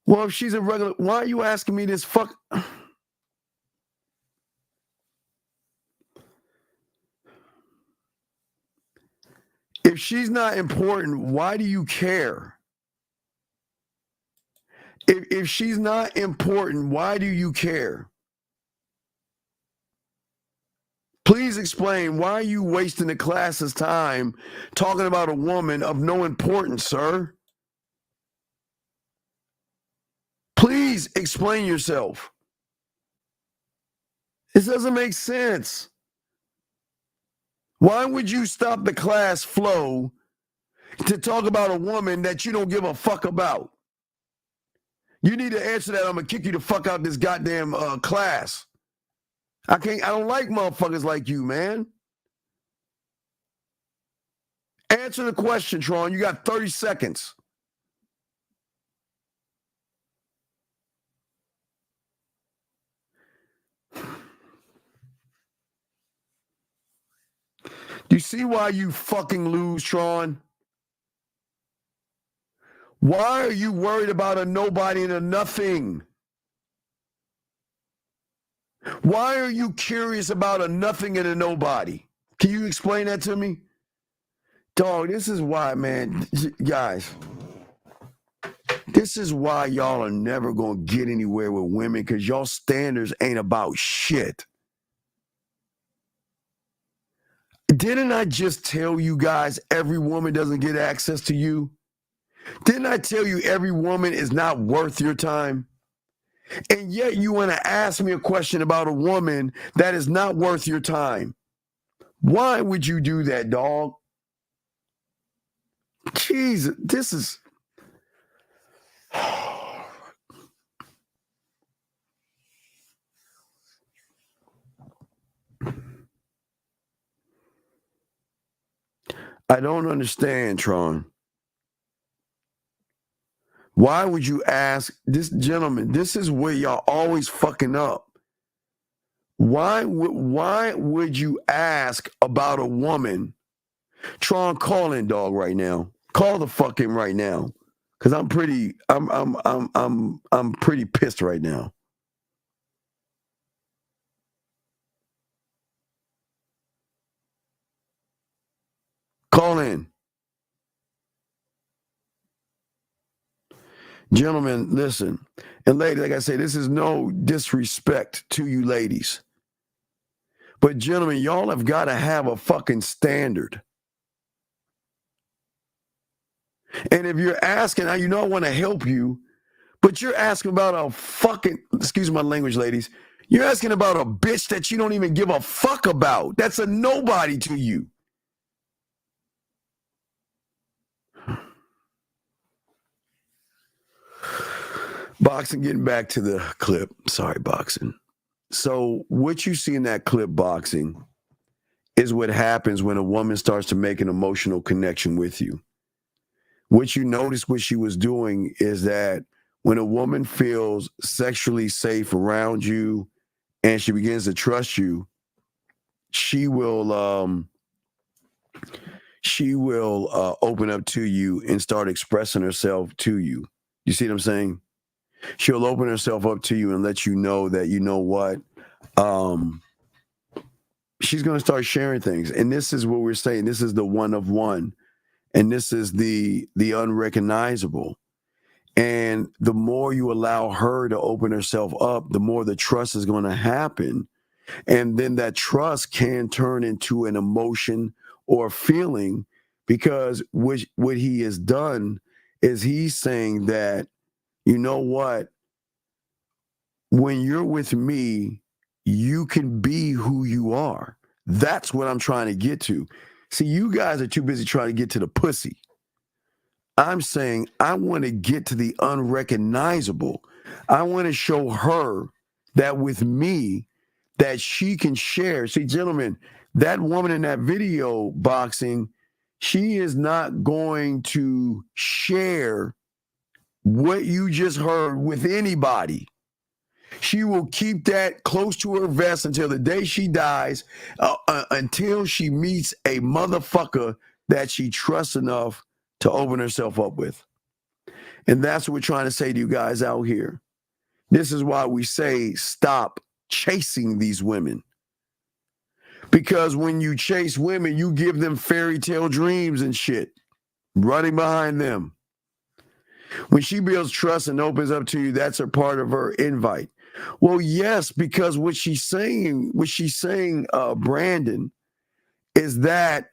Well, if she's a regular, why are you asking me this? Fuck. If she's not important, why do you care? If she's not important, why do you care? Please explain, why are you wasting the class's time talking about a woman of no importance, sir? Please explain yourself. This doesn't make sense. Why would you stop the class flow to talk about a woman that you don't give a fuck about? You need to answer that. I'm gonna kick you the fuck out this goddamn class. I don't like motherfuckers like you, man. Answer the question, Tron. You got 30 seconds. Do you see why you fucking lose, Tron? Why are you worried about a nobody and a nothing? Why are you curious about a nothing and a nobody? Can you explain that to me? Dog, this is why, man, guys, this is why y'all are never going to get anywhere with women, because y'all standards ain't about shit. Didn't I just tell you guys every woman doesn't get access to you? Didn't I tell you every woman is not worth your time? And yet you want to ask me a question about a woman that is not worth your time. Why would you do that, dog? Jesus, this is... I don't understand, Tron. Why would you ask this gentleman? This is where y'all always fucking up. Why would you ask about a woman? Tron, call in, dog, right now. Call the fucking right now, because I'm pretty pissed right now. Call in. Gentlemen, listen. And ladies, like I say, this is no disrespect to you ladies. But gentlemen, y'all have got to have a fucking standard. And if you're asking, I want to help you, but you're asking about a fucking, excuse my language, ladies, you're asking about a bitch that you don't even give a fuck about. That's a nobody to you. Boxing, getting back to the clip. Sorry, Boxing. So what you see in that clip, Boxing, is what happens when a woman starts to make an emotional connection with you. What you notice what she was doing is that when a woman feels sexually safe around you and she begins to trust you, she will open up to you and start expressing herself to you. You see what I'm saying? She'll open herself up to you and let you know that, you know what, she's going to start sharing things. And this is what we're saying. This is the one of one. And this is the unrecognizable. And the more you allow her to open herself up, the more the trust is going to happen. And then that trust can turn into an emotion or feeling, because what he has done is he's saying that, you know what, when you're with me, you can be who you are. That's what I'm trying to get to. See, you guys are too busy trying to get to the pussy. I'm saying I want to get to the unrecognizable. I want to show her that with me, that she can share. See, gentlemen, that woman in that video, Boxing, she is not going to share what you just heard with anybody. She will keep that close to her vest until the day she dies, until she meets a motherfucker that she trusts enough to open herself up with. And that's what we're trying to say to you guys out here. This is why we say stop chasing these women. Because when you chase women, you give them fairy tale dreams and shit, running behind them. When she builds trust and opens up to you, that's a part of her invite. Well, yes, because what she's saying, Brandon, is that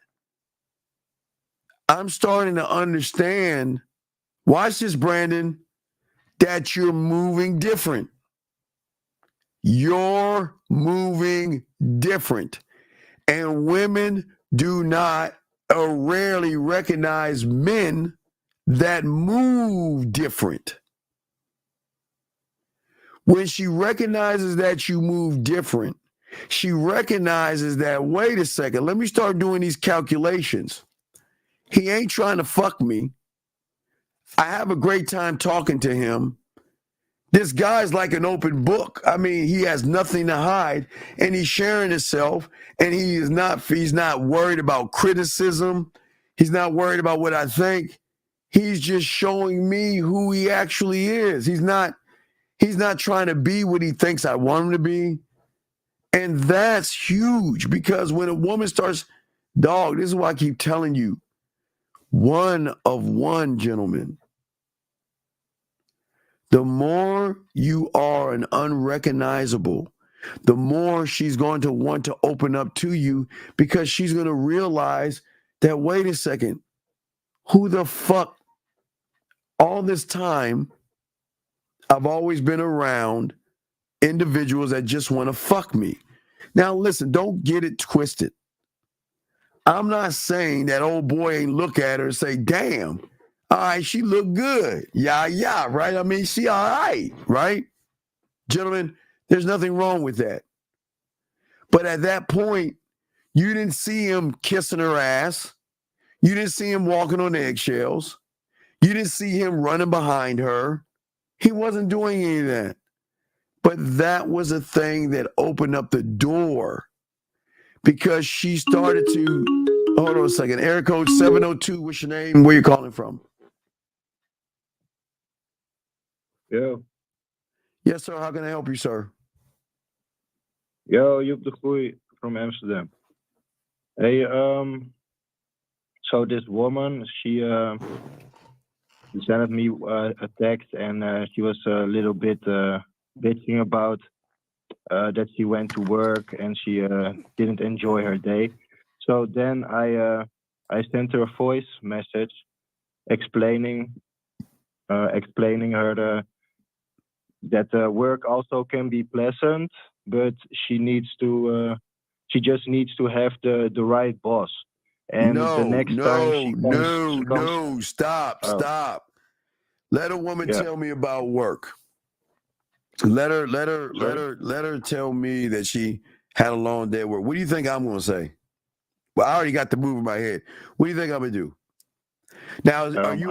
I'm starting to understand, watch this, Brandon, that you're moving different. You're moving different. And women do not or rarely recognize men that move different. When she recognizes that you move different, she recognizes that, wait a second, let me start doing these calculations. He ain't trying to fuck me. I have a great time talking to him. This guy's like an open book. I mean, he has nothing to hide, and he's sharing himself, and he's not worried about criticism. He's not worried about what I think. He's just showing me who he actually is. He's not trying to be what he thinks I want him to be. And that's huge because when a woman starts, dog, this is why I keep telling you, one of one, gentlemen. The more you are an unrecognizable, the more she's going to want to open up to you because she's going to realize that, wait a second, who the fuck, all this time, I've always been around individuals that just want to fuck me. Now, listen, don't get it twisted. I'm not saying that old boy ain't look at her and say, damn, all right, she look good. Yeah, right? I mean, she all right? Gentlemen, there's nothing wrong with that. But at that point, you didn't see him kissing her ass. You didn't see him walking on eggshells. You didn't see him running behind her. He wasn't doing any of that. But that was a thing that opened up the door because she started to, hold on a second, area code 702, what's your name? Where you calling from? Yeah. Yes, sir. How can I help you, sir? Yo, Joep de Groei from Amsterdam. Hey, so this woman, she sent me a text and she was a little bit bitching about that she went to work and she didn't enjoy her day. So then I sent her a voice message explaining her that work also can be pleasant, but she just needs to have the right boss. And the next time she comes, stop. Let a woman tell me about work. Let her tell me that she had a long day at work. What do you think I'm going to say? Well, I already got the move in my head. What do you think I'm going to do? Now, you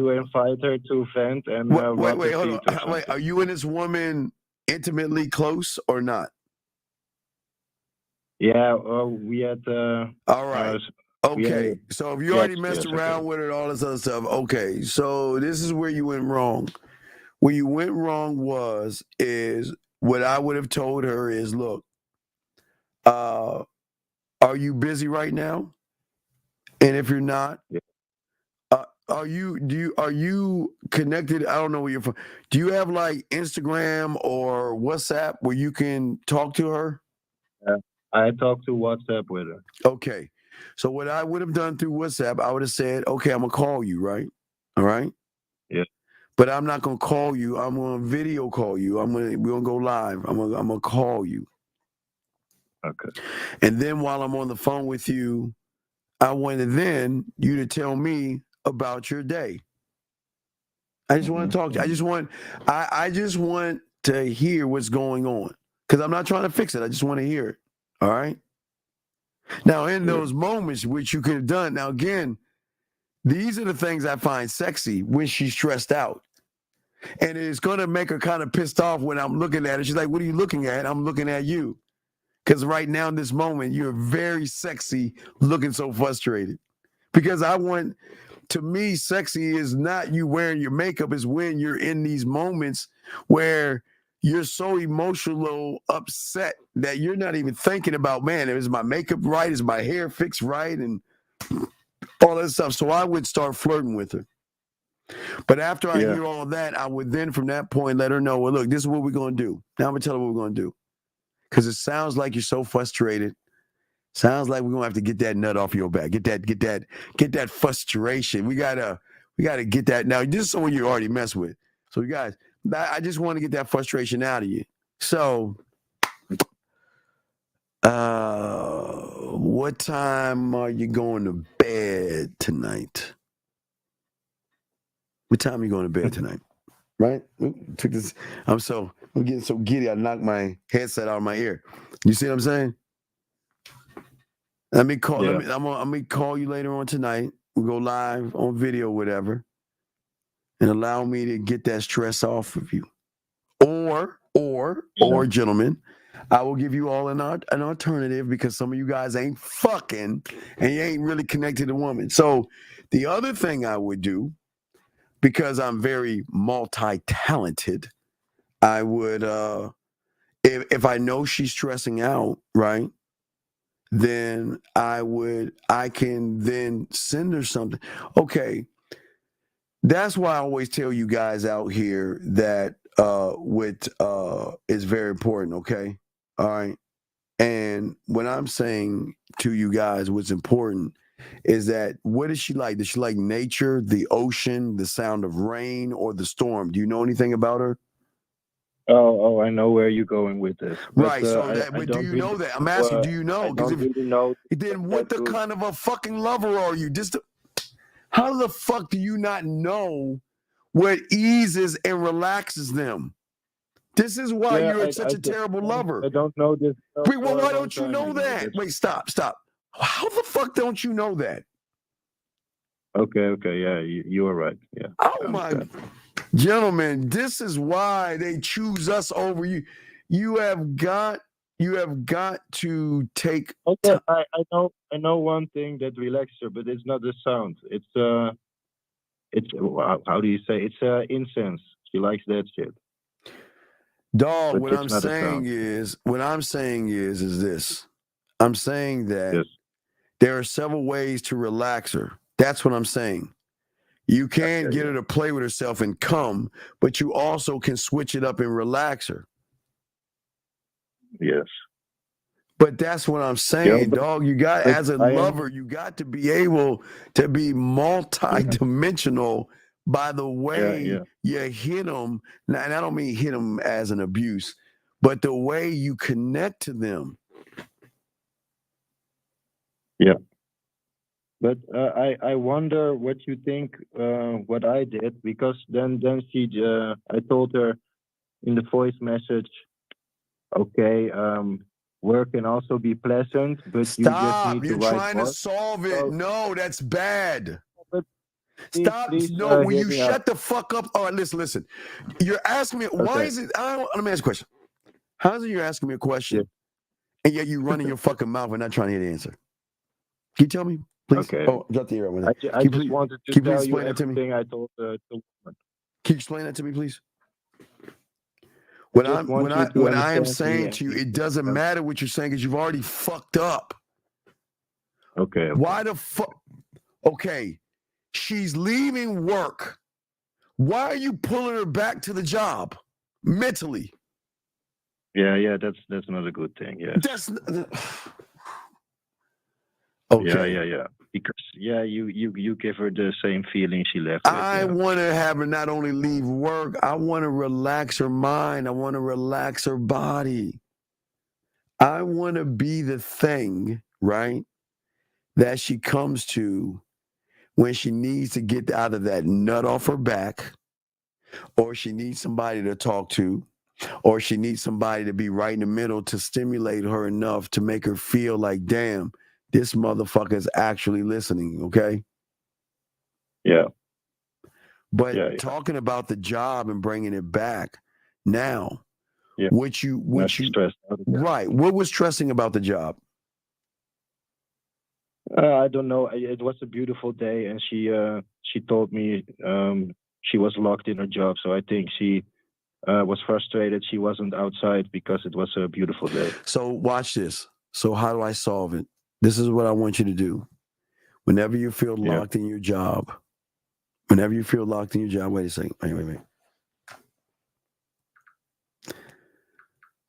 invite her to vent and wait, hold on. Wait, are you and this woman intimately close or not? Yeah, we had. All right. Okay. So if you already messed around with her and all this other stuff, okay. So this is where you went wrong. Where you went wrong is what I would have told her is, look, are you busy right now? And if you're not, are you connected? I don't know where you're from. Do you have like Instagram or WhatsApp where you can talk to her? I talked to WhatsApp with her. Okay. So what I would have done through WhatsApp, I would have said, okay, I'm gonna call you, right? All right. Yeah. But I'm not gonna call you. I'm gonna video call you. We're gonna go live. I'm gonna call you. Okay. And then while I'm on the phone with you, I wanted then you to tell me about your day. I just want to talk to you. I just want to hear what's going on. Because I'm not trying to fix it. I just want to hear it. All right. Now, in those moments, which you could have done, now again, these are the things I find sexy when she's stressed out. And it's going to make her kind of pissed off when I'm looking at her. She's like, what are you looking at? I'm looking at you. Because right now in this moment, you're very sexy looking so frustrated. Because to me, sexy is not you wearing your makeup, it's when you're in these moments where you're so emotional, upset that you're not even thinking about, man, is my makeup right? Is my hair fixed right? And all that stuff. So I would start flirting with her. But after I hear all that, I would then from that point let her know, well, look, this is what we're going to do. Now I'm going to tell her what we're going to do. Because it sounds like you're so frustrated. Sounds like we're going to have to get that nut off your back. Get that frustration. We gotta get that. Now, this is someone you already mess with. So you guys, I just want to get that frustration out of you. So what time are you going to bed tonight? What time are you going to bed tonight? Right? Took this. I'm getting so giddy. I knocked my headset out of my ear. You see what I'm saying? Let me call. Yeah. I'm gonna call you later on tonight. We'll go live on video, whatever, and allow me to get that stress off of you. Or, gentlemen, I will give you all an alternative because some of you guys ain't fucking and you ain't really connected to women. So the other thing I would do, because I'm very multi-talented, I would if I know she's stressing out, right, then I can then send her something. Okay. That's why I always tell you guys out here that with is very important, okay? All right. And what I'm saying to you guys, what's important is that what is she like? Does she like nature, the ocean, the sound of rain, or the storm? Do you know anything about her? Oh, I know where you're going with this. But, Right. So I that, but do don't you really know that? I'm asking, do you know? I Because don't if really know then what that the good. kind of a fucking lover are you? How the fuck do you not know what eases and relaxes them? This is why Yeah, you're such a terrible lover. I don't know this. Wait, well, for a why long don't you time, know that? That's- Wait, stop. How the fuck don't you know that? Okay, yeah, you are right. Yeah. Oh my, gentlemen, this is why they choose us over you. You have got to take. Okay, I know one thing that relaxes her, but it's not the sound. It's how do you say? It's incense. She likes that shit. Dog, But what it's I'm not a saying sound. is this. I'm saying that there are several ways to relax her. That's what I'm saying. You can get her to play with herself and come, but you also can switch it up and relax her. Yes. But that's what I'm saying, dog. You got, as a lover, you got to be able to be multi-dimensional by the way you hit them. Now, and I don't mean hit them as an abuse, but the way you connect to them. Yeah. But I wonder what you think what I did, because then she I told her in the voice message, okay, work can also be pleasant, but you just need You're to write trying more. to solve it. No, that's bad. But Stop. please, No, will hear you me shut out. the fuck up? All right, listen. You're asking me, why Okay. is it? Let me ask you a question. How is it you're asking me a question and yet you running your fucking mouth and not trying to hear the answer? Can you tell me, please? Okay. Oh, drop the ear right now. I just wanted to Can you please tell you explain that to me? everything I told the woman. Can you explain that to me, please? What I am saying to you, it doesn't matter what you're saying because you've already fucked up. Okay. Why the fuck? Okay, she's leaving work. Why are you pulling her back to the job mentally? Yeah, that's not a good thing. Yeah. Okay. Yeah. Because you give her the same feeling she left with. I want to have her not only leave work, I want to relax her mind. I want to relax her body. I want to be the thing, right, that she comes to when she needs to get out of that nut off her back, or she needs somebody to talk to, or she needs somebody to be right in the middle to stimulate her enough to make her feel like, damn, this motherfucker is actually listening, okay? Yeah. But talking about the job and bringing it back now, what stressed out. Right? What was stressing about the job? I don't know. It was a beautiful day, and she told me she was locked in her job. So I think she was frustrated she wasn't outside because it was a beautiful day. So watch this. So how do I solve it? This is what I want you to do. Whenever you feel locked in your job, wait a second. Wait.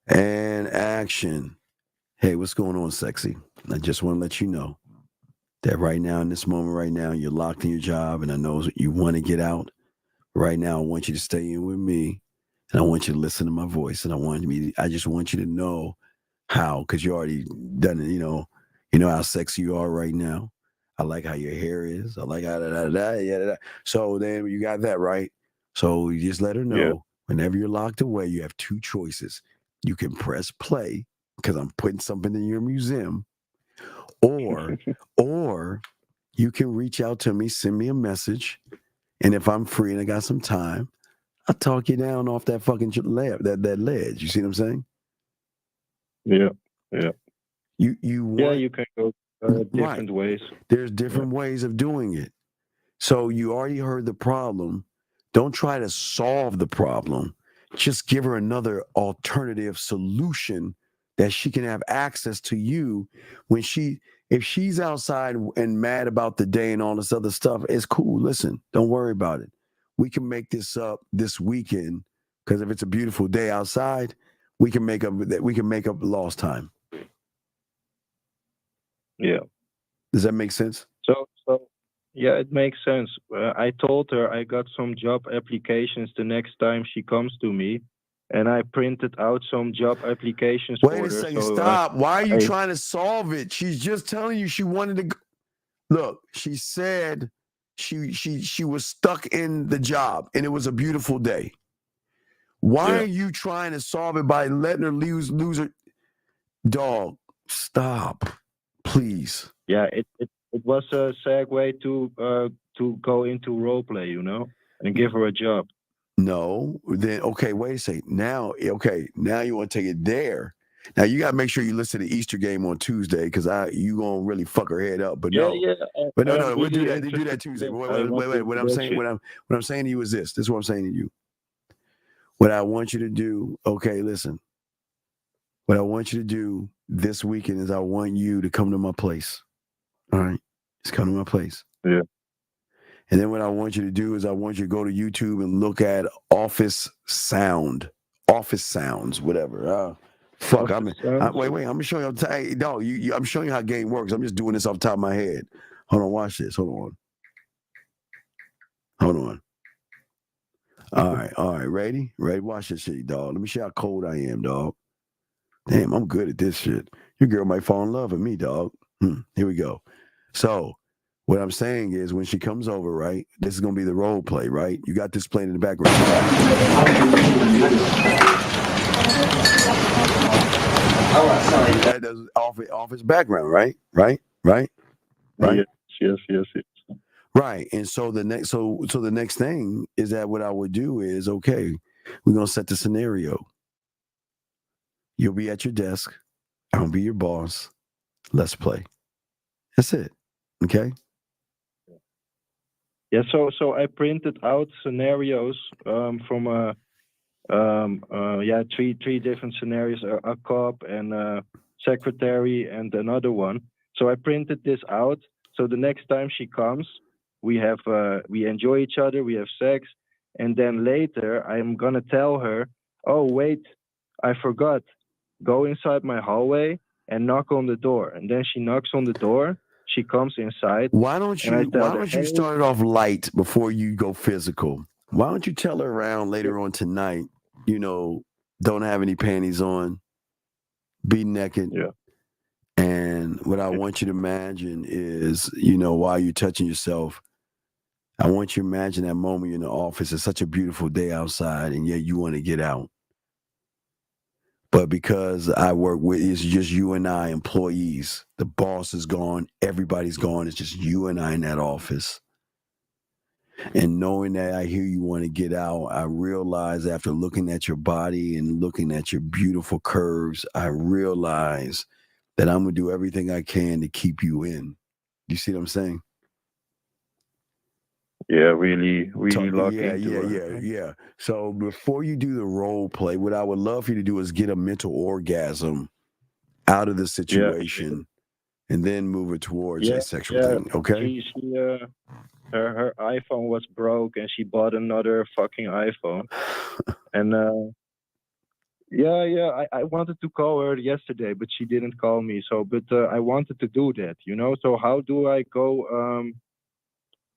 And action. Hey, what's going on, sexy? I just want to let you know that right now, in this moment right now, you're locked in your job, and I know you want to get out. Right now, I want you to stay in with me, and I want you to listen to my voice, and I just want you to know how, because you already done it, you know how sexy you are right now. I like how your hair is. I like how So then you got that, right? So you just let her know whenever you're locked away, you have two choices. You can press play because I'm putting something in your museum, or you can reach out to me, send me a message, and if I'm free and I got some time, I'll talk you down off that fucking that ledge. You see what I'm saying? Yeah. You can go different ways. There's different ways of doing it. So you already heard the problem. Don't try to solve the problem. just give her another alternative solution that she can have access to you when if she's outside and mad about the day and all this other stuff. It's cool. Listen, don't worry about it. We can make this up this weekend, because if it's a beautiful day outside, we can make up lost time. Yeah. Does that make sense? So yeah, it makes sense. I told her I got some job applications the next time she comes to me, and I printed out some job applications for her. Wait a second, So, stop. Why are you trying to solve it? She's just telling you she wanted to go. Look, she said she was stuck in the job and it was a beautiful day. Why are you trying to solve it by letting her lose her? Dog, stop, please. Yeah, it was a segue to go into role play, and give her a job. No, then okay, wait a second. Now you want to take it there. Now you gotta make sure you listen to the Easter game on Tuesday, because you gonna really fuck her head up. But no, we'll do that. They do that Tuesday. Wait. What I'm saying to you is this. This is what I'm saying to you. What I want you to do, okay, listen. What I want you to do this weekend is I want you to come to my place. All right, just come to my place. Yeah. And then what I want you to do is I want you to go to YouTube and look at office sounds, whatever. Wait, I'm gonna show you. Hey, dog, I'm showing you how game works. I'm just doing this off the top of my head. Hold on, watch this. Hold on. All right, ready? Watch this shit, dog. Let me show you how cold I am, dog. Damn, I'm good at this shit. Your girl might fall in love with me, dog. Here we go. So, what I'm saying is, when she comes over, right, this is going to be the role play, right? You got this playing in the background. That does office background, right? Right? Yes. Right. And so the next thing is that what I would do is, okay, we're going to set the scenario. You'll be at your desk. I'll be your boss. Let's play. That's it. Okay? Yeah, so I printed out scenarios from three different scenarios: a cop and a secretary and another one. So I printed this out. So the next time she comes, we enjoy each other, we have sex, and then later I'm gonna tell her, oh wait, I forgot. Go inside my hallway and knock on the door. And then she knocks on the door. She comes inside. Why don't you start it off light before you go physical? Why don't you tell her around later on tonight, don't have any panties on, be naked. Yeah. And what I want you to imagine is, while you're touching yourself, I want you to imagine that moment you're in the office. It's such a beautiful day outside, and yet you want to get out. But because I work with, it's just you and I, employees. The boss is gone. Everybody's gone. It's just you and I in that office. And knowing that I hear you want to get out, I realize after looking at your body and looking at your beautiful curves, I realize that I'm going to do everything I can to keep you in. You see what I'm saying? Yeah, really lock into it. Yeah. So before you do the role play, what I would love for you to do is get a mental orgasm out of the situation, and then move it towards a sexual thing. Okay. Her iPhone was broke, and she bought another fucking iPhone. And I wanted to call her yesterday, but she didn't call me. So, but I wanted to do that, So how do I go?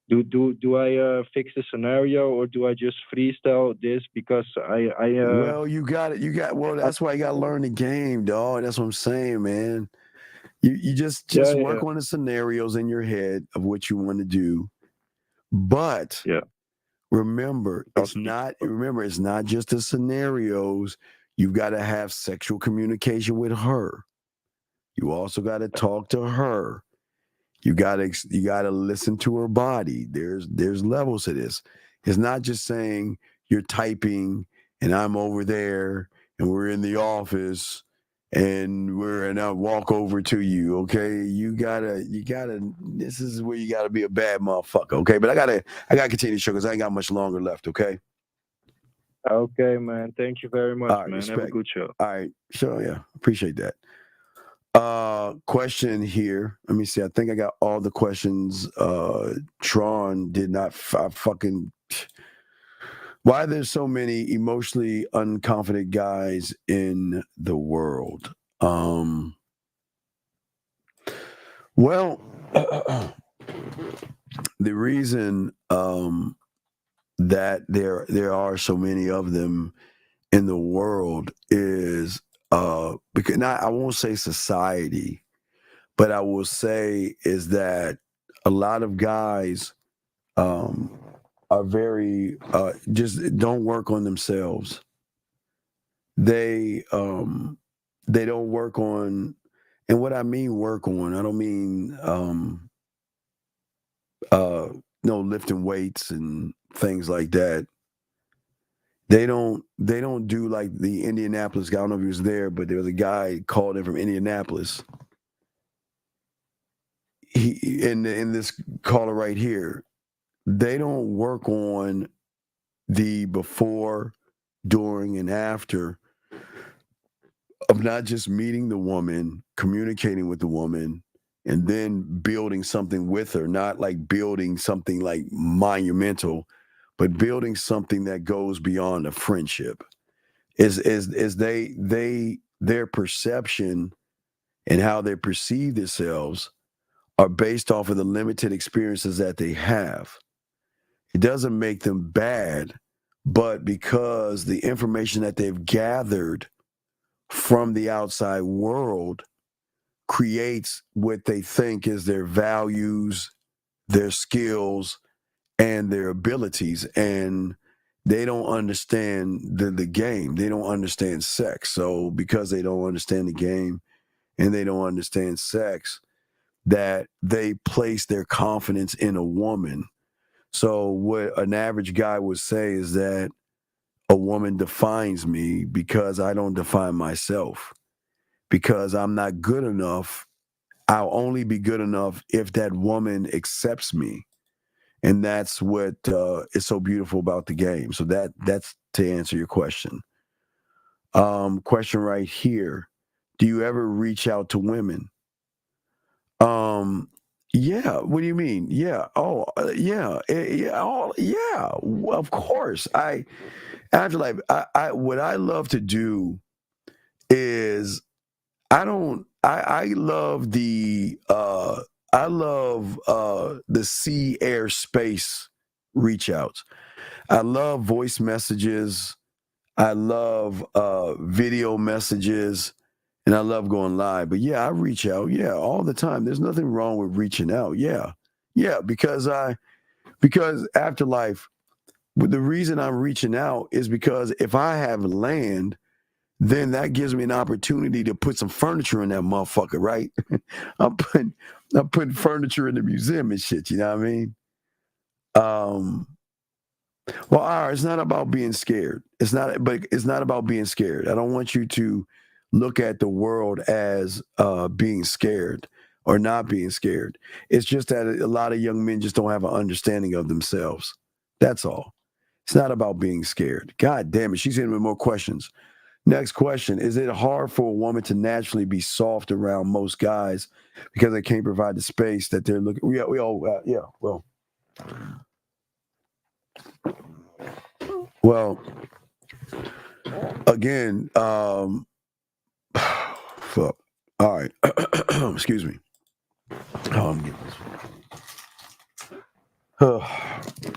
Do I fix the scenario, or do I just freestyle this? Because well, you got it. Well, that's why you got to learn the game, dog. That's what I'm saying, man. You just work on the scenarios in your head of what you want to do, but remember, it's not just the scenarios. You've got to have sexual communication with her. You also got to talk to her. You gotta listen to her body. There's levels to this. It's not just saying you're typing and I'm over there and we're in the office and I walk over to you. Okay, you gotta. This is where you gotta be a bad motherfucker. Okay, but I gotta continue the show because I ain't got much longer left. Okay. Okay, man. Thank you very much, All right, man. Have a respect. good show. All right, sure, yeah, appreciate that. Question here. Let me see. I think I got all the questions. Tron did not fucking. Why are there so many emotionally unconfident guys in the world? Well, the reason that there are so many of them in the world is because not, I won't say society, but I will say is that a lot of guys are very just don't work on themselves. They don't work on, and what I mean work on, I don't mean no lifting weights and things like that. They don't do like the Indianapolis guy. I don't know if he was there, but there was a guy called in from Indianapolis. He in this caller right here, they don't work on the before, during, and after of not just meeting the woman, communicating with the woman, and then building something with her, not like building something like monumental, but building something that goes beyond a friendship. Is their perception and how they perceive themselves are based off of the limited experiences that they have. It doesn't make them bad, but because the information that they've gathered from the outside world creates what they think is their values, their skills, and their abilities. And they don't understand the game. They don't understand sex. So because they don't understand the game and they don't understand sex, that they place their confidence in a woman. So what an average guy would say is that a woman defines me because I don't define myself. Because I'm not good enough. I'll only be good enough if that woman accepts me. And that's what is so beautiful about the game. So that's to answer your question. Question right here. Do you ever reach out to women? Yeah. What do you mean? Yeah. Oh, yeah. Yeah. Oh, yeah. Of course. Afterlife. I what I love to do is I love the sea, air, space reach outs. I love voice messages. I love video messages, and I love going live. But yeah, I reach out, yeah, all the time. There's nothing wrong with reaching out. Yeah. Yeah, because afterlife, the reason I'm reaching out is because if I have land, then that gives me an opportunity to put some furniture in that motherfucker, right? I'm putting furniture in the museum and shit, you know what I mean? Well, it's not about being scared. It's not about being scared. I don't want you to look at the world as being scared or not being scared. It's just that a lot of young men just don't have an understanding of themselves. That's all. It's not about being scared. God damn it. She's hitting with more questions. Next question. Is it hard for a woman to naturally be soft around most guys because they can't provide the space that they're looking? Well, again, fuck. All right. Excuse me. I'm getting this.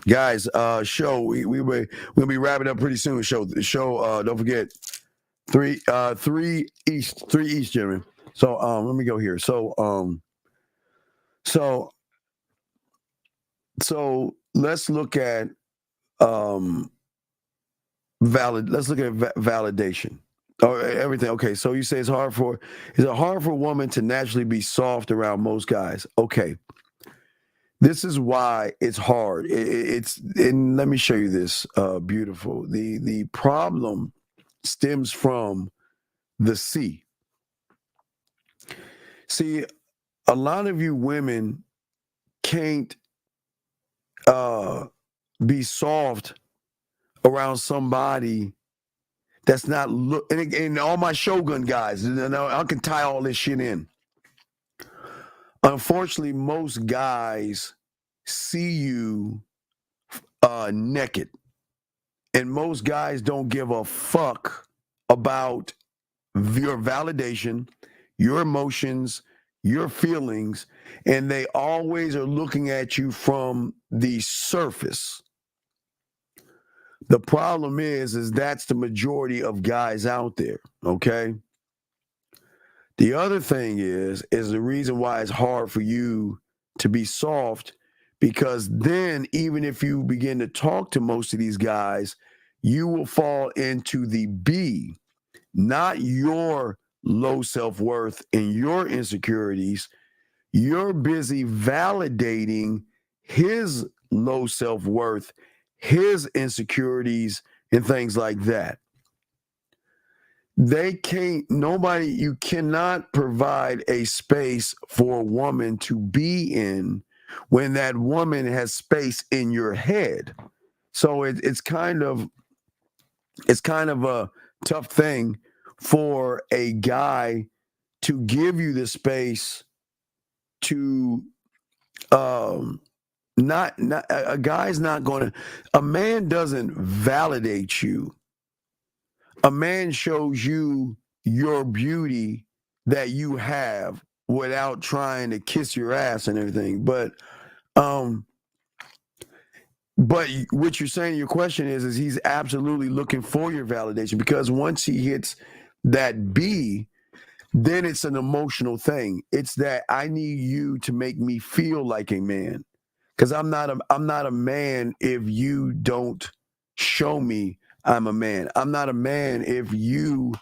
Guys, show we'll be wrapping up pretty soon. Show don't forget 3 East, gentlemen. So let me go here. So let's look at validation or everything. Okay, so you say is it hard for a woman to naturally be soft around most guys? Okay. This is why it's hard. And let me show you this. Beautiful. The problem stems from the C. See, a lot of you women can't be soft around somebody that's not and all my Shogun guys, and I can tie all this shit in. Unfortunately, most guys see you naked, and most guys don't give a fuck about your validation, your emotions, your feelings, and they always are looking at you from the surface. The problem is that's the majority of guys out there, okay? The other thing is the reason why it's hard for you to be soft, because then even if you begin to talk to most of these guys, you will fall into the B, not your low self-worth and your insecurities. You're busy validating his low self-worth, his insecurities, and things like that. You cannot provide a space for a woman to be in when that woman has space in your head. So it's kind of a tough thing for a guy to give you the space to not a guy's not going to, a man doesn't validate you. A man shows you your beauty that you have without trying to kiss your ass and everything. But what you're saying, your question is he's absolutely looking for your validation, because once he hits that B, then it's an emotional thing. It's that I need you to make me feel like a man, because I'm not a man if you don't show me I'm a man. I'm not a man if you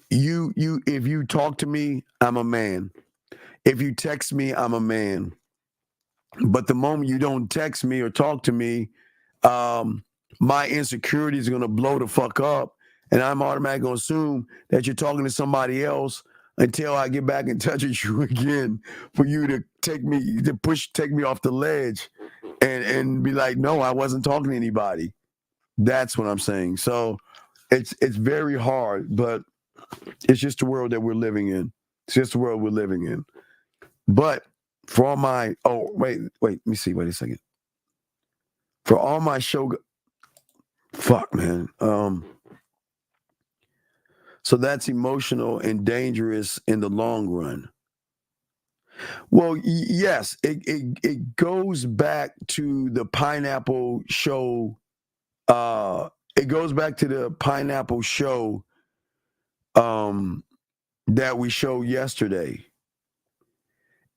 if you talk to me, I'm a man. If you text me, I'm a man. But the moment you don't text me or talk to me, my insecurities are going to blow the fuck up, and I'm automatically going to assume that you're talking to somebody else until I get back in touch with you again, for you to take me off the ledge and be like, no, I wasn't talking to anybody. That's what I'm saying. So it's very hard, but it's just the world that we're living in. It's just the world we're living in. But for all my wait, let me see. Wait a second. For all my fuck, man. So that's emotional and dangerous in the long run. Well, yes, it goes back to the pineapple show. It goes back to the pineapple show that we showed yesterday.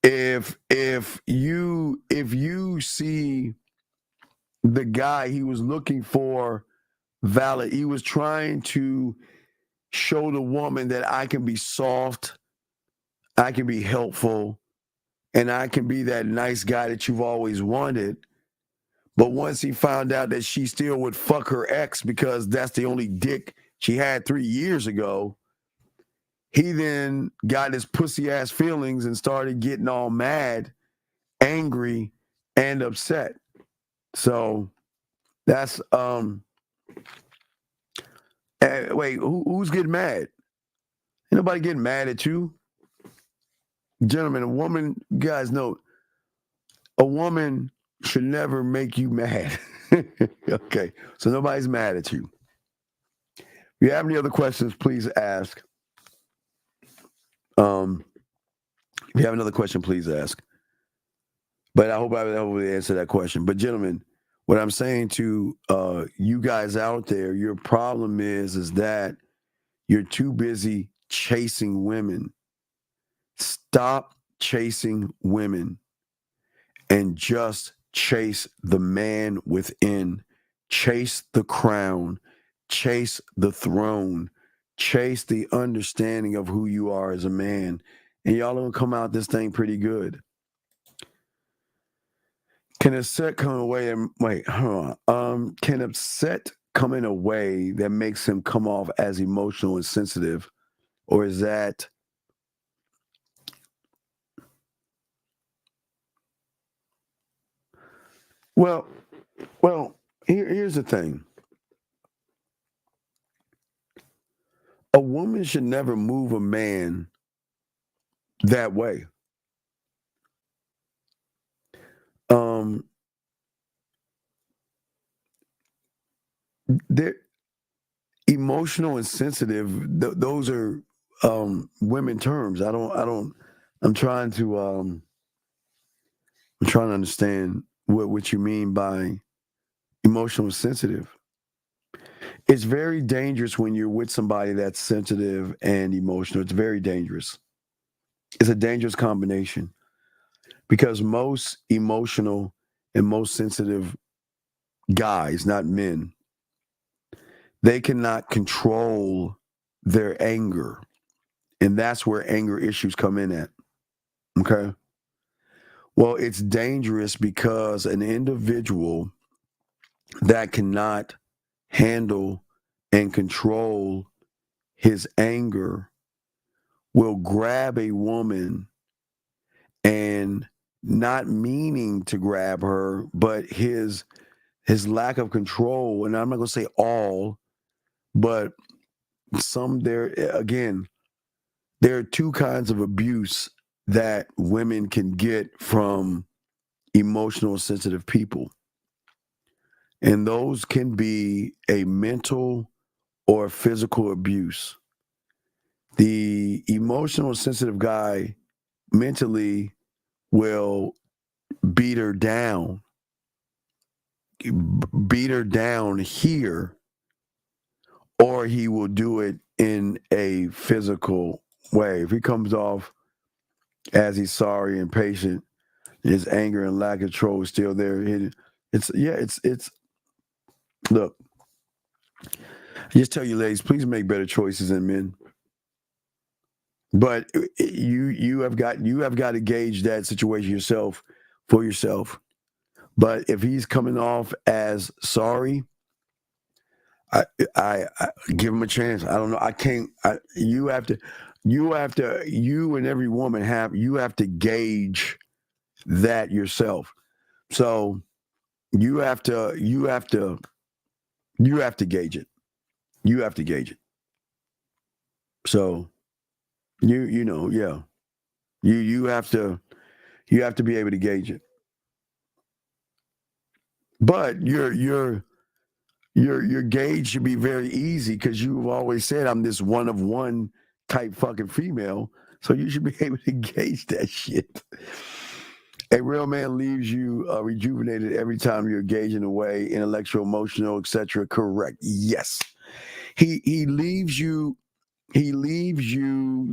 If you see the guy, he was looking for valid. He was trying to show the woman that I can be soft, I can be helpful, and I can be that nice guy that you've always wanted. But once he found out that she still would fuck her ex because that's the only dick she had 3 years ago, he then got his pussy ass feelings and started getting all mad, angry, and upset. So that's wait, who's getting mad? Ain't nobody getting mad at you. Gentlemen, a woman, you guys know, a woman should never make you mad. Okay, so nobody's mad at you. If you have any other questions, please ask. If you have another question, please ask. But I hope I was able to answer that question. But gentlemen, what I'm saying to you guys out there, your problem is that you're too busy chasing women. Stop chasing women and just chase the man within. Chase the crown. Chase the throne. Chase the understanding of who you are as a man. And y'all will come out this thing pretty good. Can upset come away and wait, hold on. Can upset come in a way that makes him come off as emotional and sensitive? Or is that well, Here's the thing. A woman should never move a man that way. They're emotional and sensitive. Those are women terms. I'm trying to understand what you mean by emotional and sensitive. It's very dangerous when you're with somebody that's sensitive and emotional. It's very dangerous. It's a dangerous combination because most emotional and most sensitive guys, not men, they cannot control their anger. And that's where anger issues come in at. Okay. Well, it's dangerous because an individual that cannot handle and control his anger will grab a woman and not meaning to grab her, but his lack of control, and I'm not going to say all, but some there, again, there are two kinds of abuse that women can get from emotional sensitive people. And those can be a mental or physical abuse. The emotional sensitive guy mentally will beat her down here, or he will do it in a physical way. If he comes off as he's sorry and patient, his anger and lack of control is still there. It's look, I just tell you ladies, please make better choices than men. But you have got to gauge that situation yourself for yourself. But if he's coming off as sorry, I give him a chance. I don't know. I can't. You have to. You and every woman have to gauge that yourself. So you have to gauge it. You have to gauge it. So you know, yeah. You have to be able to gauge it. But your gauge should be very easy because you've always said I'm this one of one type fucking female. So you should be able to gauge that shit. A real man leaves you rejuvenated every time you're engaging away, intellectual, emotional, etc. Correct. Yes. He leaves you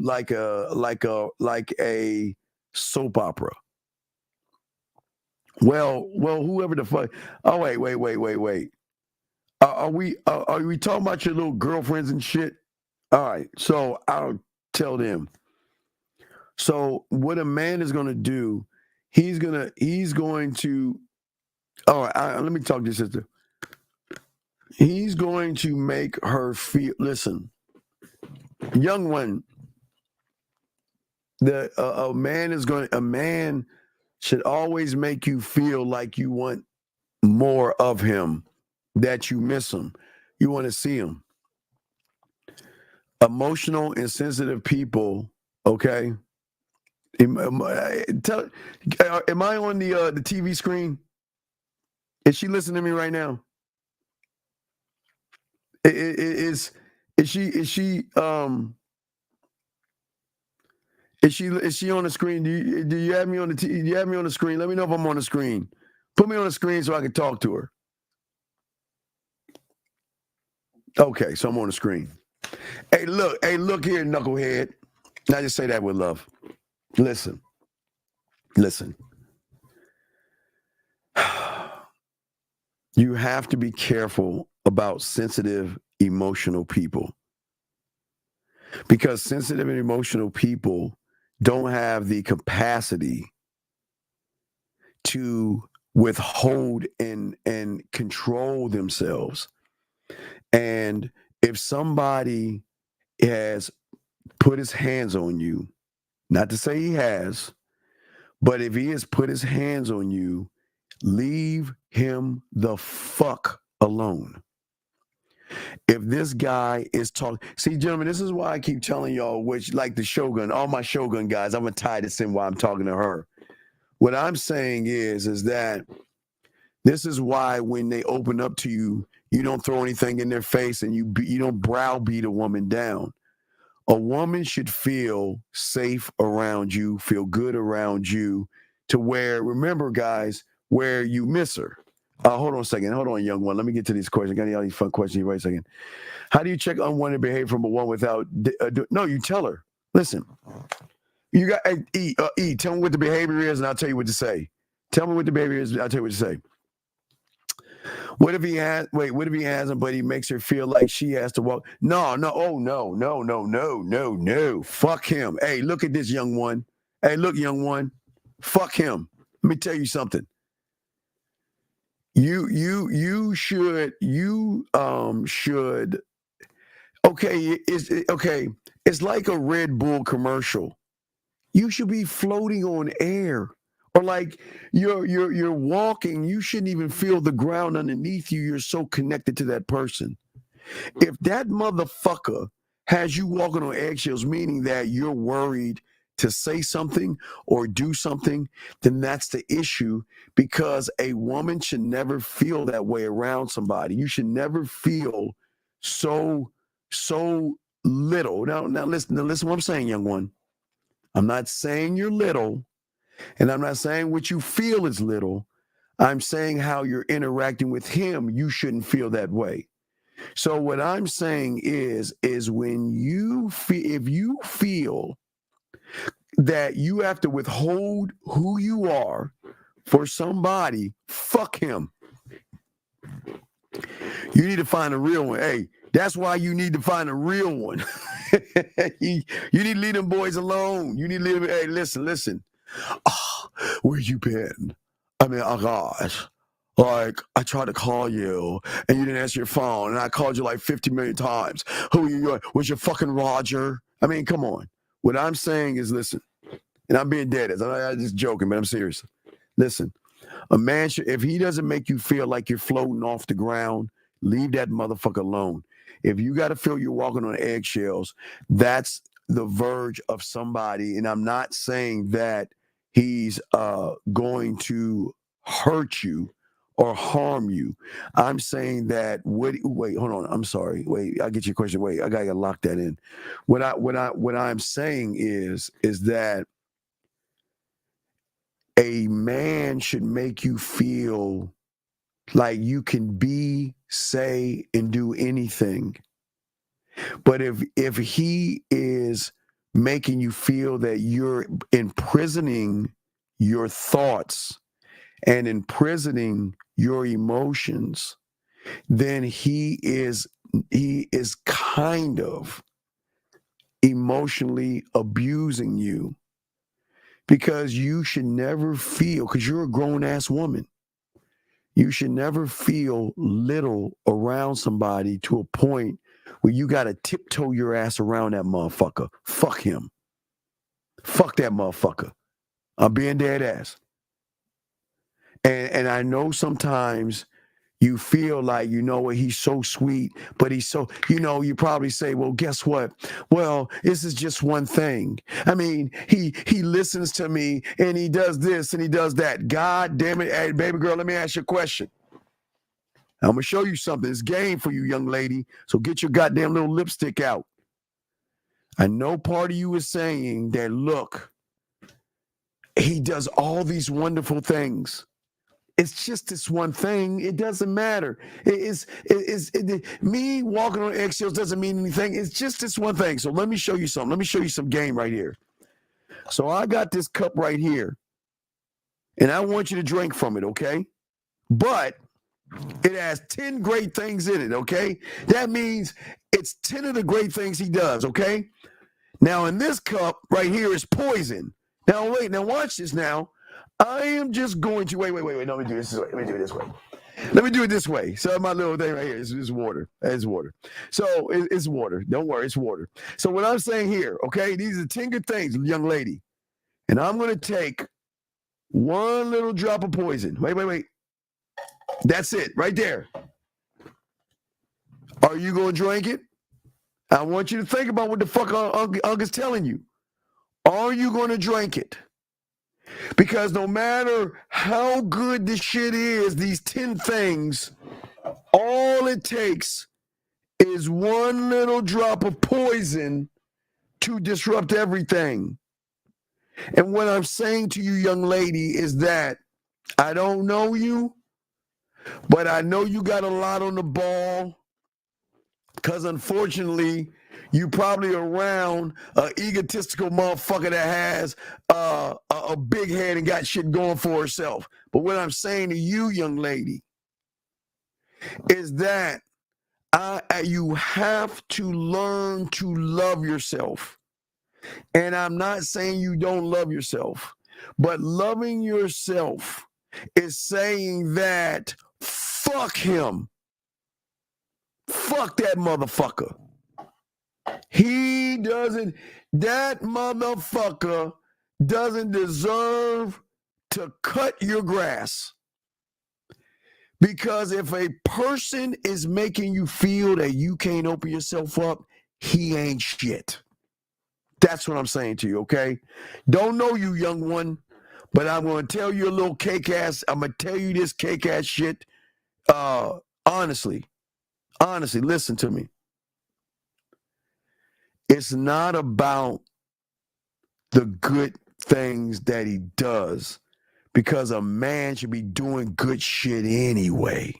like a soap opera. Well, whoever the fuck. Oh, wait. Are we talking about your little girlfriends and shit? All right, so I'll tell them. So what a man is going to do, he's going to. All right, let me talk to your sister. He's going to make her feel. Listen, young one. A man should always make you feel like you want more of him, that you miss him, you want to see him. Emotional and sensitive people, okay? Am I on the TV screen? Is she listening to me right now? Is she on the screen? Do you have me on do you have me on the screen? Let me know if I'm on the screen. Put me on the screen so I can talk to her. Okay, so I'm on the screen. Hey, look here, knucklehead. I just say that with love. Listen. You have to be careful about sensitive, emotional people. Because sensitive and emotional people don't have the capacity to withhold and control themselves. And if somebody has put his hands on you, not to say he has, but if he has put his hands on you, leave him the fuck alone. If this guy is talking, see, gentlemen, this is why I keep telling y'all, which like the Shogun, all my Shogun guys, I'm gonna tie this in while I'm talking to her. What I'm saying is that this is why when they open up to you, you don't throw anything in their face and you don't browbeat a woman down. A woman should feel safe around you, feel good around you, to where, remember, guys, where you miss her. Hold on a second. Hold on, young one. Let me get to these questions. I got all these fun questions. Wait a second. How do you check unwanted behavior from a woman without? No, you tell her. Listen, you got E. Tell me what the behavior is, and I'll tell you what to say. Tell me what the behavior is. I'll tell you what to say. What if he has? Wait. What if he hasn't? But he makes her feel like she has to walk. No. Oh no. Fuck him. Hey, look at this young one. Hey, look, young one. Fuck him. Let me tell you something. You should okay, it's like a Red Bull commercial. You should be floating on air, or like you're walking, you shouldn't even feel the ground underneath you. You're so connected to that person. If that motherfucker has you walking on eggshells, meaning that you're worried to say something or do something, then that's the issue, because a woman should never feel that way around somebody. You should never feel so little. Now listen what I'm saying, young one. I'm not saying you're little, and I'm not saying what you feel is little. I'm saying how you're interacting with him, you shouldn't feel that way. So what I'm saying is when you feel, if you feel that you have to withhold who you are for somebody, fuck him. You need to find a real one. Hey, that's why you need to find a real one. you need to leave them boys alone. You need to leave them. Hey, listen. Oh, where you been? I mean, oh gosh. Like, I tried to call you and you didn't answer your phone, and I called you like 50 million times. Who are you? Was your fucking Roger? I mean, come on. What I'm saying is, listen, and I'm being dead. I'm just joking, but I'm serious. Listen, a man should, if he doesn't make you feel like you're floating off the ground, leave that motherfucker alone. If you got to feel you're walking on eggshells, that's the verge of somebody. And I'm not saying that he's going to hurt you or harm you. I'm saying that wait, hold on. I'm sorry. Wait, I'll get your question. Wait, I gotta lock that in. What I'm saying is that a man should make you feel like you can be, say, and do anything. But if he is making you feel that you're imprisoning your thoughts and imprisoning your emotions, then he is kind of emotionally abusing you, because you should never feel, because you're a grown-ass woman, you should never feel little around somebody to a point where you got to tiptoe your ass around that motherfucker. Fuck him. Fuck that motherfucker. I'm being dead ass. And I know sometimes you feel like, you know what, he's so sweet, but he's so, you probably say, well, guess what? Well, this is just one thing. I mean, he listens to me and he does this and he does that. God damn it. Hey, baby girl, let me ask you a question. I'm going to show you something. It's game for you, young lady. So get your goddamn little lipstick out. I know part of you is saying that, look, he does all these wonderful things. It's just this one thing. It doesn't matter. Me walking on eggshells doesn't mean anything. It's just this one thing. So let me show you something. Let me show you some game right here. So I got this cup right here, and I want you to drink from it, okay? But it has 10 great things in it, okay? That means it's 10 of the great things he does, okay? Now, in this cup right here is poison. Now, wait. Now, watch this now. I am just going to, wait. Let me do this way. Let me do it this way. So my little thing right here is water. It's water. So it's water. Don't worry, it's water. So what I'm saying here, okay, these are 10 good things, young lady. And I'm going to take one little drop of poison. Wait. That's it, right there. Are you going to drink it? I want you to think about what the fuck Unc is telling you. Are you going to drink it? Because no matter how good this shit is, these 10 things, all it takes is one little drop of poison to disrupt everything. And what I'm saying to you, young lady, is that I don't know you, but I know you got a lot on the ball. Because unfortunately, you probably around an egotistical motherfucker that has a big head and got shit going for herself. But what I'm saying to you, young lady, is that you have to learn to love yourself. And I'm not saying you don't love yourself, but loving yourself is saying that fuck him. Fuck that motherfucker. That motherfucker doesn't deserve to cut your grass. Because if a person is making you feel that you can't open yourself up, he ain't shit. That's what I'm saying to you, okay? Don't know you, young one, but I'm going to tell you a little cake ass. I'm going to tell you this cake ass shit. Honestly, listen to me. It's not about the good things that he does, because a man should be doing good shit anyway.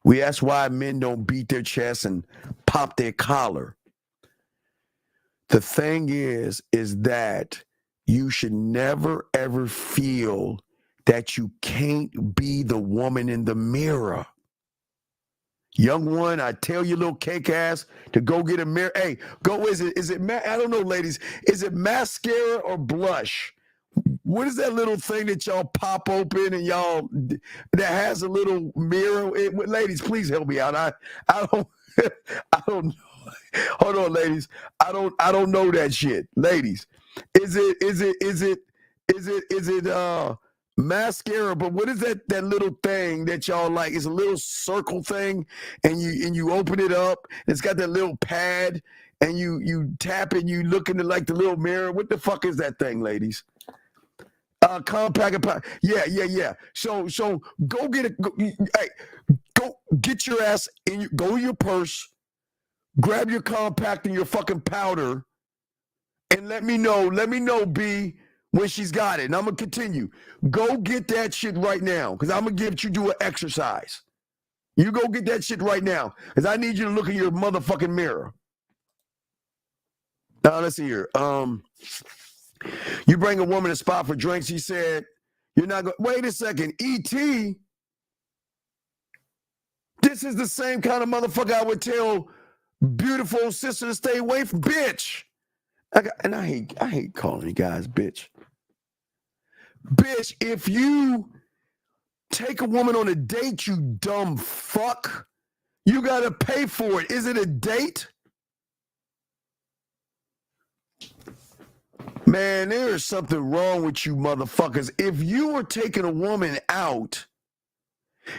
That's why men don't beat their chest and pop their collar. The thing is that you should never, ever feel that you can't be the woman in the mirror. Young one, I tell you, little cake ass, to go get a mirror. Hey, go, is it, I don't know, ladies, is it mascara or blush? What is that little thing that y'all pop open and y'all, that has a little mirror? Ladies, please help me out. I don't, I don't know. Hold on, ladies. I don't know that shit. Ladies, is it mascara? But what is that little thing that y'all like? It's a little circle thing, and you open it up, and it's got that little pad, and you tap it, and you look into like the little mirror. What the fuck is that thing, ladies? Compact. Yeah. So go get it. Go get your ass in. Go to your purse. Grab your compact and your fucking powder, and let me know, B, when she's got it. And I'm going to continue. Go get that shit right now, because I'm going to give you an exercise. You go get that shit right now, because I need you to look in your motherfucking mirror. Now, let's see here. You bring a woman a spot for drinks, he said, you're not going, wait a second, E.T., this is the same kind of motherfucker I would tell beautiful sister to stay away from, bitch. I hate calling you guys bitch. Bitch, if you take a woman on a date, you dumb fuck, you gotta pay for it. Is it a date? Man, there is something wrong with you motherfuckers. If you are taking a woman out,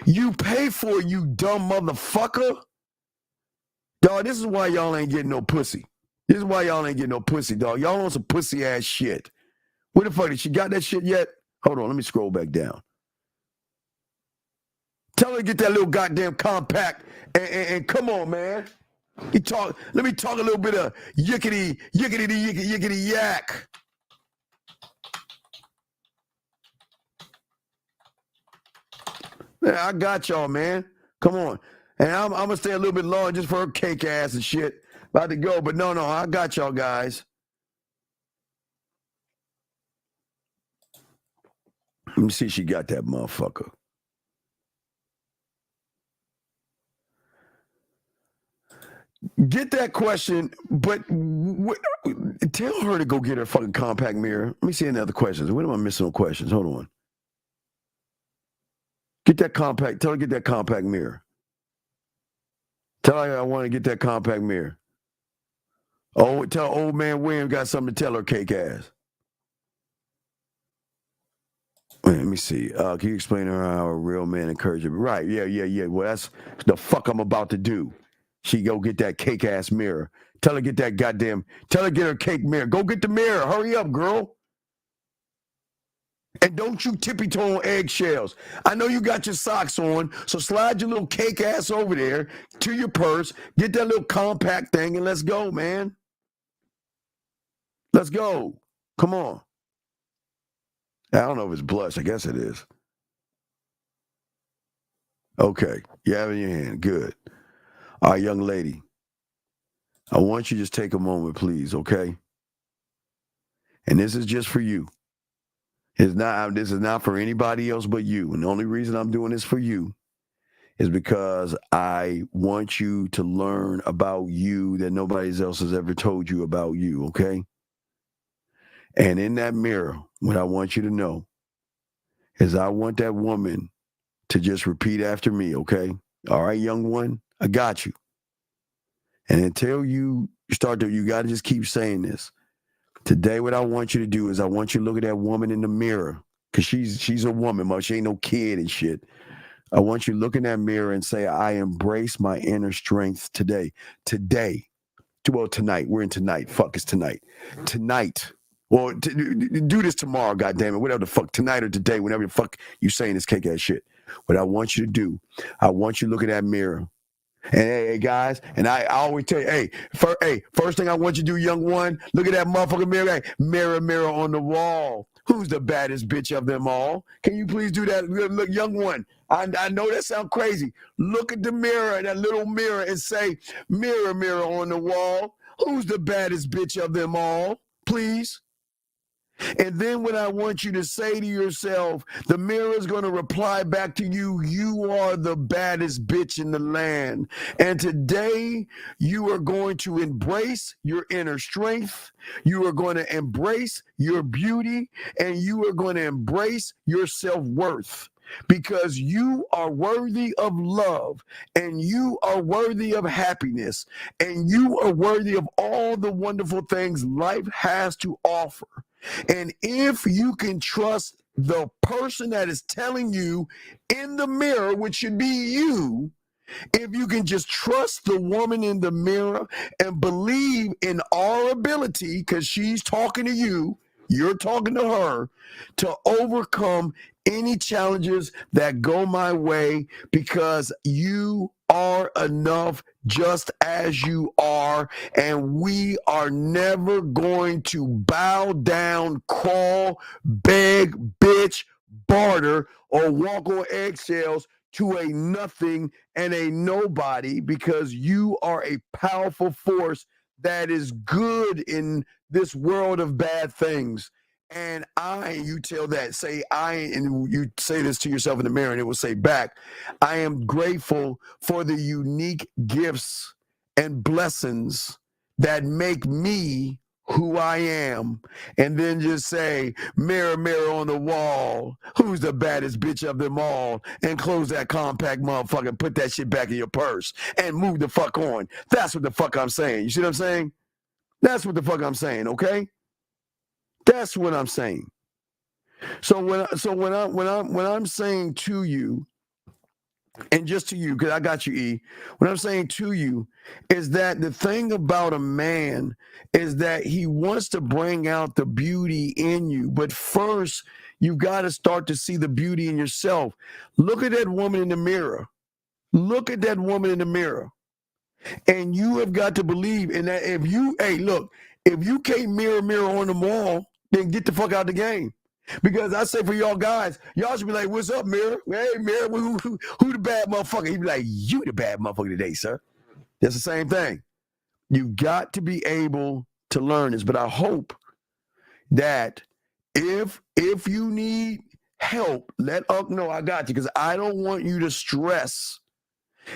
you pay for it, you dumb motherfucker. Dog, this is why y'all ain't getting no pussy. This is why y'all ain't getting no pussy, dog. Y'all on some pussy ass shit. Where the fuck, did she got that shit yet? Hold on, let me scroll back down. Tell her to get that little goddamn compact and come on, man. Let me talk a little bit of yickety yak. Yeah, I got y'all, man. Come on. And I'm going to stay a little bit longer just for her cake ass and shit. About to go, but no, I got y'all guys. Let me see if she got that motherfucker. Get that question, but tell her to go get her fucking compact mirror. Let me see any other questions. What am I missing on questions? Hold on. Get that compact. Tell her to get that compact mirror. Tell her I want to get that compact mirror. Oh, tell old man William got something to tell her, cake ass. Wait, let me see. Can you explain to her how a real man encourages her? Right, yeah. Well, that's the fuck I'm about to do. She go get that cake ass mirror. Tell her get her cake mirror. Go get the mirror. Hurry up, girl. And don't you tippy-toe on eggshells. I know you got your socks on, so slide your little cake ass over there to your purse, get that little compact thing, and let's go, man. Let's go. Come on. I don't know if it's blush. I guess it is. Okay. You have it in your hand. Good. All right, young lady. I want you to just take a moment, please, okay? And this is just for you. This is not for anybody else but you. And the only reason I'm doing this for you is because I want you to learn about you that nobody else has ever told you about you, okay? And in that mirror, what I want you to know is I want that woman to just repeat after me, okay? All right, young one, I got you. And until you you got to just keep saying this. Today, what I want you to do is I want you to look at that woman in the mirror, because she's a woman, man. She ain't no kid and shit. I want you to look in that mirror and say, I embrace my inner strength today. Today. Well, tonight. We're in tonight. Fuck, it's tonight. Tonight. Well, do this tomorrow, goddammit. Whatever the fuck, tonight or today, whenever the fuck you saying this cake ass shit. What I want you to do, I want you to look at that mirror. And hey, guys, and I always tell you, first thing I want you to do, young one, look at that motherfucking mirror. Hey, mirror, mirror on the wall. Who's the baddest bitch of them all? Can you please do that? Look, young one, I know that sounds crazy. Look at the mirror, that little mirror, and say, mirror, mirror on the wall. Who's the baddest bitch of them all? Please. And then what I want you to say to yourself, the mirror is going to reply back to you, you are the baddest bitch in the land. And today you are going to embrace your inner strength. You are going to embrace your beauty, and you are going to embrace your self-worth. Because you are worthy of love, and you are worthy of happiness, and you are worthy of all the wonderful things life has to offer. And if you can trust the person that is telling you in the mirror, which should be you, if you can just trust the woman in the mirror and believe in our ability, because she's talking to you, you're talking to her, to overcome any challenges that go my way, because you are enough just as you are, and we are never going to bow down, crawl, beg, bitch, barter, or walk on eggshells to a nothing and a nobody, because you are a powerful force that is good in this world of bad things. And you tell that, say I, and you say this to yourself in the mirror, and it will say back, I am grateful for the unique gifts and blessings that make me who I am. And then just say, mirror, mirror on the wall, who's the baddest bitch of them all? And close that compact motherfucker, put that shit back in your purse, and move the fuck on. That's what the fuck I'm saying. You see what I'm saying? That's what the fuck I'm saying, okay? That's what I'm saying. So when I'm saying to you, and just to you, because I got you, E, what I'm saying to you is that the thing about a man is that he wants to bring out the beauty in you. But first, you got to start to see the beauty in yourself. Look at that woman in the mirror. Look at that woman in the mirror. And you have got to believe in that. If you can't mirror, mirror on the wall, then get the fuck out the game. Because I say for y'all guys, y'all should be like, what's up, mirror? Hey, mirror, who the bad motherfucker? He'd be like, you the bad motherfucker today, sir. That's the same thing. You got to be able to learn this. But I hope that if you need help, let Unc know I got you. Because I don't want you to stress.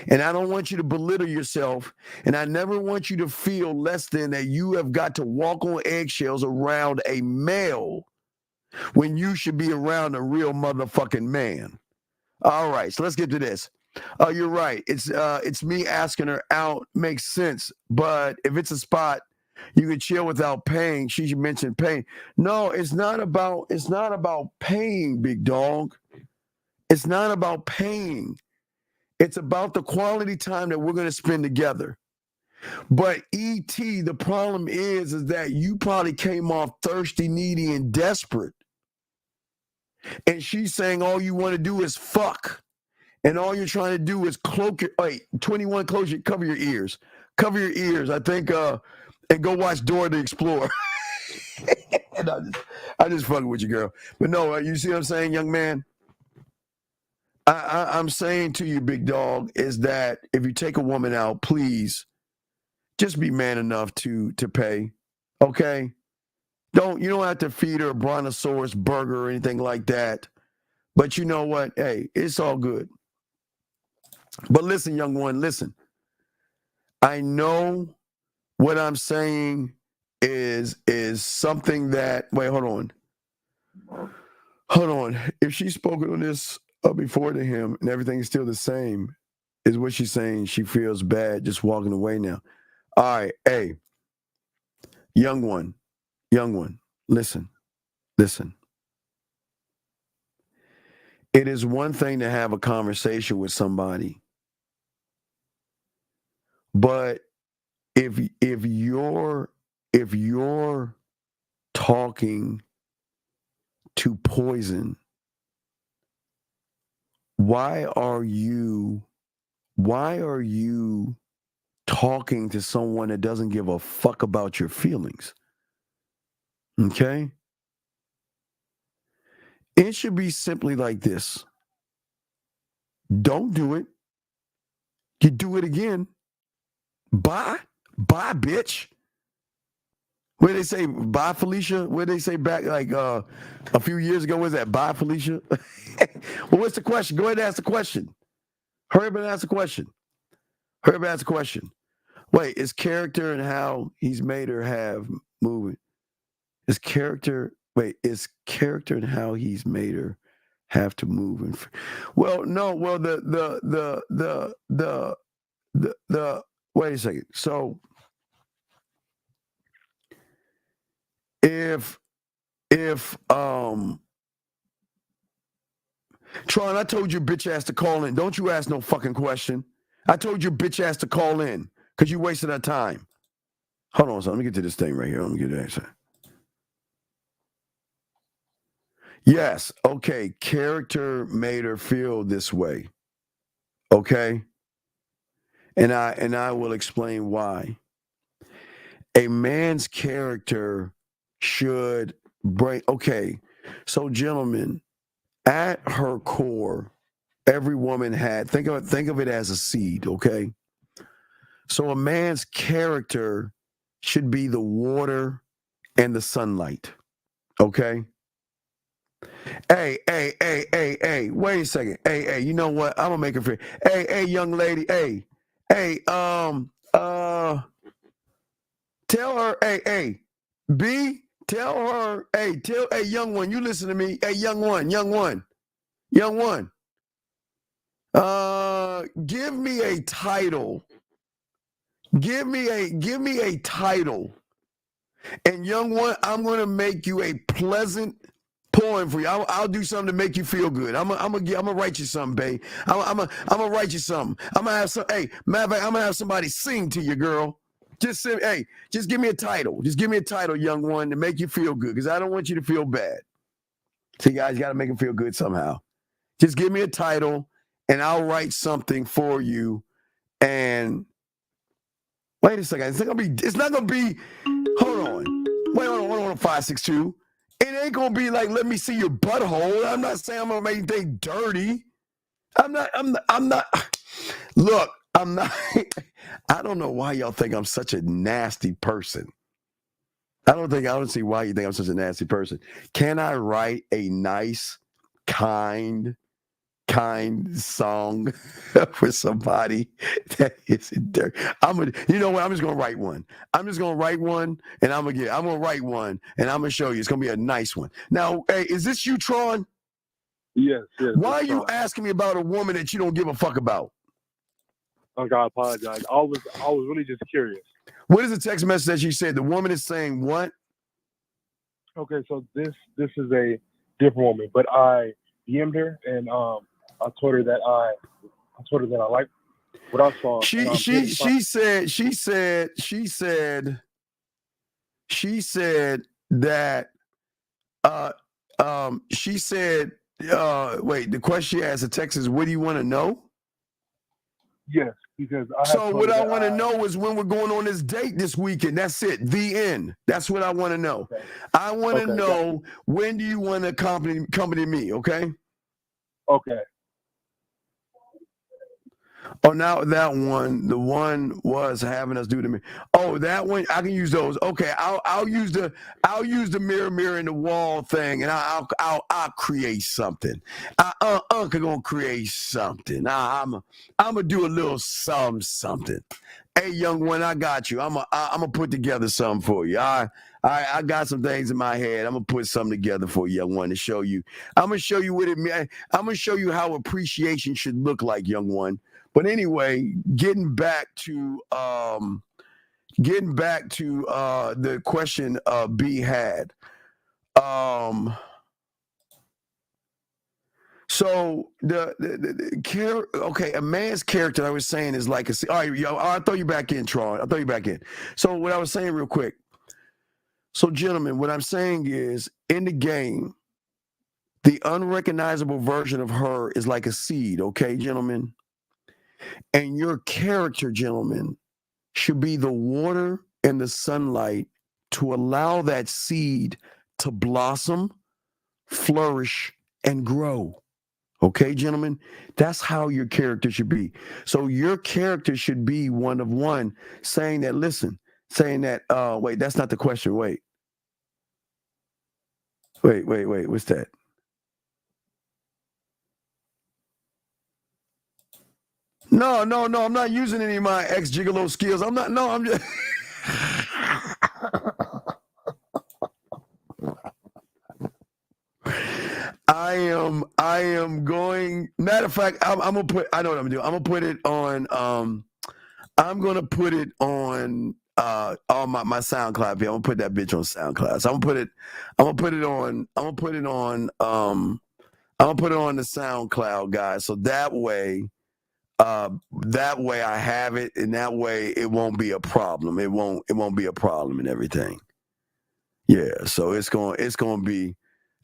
And I don't want you to belittle yourself. And I never want you to feel less than that you have got to walk on eggshells around a male when you should be around a real motherfucking man. All right, so let's get to this. You're right. It's me asking her out. Makes sense. But if it's a spot you can chill without paying, she mentioned paying. No, it's not about paying, big dog. It's not about paying. It's about the quality time that we're going to spend together. But E.T., the problem is that you probably came off thirsty, needy, and desperate. And she's saying all you want to do is fuck. And all you're trying to do is cloak your, 21, cover your ears. Cover your ears, I think, and go watch Dora the Explorer. And I just fucking with you, girl. But no, you see what I'm saying, young man? I'm saying to you, big dog, is that if you take a woman out, please just be man enough to pay. Okay? You don't have to feed her a brontosaurus burger or anything like that. But you know what? Hey, it's all good. But listen, young one, listen. I know what I'm saying is something that, wait, hold on. If she's spoken on this before to him and everything's still the same, is what she's saying. She feels bad just walking away now. All right, hey, young one, listen. It is one thing to have a conversation with somebody, but if you're talking to poison, why are you talking to someone that doesn't give a fuck about your feelings? Okay? It should be simply like this. Don't do it. You do it again. Bye, bitch. Where they say bye, Felicia? Where they say back like a few years ago, was that bye, Felicia? Well, what's the question? Go ahead and ask the question. Hurry up and ask the question. Wait, is character and how he's made her have moving? Is character and how he's made her have to move? Well, no. Well, the wait a second. So if Tron, I told you bitch ass to call in. Don't you ask no fucking question. I told you bitch ass to call in because you wasted our time. Hold on, so let me get to this thing right here. Let me get to that. Yes, okay. Character made her feel this way. Okay? And I will explain why. A man's character should bring, okay. So gentlemen, at her core, every woman had, think of it as a seed, okay? So a man's character should be the water and the sunlight, okay? Hey, wait a second. Hey, you know what? I'm gonna make it fair. Hey, young lady, tell her, B, tell her, young one, you listen to me. Hey, young one. Give me a title. Give me a title. And young one, I'm gonna make you a pleasant poem for you. I'll do something to make you feel good. I'm gonna write you something, babe. I'm gonna write you something. I'm gonna have some. Hey, matter of fact, I'm gonna have somebody sing to you, girl. Just give me a title. Just give me a title, young one, to make you feel good, because I don't want you to feel bad. So you guys got to make them feel good somehow. Just give me a title, and I'll write something for you. And wait a second. It's not gonna be. Hold on. Wait, hold on. 562. It ain't gonna be like, let me see your butthole. I'm not saying I'm gonna make anything dirty. I'm not. Look, I'm not. I don't know why y'all think I'm such a nasty person. I don't see why you think I'm such a nasty person. Can I write a nice, kind song for somebody that isn't dirty? You know what? I'm just gonna write one. And I'm gonna write one, and I'm gonna show you. It's gonna be a nice one. Now, hey, is this you, Tron? Yes. Why are you asking me about a woman that you don't give a fuck about? I gotta apologize. I was really just curious. What is the text message that you said? The woman is saying what? Okay, so this is a different woman, but I DM'd her and I told her that Twitter that I like. What I saw. She said that wait, the question she asked the text is, what do you want to know? Yes, because what I want to know is when we're going on this date this weekend. That's it. The end. That's what I want to know. Okay. I want to know, when do you want to accompany me, okay? Okay. Oh, now that one, the one was having us do the. Oh, that one, I can use those. Okay, I'll use the mirror in the wall thing, and I'll create something. Uncle gonna create something. I'm gonna do a little something. Hey, young one, I got you. I'm gonna put together something for you. I got some things in my head. I'm gonna put something together for you, young one, to show you. I'm gonna show you what it means. I'm gonna show you how appreciation should look like, young one. But anyway, getting back to the question B had. So a man's character, I was saying, is like all right, yo, I'll throw you back in, Tron. I'll throw you back in. So what I was saying real quick. So gentlemen, what I'm saying is, in the game, the unrecognizable version of her is like a seed, okay, gentlemen? And your character, gentlemen, should be the water and the sunlight to allow that seed to blossom, flourish, and grow. Okay, gentlemen? That's how your character should be. So your character should be one of one, saying that, wait, that's not the question. Wait, what's that? No, I'm not using any of my ex-gigolo skills. I'm just... I am going, matter of fact, I'm gonna put, I know what I'm gonna do. I'm gonna put it on, I'm gonna put it on my SoundCloud. I'm gonna put that bitch on SoundCloud. So I'm gonna put it on the SoundCloud, guys. So that way I have it, and that way it won't be a problem. It won't be a problem and everything. Yeah, so it's gonna be.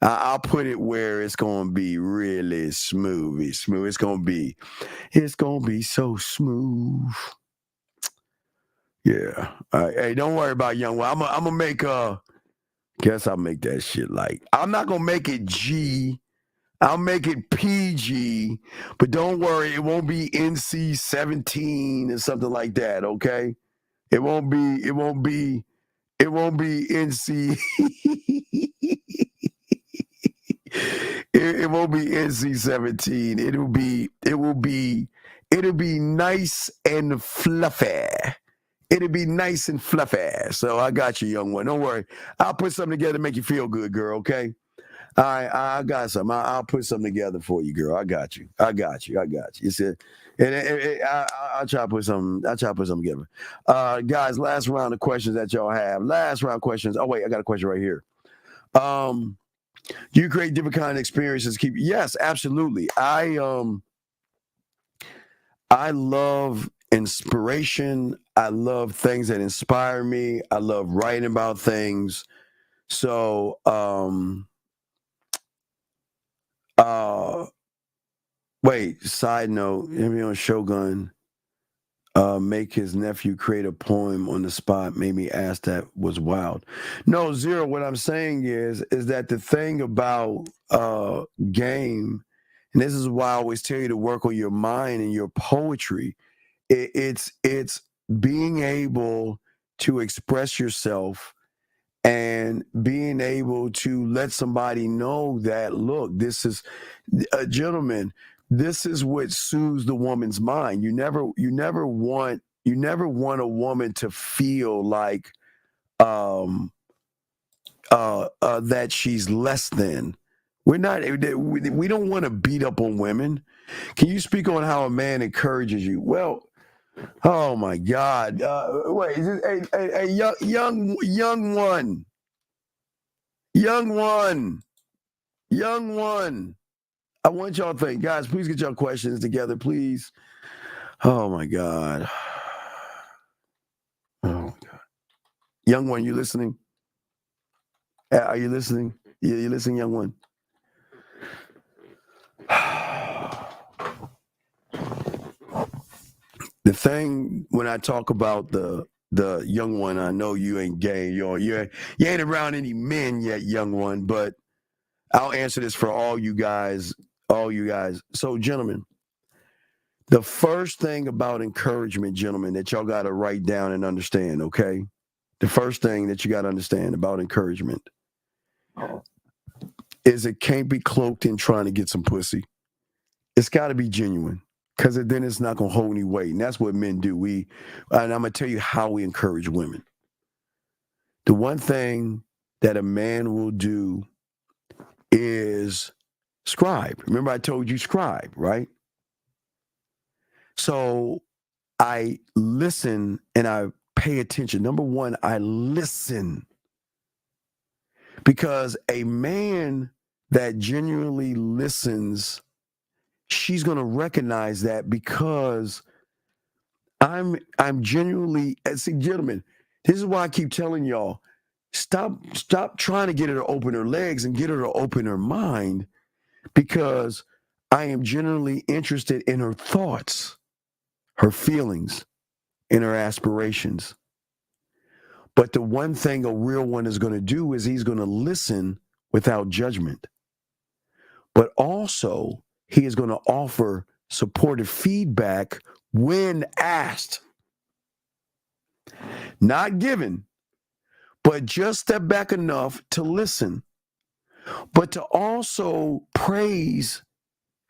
I'll put it where it's gonna be really smooth. It's gonna be so smooth. Yeah. Hey, don't worry about young one. I'm gonna make guess I'll make that shit like. I'm not gonna make it G. I'll make it PG, but don't worry, it won't be NC-17 or something like that, okay? It won't be NC. It won't be NC-17. It'll be nice and fluffy. It'll be nice and fluffy. So I got you, young one. Don't worry. I'll put something together to make you feel good, girl, okay? All right, I got something. I'll put something together for you, girl. I got you. You said, I'll try to put something. Together. Guys, last round of questions that y'all have. Last round of questions. Oh wait, I got a question right here. Do you create different kind of experiences? Yes, absolutely. I love inspiration. I love things that inspire me. I love writing about things. So, side note, him on Shogun, make his nephew create a poem on the spot, made me ask, that was wild. No, Zero, what I'm saying is that the thing about game, and this is why I always tell you to work on your mind and your poetry, it's being able to express yourself and being able to let somebody know that, look, this is a gentleman. This is what soothes the woman's mind. You never want a woman to feel like that she's less than. We don't want to beat up on women. Can you speak on how a man encourages you? Well, oh my God! Wait, is this a young one? I want y'all to think. Guys, please get your questions together, please. Oh, my God. Oh, my God. Young one, you listening? Are you listening? Yeah, you listening, young one? The thing when I talk about the young one, I know you ain't gay. You ain't around any men yet, young one, but I'll answer this for all you guys. So, gentlemen, the first thing about encouragement, gentlemen, that y'all got to write down and understand, okay? The first thing that you got to understand about encouragement is it can't be cloaked in trying to get some pussy. It's got to be genuine, because then it's not going to hold any weight. And that's what men do. And I'm going to tell you how we encourage women. The one thing that a man will do is scribe. Remember I told you scribe, right? So I listen and I pay attention. Number one, I listen. Because a man that genuinely listens, she's going to recognize that, because I'm genuinely, see, gentlemen, this is why I keep telling y'all, stop trying to get her to open her legs and get her to open her mind, because I am genuinely interested in her thoughts, her feelings, and her aspirations. But the one thing a real one is going to do is he's going to listen without judgment. But also, he is going to offer supportive feedback when asked. Not given, but just step back enough to listen. But to also praise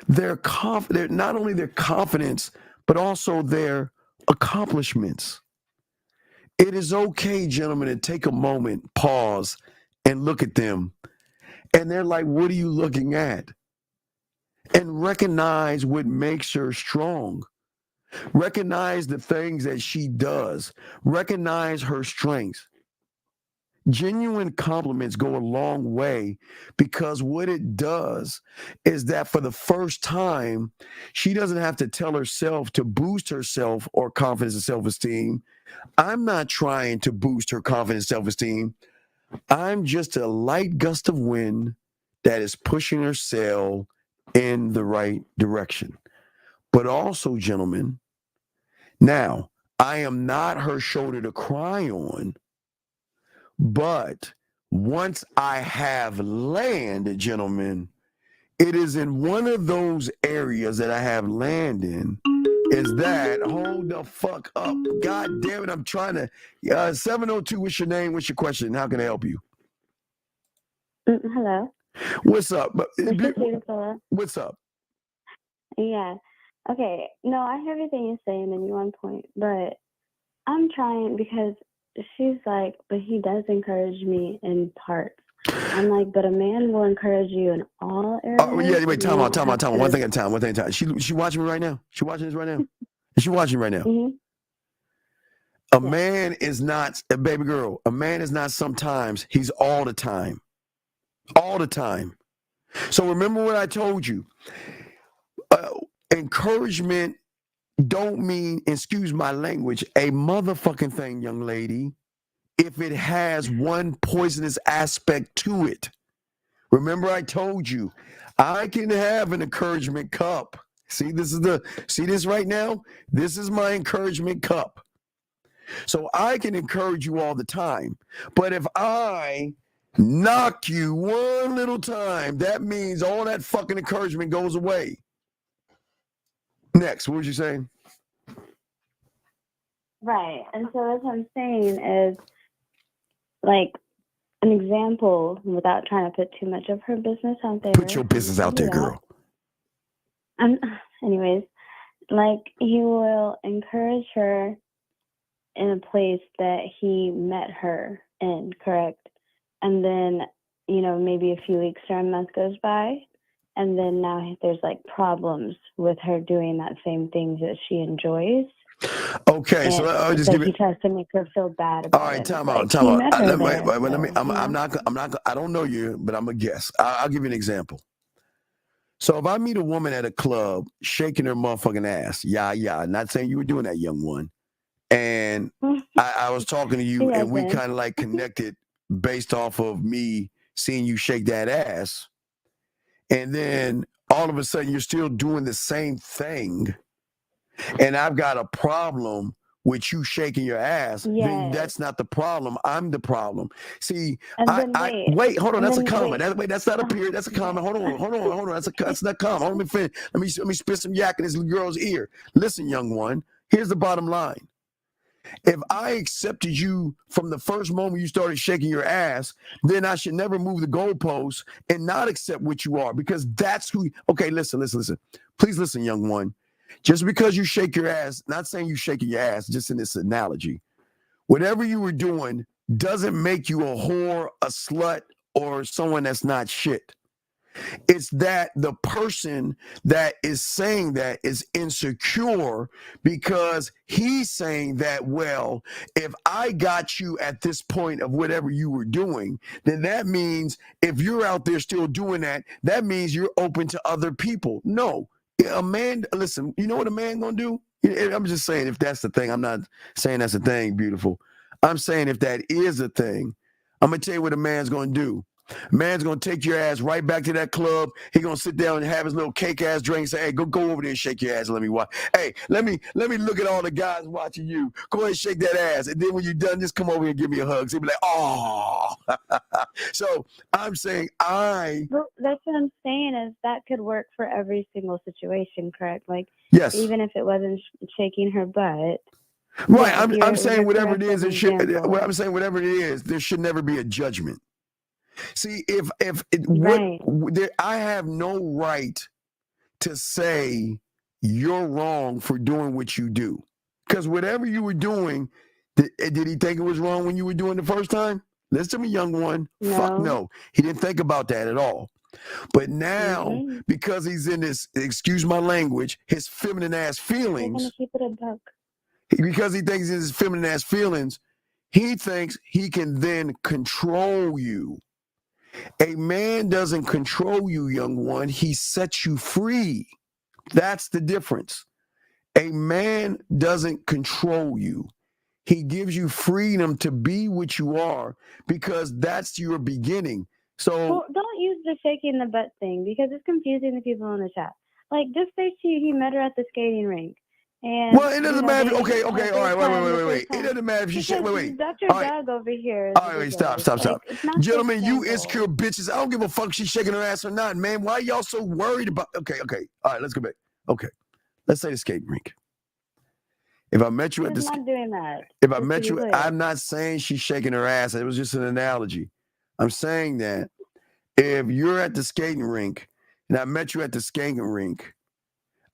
not only their confidence, but also their accomplishments. It is okay, gentlemen, to take a moment, pause, and look at them. And they're like, what are you looking at? And recognize what makes her strong. Recognize the things that she does. Recognize her strengths. Genuine compliments go a long way, because what it does is that for the first time, she doesn't have to tell herself to boost herself or confidence and self-esteem. I'm not trying to boost her confidence and self-esteem. I'm just a light gust of wind that is pushing her sail in the right direction. But also, gentlemen, now, I am not her shoulder to cry on, but once I have land, gentlemen, it is in one of those areas that I have land in, is that, hold the fuck up. God damn it, I'm trying to, 702, what's your name? What's your question? How can I help you? Hello. What's up? What's up? Yeah. Okay. No, I hear everything you're saying and you're on point, but I'm trying, because she's like, but he does encourage me in parts. I'm like, but a man will encourage you in all areas. Oh, yeah, wait, time out. One thing at a time. She watching me right now? She watching this right now? Is she watching right now? Mm-hmm. A man is not, a baby girl, a man is not sometimes, he's all the time. All the time. So remember what I told you. Encouragement don't mean, excuse my language, a motherfucking thing, young lady, if it has one poisonous aspect to it. Remember I told you, I can have an encouragement cup. See this right now? This is my encouragement cup. So I can encourage you all the time. But if I knock you one little time, that means all that fucking encouragement goes away. Next, what was you saying? Right. And so that's what I'm saying is, like, an example, without trying to put too much of her business out there. Put your business out there, girl. Anyways, like, he will encourage her in a place that he met her in, correct? And then, maybe a few weeks or a month goes by, and then now there's, like, problems with her doing that same thing that she enjoys. Okay, so I'll just give he tries to make her feel bad about it. All right, time out. I don't know you, but I'm gonna guess. I'll give you an example. So if I meet a woman at a club shaking her motherfucking ass, not saying you were doing that, young one, and I was talking to you and we kind of like connected based off of me seeing you shake that ass, and then all of a sudden you're still doing the same thing, and I've got a problem with you shaking your ass, then that's not the problem. I'm the problem. See, wait, hold on. That's a comment. That's not a period. That's a comment. Hold on. That's not a comment. Let me spit some yak in this girl's ear. Listen, young one, here's the bottom line. If I accepted you from the first moment you started shaking your ass, then I should never move the goalposts and not accept what you are, because that's who. Okay, listen. Please listen, young one. Just because you shake your ass, not saying you shaking your ass, just in this analogy, whatever you were doing doesn't make you a whore, a slut, or someone that's not shit. It's that the person that is saying that is insecure because he's saying that, well, if I got you at this point of whatever you were doing, then that means if you're out there still doing that, that means you're open to other people. No. A man, listen, you know what a man gonna do? I'm just saying if that's the thing. I'm not saying that's a thing, beautiful. I'm saying if that is a thing, I'm gonna tell you what a man's gonna do. Man's gonna take your ass right back to that club. He gonna sit down and have his little cake ass drink and say, hey, go over there and shake your ass and let me watch. Hey, let me look at all the guys watching you. Go ahead and shake that ass. And then when you're done, just come over here and give me a hug. So he'll be like, oh. So I'm saying Well, that's what I'm saying is that could work for every single situation, correct? Like, yes. Even if it wasn't shaking her butt. Right. I'm saying whatever it is, I'm saying whatever it is, there should never be a judgment. See, I have no right to say you're wrong for doing what you do, because whatever you were doing, did he think it was wrong when you were doing it the first time? Listen to me, young one. No. Fuck no. He didn't think about that at all. But now, because he's in this, excuse my language, his feminine ass feelings. Keep it a buck. Because he thinks in his feminine ass feelings, he thinks he can then control you. A man doesn't control you, young one. He sets you free. That's the difference. A man doesn't control you. He gives you freedom to be what you are, because that's your beginning. So well, don't use the shaking the butt thing, because it's confusing the people in the chat. Like, just say he met her at the skating rink. And, well, it doesn't matter. Okay, all right, wait. It doesn't matter if she shake. Wait. Dr. Doug over here. All right, wait, stop. Gentlemen, you insecure bitches. I don't give a fuck if she's shaking her ass or not, man. Why are y'all so worried about? Okay. All right, let's go back. Okay, let's say the skating rink. If I met you at the, not doing that. If I met you, I'm not saying she's shaking her ass. It was just an analogy. I'm saying that if you're at the skating rink and I met you at the skating rink,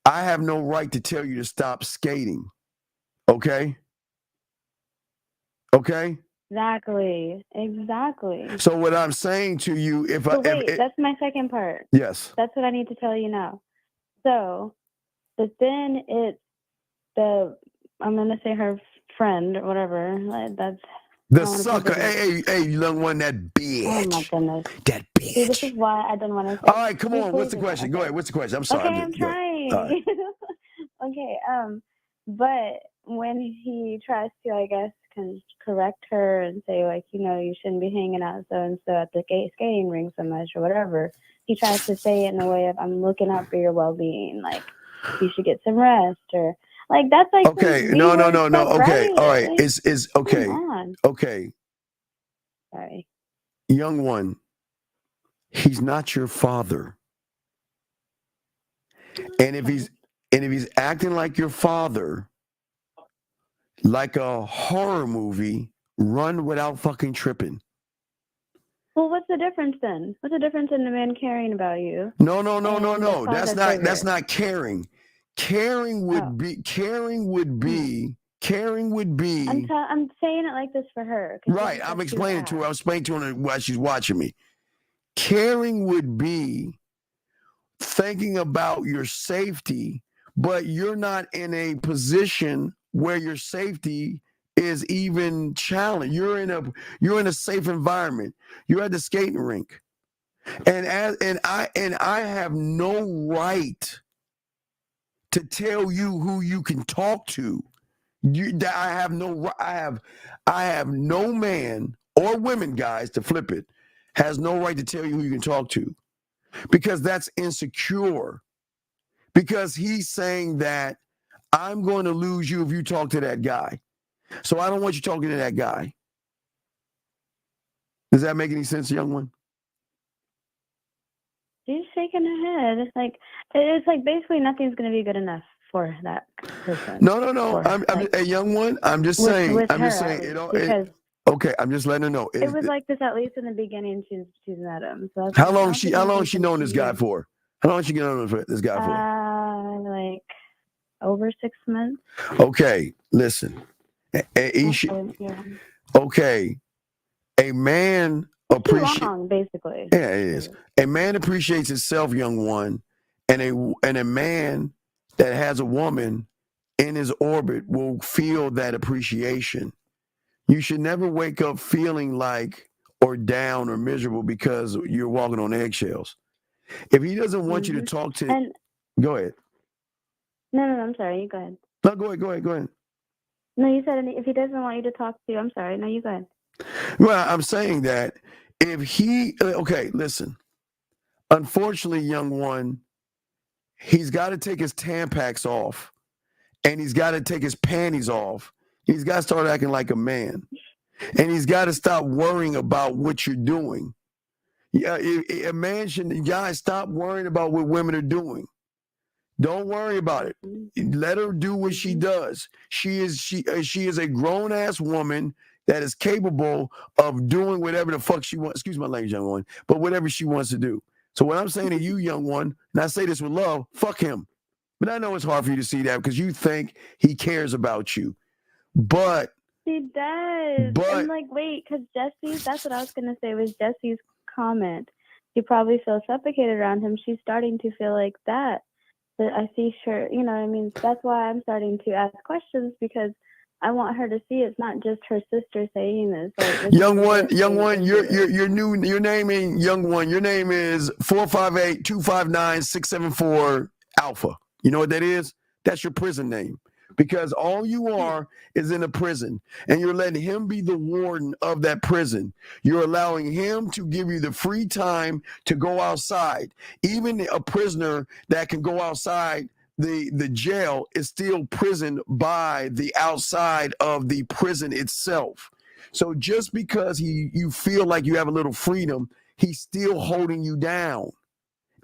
I have no right to tell you to stop skating. Okay? Exactly. So what I'm saying to you, that's my second part. Yes. That's what I need to tell you now. So, but then I'm gonna say her friend or whatever. That's the sucker. Hey, young one, that bitch. Oh my goodness. That bitch. See, this is why I don't want to say. All right, come on. What's the question? Go ahead. What's the question? I'm sorry. Okay, I'm trying. Right. Okay. But when he tries to, I guess, correct her and say, like, you shouldn't be hanging out so and so at the skating rink so much or whatever, he tries to say it in a way of, I'm looking out for your well-being, like you should get some rest, or like that's like okay. No. Okay. All right. It's okay. Okay. Sorry. Young one, he's not your father. And if he's acting like your father, like a horror movie, run without fucking tripping. Well, what's the difference then? What's the difference in the man caring about you? No. That's not caring. Caring would be. I'm saying it like this for her. Right. I'm explaining to her. I'm explaining to her while she's watching me. Caring would be thinking about your safety, but you're not in a position where your safety is even challenged. You're in a safe environment. You're at the skating rink. And I have no right to tell you who you can talk to. I have no man or women, guys, to flip it, has no right to tell you who you can talk to, because that's insecure. Because he's saying that I'm going to lose you if you talk to that guy. So I don't want you talking to that guy. Does that make any sense, young one? She's shaking her head. It's like basically nothing's going to be good enough for that person. No. I'm a young one. I'm just saying. I'm just saying. Okay, I'm just letting her know. It was like this at least in the beginning. She's met him. So How long she known this guy for? How long she known this guy for? Like over 6 months. Okay, listen. Okay, a man appreciates. Basically. Yeah, it is. A man appreciates himself, young one, and a man that has a woman in his orbit will feel that appreciation. You should never wake up feeling like or down or miserable because you're walking on eggshells. If he doesn't want you to talk to, go ahead. No, I'm sorry. You go ahead. No, go ahead. No, you said if he doesn't want you to talk to you, I'm sorry. No, you go ahead. Well, I'm saying that if he, okay, listen. Unfortunately, young one, he's got to take his Tampax off, and he's got to take his panties off. He's got to start acting like a man, and he's got to stop worrying about what you're doing. Yeah, a man should, guys, stop worrying about what women are doing. Don't worry about it. Let her do what she does. She is a grown ass woman that is capable of doing whatever the fuck she wants. Excuse my language, young one, but whatever she wants to do. So what I'm saying to you, young one, and I say this with love, fuck him. But I know it's hard for you to see that because you think he cares about you. But he does. And wait, because Jesse's, that's what I was gonna say, was Jesse's comment. She probably feels suffocated around him. She's starting to feel like that. But I see her, you know what I mean? That's why I'm starting to ask questions, because I want her to see it's not just her sister saying this. Young one, you're naming young one. Your name is 458-259-674 Alpha. You know what that is? That's your prison name. Because all you are is in a prison, and you're letting him be the warden of that prison. You're allowing him to give you the free time to go outside. Even a prisoner that can go outside the jail is still prisoned by the outside of the prison itself. So just because you feel like you have a little freedom, he's still holding you down.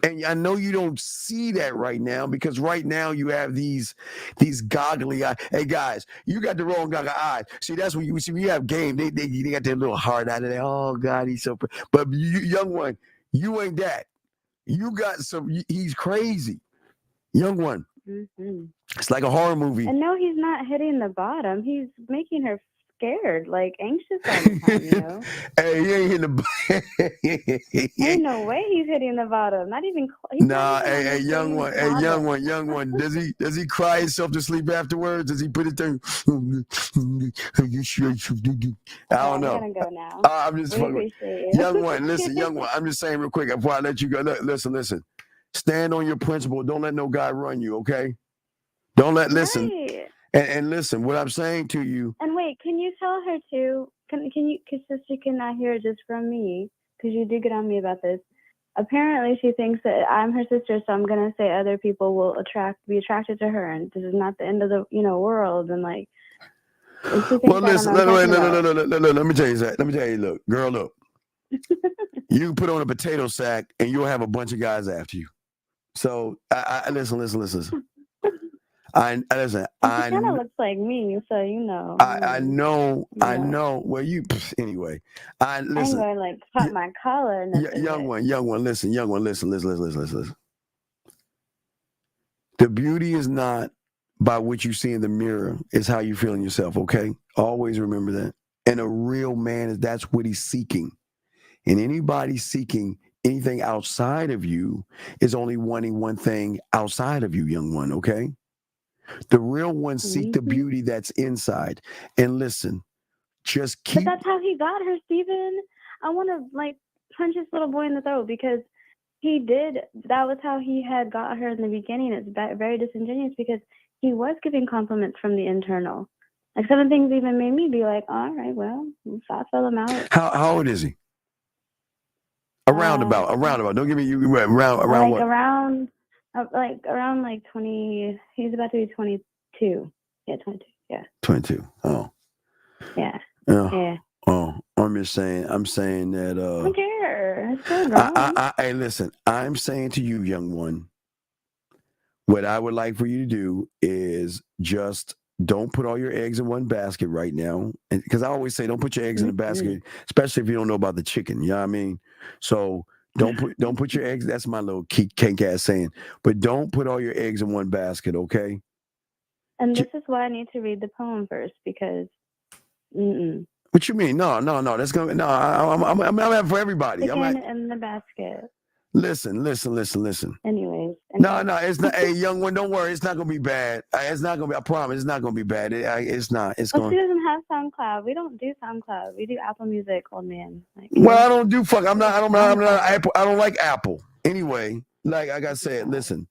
And I know you don't see that right now, because right now you have these goggly eyes. Hey guys, you got the wrong goggle eyes. See, that's when you have game. They got their little heart out of there. Oh God, he's so. But you, young one, you ain't that. You got some. He's crazy, young one. Mm-hmm. It's like a horror movie. And no, he's not hitting the bottom. He's making her scared, like anxious all the time, you know? Hey, he ain't hitting the ain't no way he's hitting the bottom. Not even hey, young one. Does he cry himself to sleep afterwards? Does he put it there? I don't know. I'm gonna go now. I'm just fucking with young one. Listen, young one. I'm just saying real quick before I let you go. Listen. Stand on your principle. Don't let no guy run you, okay? Don't let listen. Right. And listen, what I'm saying to you. And wait, can you tell her too? Can you? Because she cannot hear it just from me. Because you did get on me about this. Apparently, she thinks that I'm her sister, so I'm gonna say other people will be attracted to her, and this is not the end of the world. And like, well, listen. No. Let me tell you that. Let me tell you. Look, girl, look. You put on a potato sack, and you'll have a bunch of guys after you. So I listen. I listen. She kind of looks like me, so you know. I know. Well, anyway. Listen. I'm going to cut my collar. Young one. Listen. The beauty is not by what you see in the mirror; it's how you feel in yourself. Okay, always remember that. And a real man that's what he's seeking. And anybody seeking anything outside of you is only wanting one thing outside of you, young one, okay? The real ones seek the beauty that's inside. And listen, just keep... But that's how he got her, Steven. I want to, punch this little boy in the throat because he did. That was how he had got her in the beginning. It's very disingenuous because he was giving compliments from the internal. Like some of the things even made me be like, all right, well, so I fill him out. How old is he? Around about. Don't give me around what? Around 20. He's about to be 22. Yeah, 22. Yeah. 22. Oh. Yeah. Yeah. Oh, I'm saying that. I don't care. It's still wrong. Hey, listen. I'm saying to you, young one, what I would like for you to do is just don't put all your eggs in one basket right now. Because I always say, don't put your eggs in a basket, especially if you don't know about the chicken. You know what I mean? So don't put your eggs. That's my little cake ass saying. But don't put all your eggs in one basket, okay? And this is why I need to read the poem first because. What you mean? No. That's gonna no. I'm having for everybody. Chicken in the basket. Listen. Anyways. No, it's not. Hey, young one, don't worry. It's not gonna be bad. It's not gonna be. I promise. It's not gonna be bad. It's not. It's Well, going. she doesn't have SoundCloud. We don't do SoundCloud. We do Apple Music, old man. Well, I don't do fuck. I'm not Apple. I don't like Apple. Anyway, like I said, listen.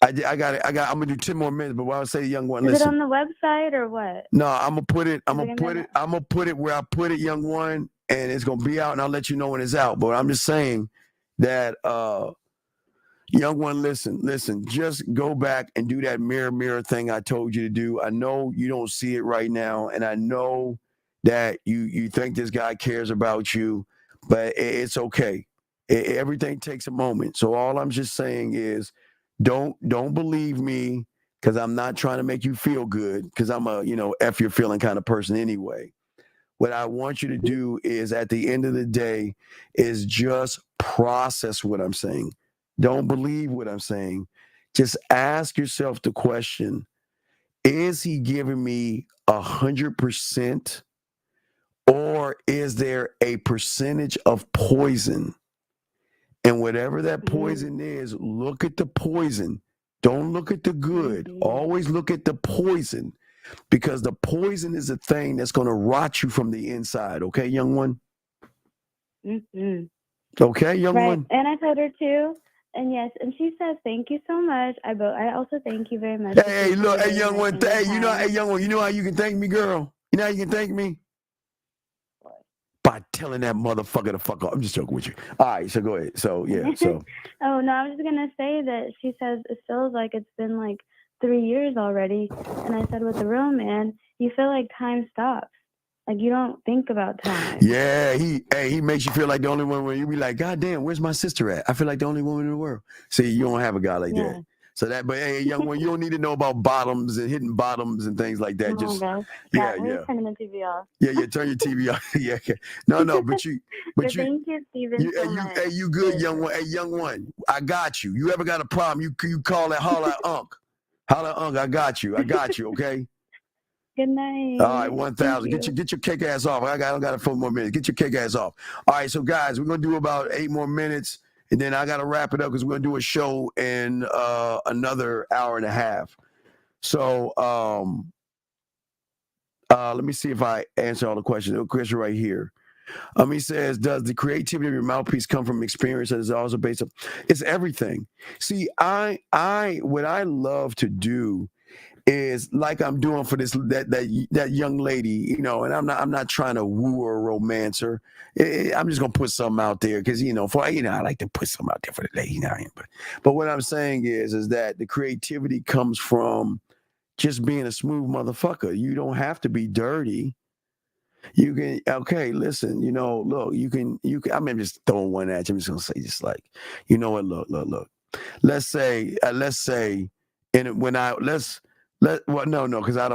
I got it. I'm gonna do 10 more minutes. But what I say, young one, Is listen. it on the website or what? No, I'm gonna put it where I put it, young one, and it's gonna be out, and I'll let you know when it's out. But I'm just saying that, young one, listen. Just go back and do that mirror thing I told you to do. I know you don't see it right now, and I know that you think this guy cares about you, but it's okay. Everything takes a moment. So all I'm just saying is, don't believe me. Because I'm not trying to make you feel good, because I'm a, F your feeling kind of person anyway. What I want you to do is, at the end of the day, is just process what I'm saying. Don't believe what I'm saying. Just ask yourself the question, is he giving me 100%? Or is there a percentage of poison? And whatever that poison is, look at the poison. Don't look at the good. Always look at the poison, because the poison is a thing that's going to rot you from the inside. Okay, young one? Okay, young one? And I told her too. And yes, and she says, thank you so much. I also thank you very much. Hey, look, hey, young one. Young one, you know how you can thank me, girl? You know how you can thank me? By telling that motherfucker to fuck off. I'm just joking with you. All right, so go ahead. So, yeah, so. Oh, no, I was just going to say that she says it feels like it's been like 3 years already. And I said, with the real man, you feel like time stops. Like you don't think about time. Yeah, he makes you feel like the only one where you be like, God damn, where's my sister at? I feel like the only woman in the world. See, you don't have a guy like that. So but hey, young one, you don't need to know about bottoms and hitting bottoms and things like that. Just Turning the TV off. Yeah, turn your TV off. Yeah, no, but you, thank you, Steven. Hey, you good, young one? Hey, young one, I got you. You ever got a problem? You call that holla Unc. Holla Unc, I got you. Okay. Good night. All right, 1,000. Get your kick ass off. I don't got 4 more minutes. Get your kick ass off. All right, so guys, we're gonna do about 8 more minutes. And then I got to wrap it up because we're going to do a show in another hour and a half. So let me see if I answer all the questions. A question right here. He says, does the creativity of your mouthpiece come from experience, and is it also based on? It's everything. See, what I love to do is like I'm doing for that young lady, and I'm not trying to woo or romance her. I'm just gonna put something out there because I like to put something out there for the lady. But what I'm saying is that the creativity comes from just being a smooth motherfucker. You don't have to be dirty. You can listen. Look, you can. I'm just throwing one at you. I'm just gonna say, just like, you know what? Look. Let's say, because I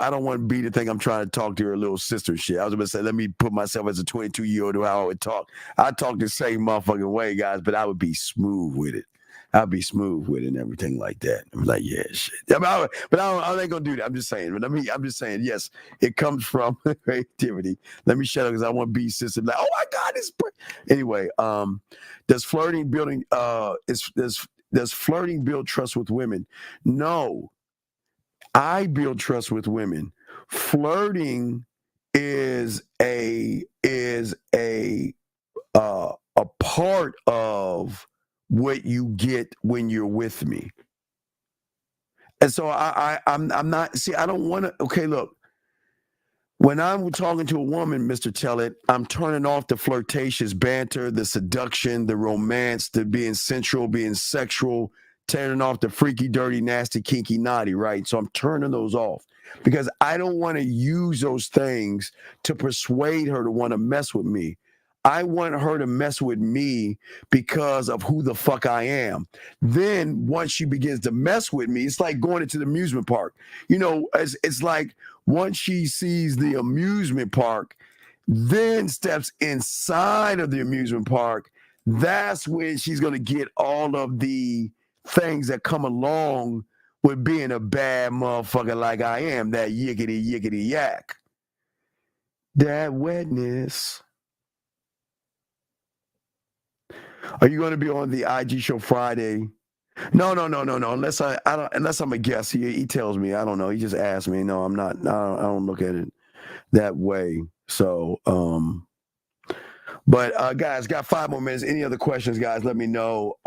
don't want B to think I'm trying to talk to her little sister shit. I was going to say, let me put myself as a 22-year-old who I would talk. I talk the same motherfucking way, guys, but I would be smooth with it. I'd be smooth with it and everything like that. I'm like, yeah, shit. I ain't gonna do that. I'm just saying. But I'm just saying, yes, it comes from creativity. Let me shut up because I want B's sister to be like, oh my God, this. Anyway, does flirting build trust with women? No. I build trust with women. Flirting is a a part of what you get when you're with me. And so I'm not, see, I don't want to, okay, look, when I'm talking to a woman, Mr. Tellett, I'm turning off the flirtatious banter, the seduction, the romance, the being sensual, being sexual, turning off the freaky, dirty, nasty, kinky, naughty, right? So I'm turning those off because I don't want to use those things to persuade her to want to mess with me. I want her to mess with me because of who the fuck I am. Then once she begins to mess with me, it's like going into the amusement park. You know, it's like once she sees the amusement park, then steps inside of the amusement park, that's when she's going to get all of the things that come along with being a bad motherfucker like I am, that yickety, yickety, yak. That wetness. Are you going to be on the IG show Friday? No. Unless unless I'm a guest. He tells me. I don't know. He just asked me. No, I'm not. I don't look at it that way. So, but guys, got 5 more minutes. Any other questions, guys? Let me know.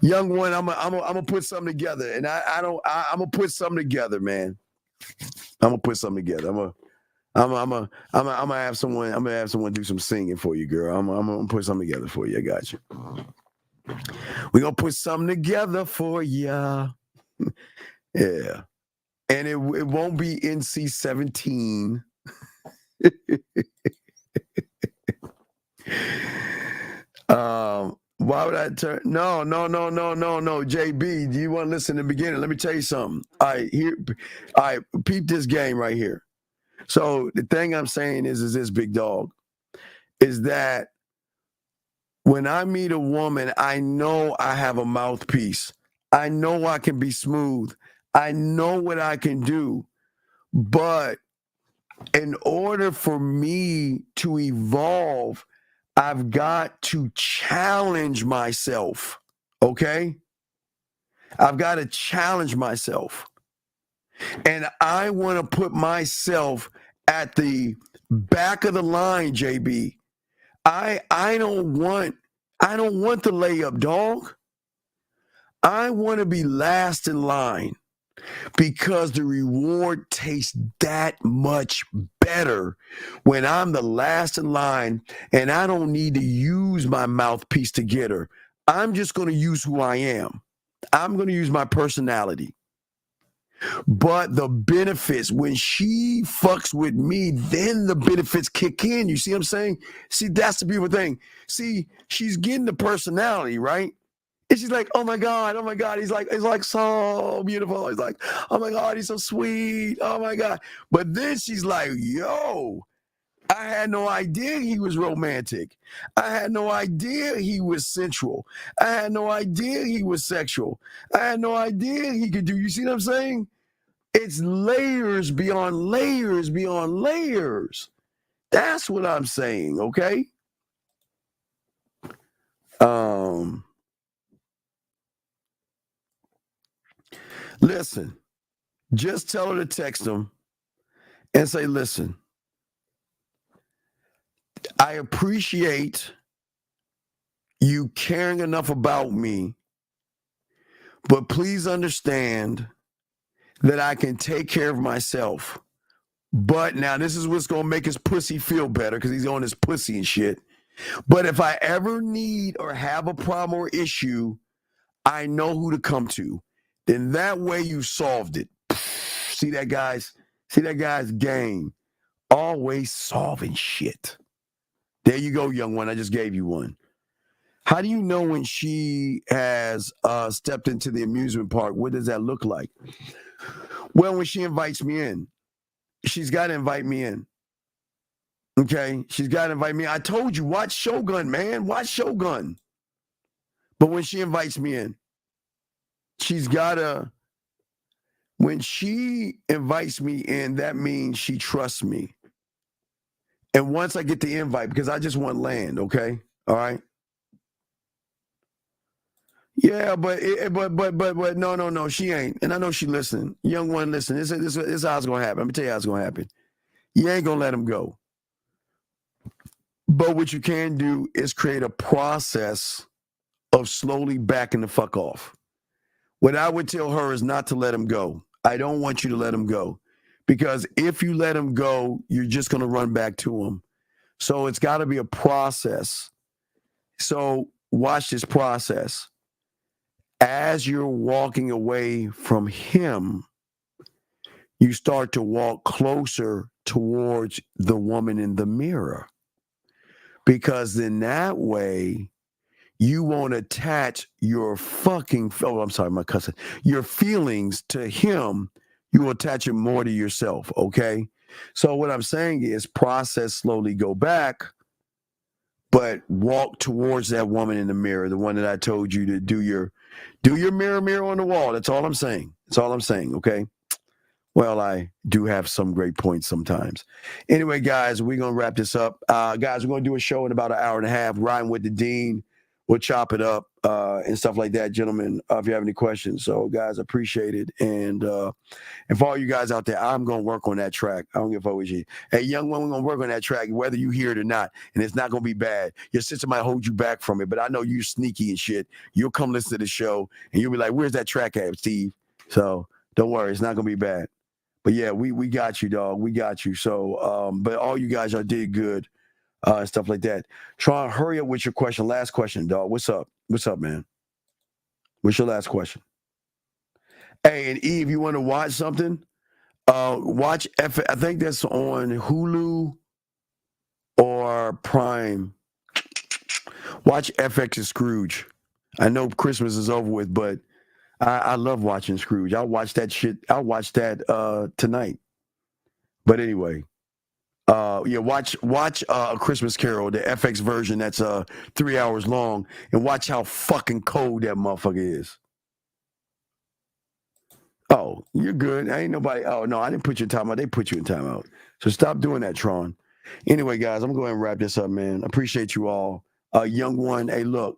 Young one, I'm gonna put something together, and I'm gonna put something together, man. I'm gonna put something together. I'm gonna have someone do some singing for you, girl. I'm gonna put something together for you. I got you. We're gonna put something together for you. Yeah. And it won't be NC-17. Why would I turn? No. JB, do you want to listen to the beginning? Let me tell you something. All right, peep this game right here. So the thing I'm saying is this, big dog, is that when I meet a woman, I know I have a mouthpiece. I know I can be smooth. I know what I can do. But in order for me to evolve, I've got to challenge myself, okay? I've got to challenge myself. And I want to put myself at the back of the line, JB. I don't want the layup, dog. I want to be last in line because the reward tastes that much better when I'm the last in line and I don't need to use my mouthpiece to get her. I'm just going to use who I am. I'm going to use my personality. But the benefits, when she fucks with me, then the benefits kick in. You see what I'm saying? See, that's the beautiful thing. See, she's getting the personality, right? And she's like, oh my God, he's like so beautiful. He's like, oh my God, he's so sweet. Oh my God. But then she's like, yo, I had no idea he was romantic. I had no idea he was sensual. I had no idea he was sexual. I had no idea he could do. You see what I'm saying? It's layers beyond layers beyond layers. That's what I'm saying, okay? Listen, just tell her to text him and say, listen, I appreciate you caring enough about me, but please understand that I can take care of myself. But now this is what's going to make his pussy feel better because he's on his pussy and shit. But if I ever need or have a problem or issue, I know who to come to. Then that way you solved it. See that, guys? See that guy's game? Always solving shit. There you go, young one. I just gave you one. How do you know when she has stepped into the amusement park? What does that look like? Well, when she invites me in, she's got to invite me in. Okay? She's got to invite me. I told you, watch Shogun, man. Watch Shogun. But when she invites me in, she's got to, when she invites me in, that means she trusts me. And once I get the invite, because I just want land, okay? All right? Yeah, but no, she ain't. And I know she listening. Young one, listen. This is how it's going to happen. Let me tell you how it's going to happen. You ain't going to let him go. But what you can do is create a process of slowly backing the fuck off. What I would tell her is not to let him go. I don't want you to let him go. Because if you let him go, you're just going to run back to him. So it's got to be a process. So watch this process. As you're walking away from him, you start to walk closer towards the woman in the mirror. Because in that way, you won't attach your your feelings to him. You will attach it more to yourself, okay? So what I'm saying is process slowly, go back, but walk towards that woman in the mirror, the one that I told you to do your mirror on the wall. That's all I'm saying. That's all I'm saying, okay? Well, I do have some great points sometimes. Anyway, guys, we're going to wrap this up. Guys, we're going to do a show in about an hour and a half, riding with the Dean. We'll chop it up and stuff like that, gentlemen, if you have any questions. So, guys, appreciate it. And for all you guys out there, I'm going to work on that track. I don't give a fuck with you. Hey, young one, we're going to work on that track, whether you hear it or not. And it's not going to be bad. Your sister might hold you back from it, but I know you're sneaky and shit. You'll come listen to the show, and you'll be like, where's that track at, Steve? So, don't worry. It's not going to be bad. But, yeah, we got you, dog. We got you. So, but all you guys did good. Stuff like that. Tron, hurry up with your question. Last question, dog. What's up? What's up, man? What's your last question? Hey, and Eve, you want to watch something? Watch I think that's on Hulu or Prime. Watch FX's Scrooge. I know Christmas is over with, but I love watching Scrooge. I'll watch that shit. I'll watch that tonight. But anyway. Watch A Christmas Carol, the FX version that's 3 hours long, and watch how fucking cold that motherfucker is. Oh, you're good. Ain't nobody. Oh no, I didn't put you in timeout. They put you in timeout. So stop doing that, Tron. Anyway, guys, I'm going to wrap this up, man. Appreciate you all. Young one, hey, look.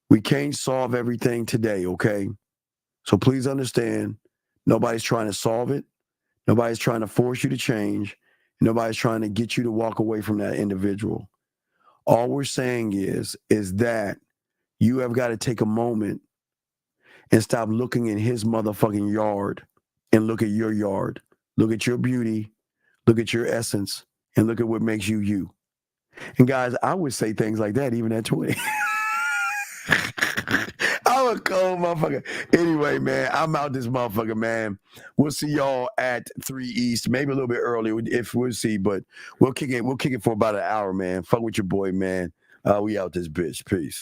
We can't solve everything today, okay? So please understand, nobody's trying to solve it. Nobody's trying to force you to change. Nobody's trying to get you to walk away from that individual. All we're saying is that you have got to take a moment and stop looking in his motherfucking yard and look at your yard. Look at your beauty. Look at your essence. And look at what makes you you. And guys, I would say things like that even at 20. I'm a cold motherfucker. Anyway, man, I'm out this motherfucker, man. We'll see y'all at 3 East, maybe a little bit earlier if we'll see, but we'll kick it for about an hour, man. Fuck with your boy, man. We out this bitch. Peace.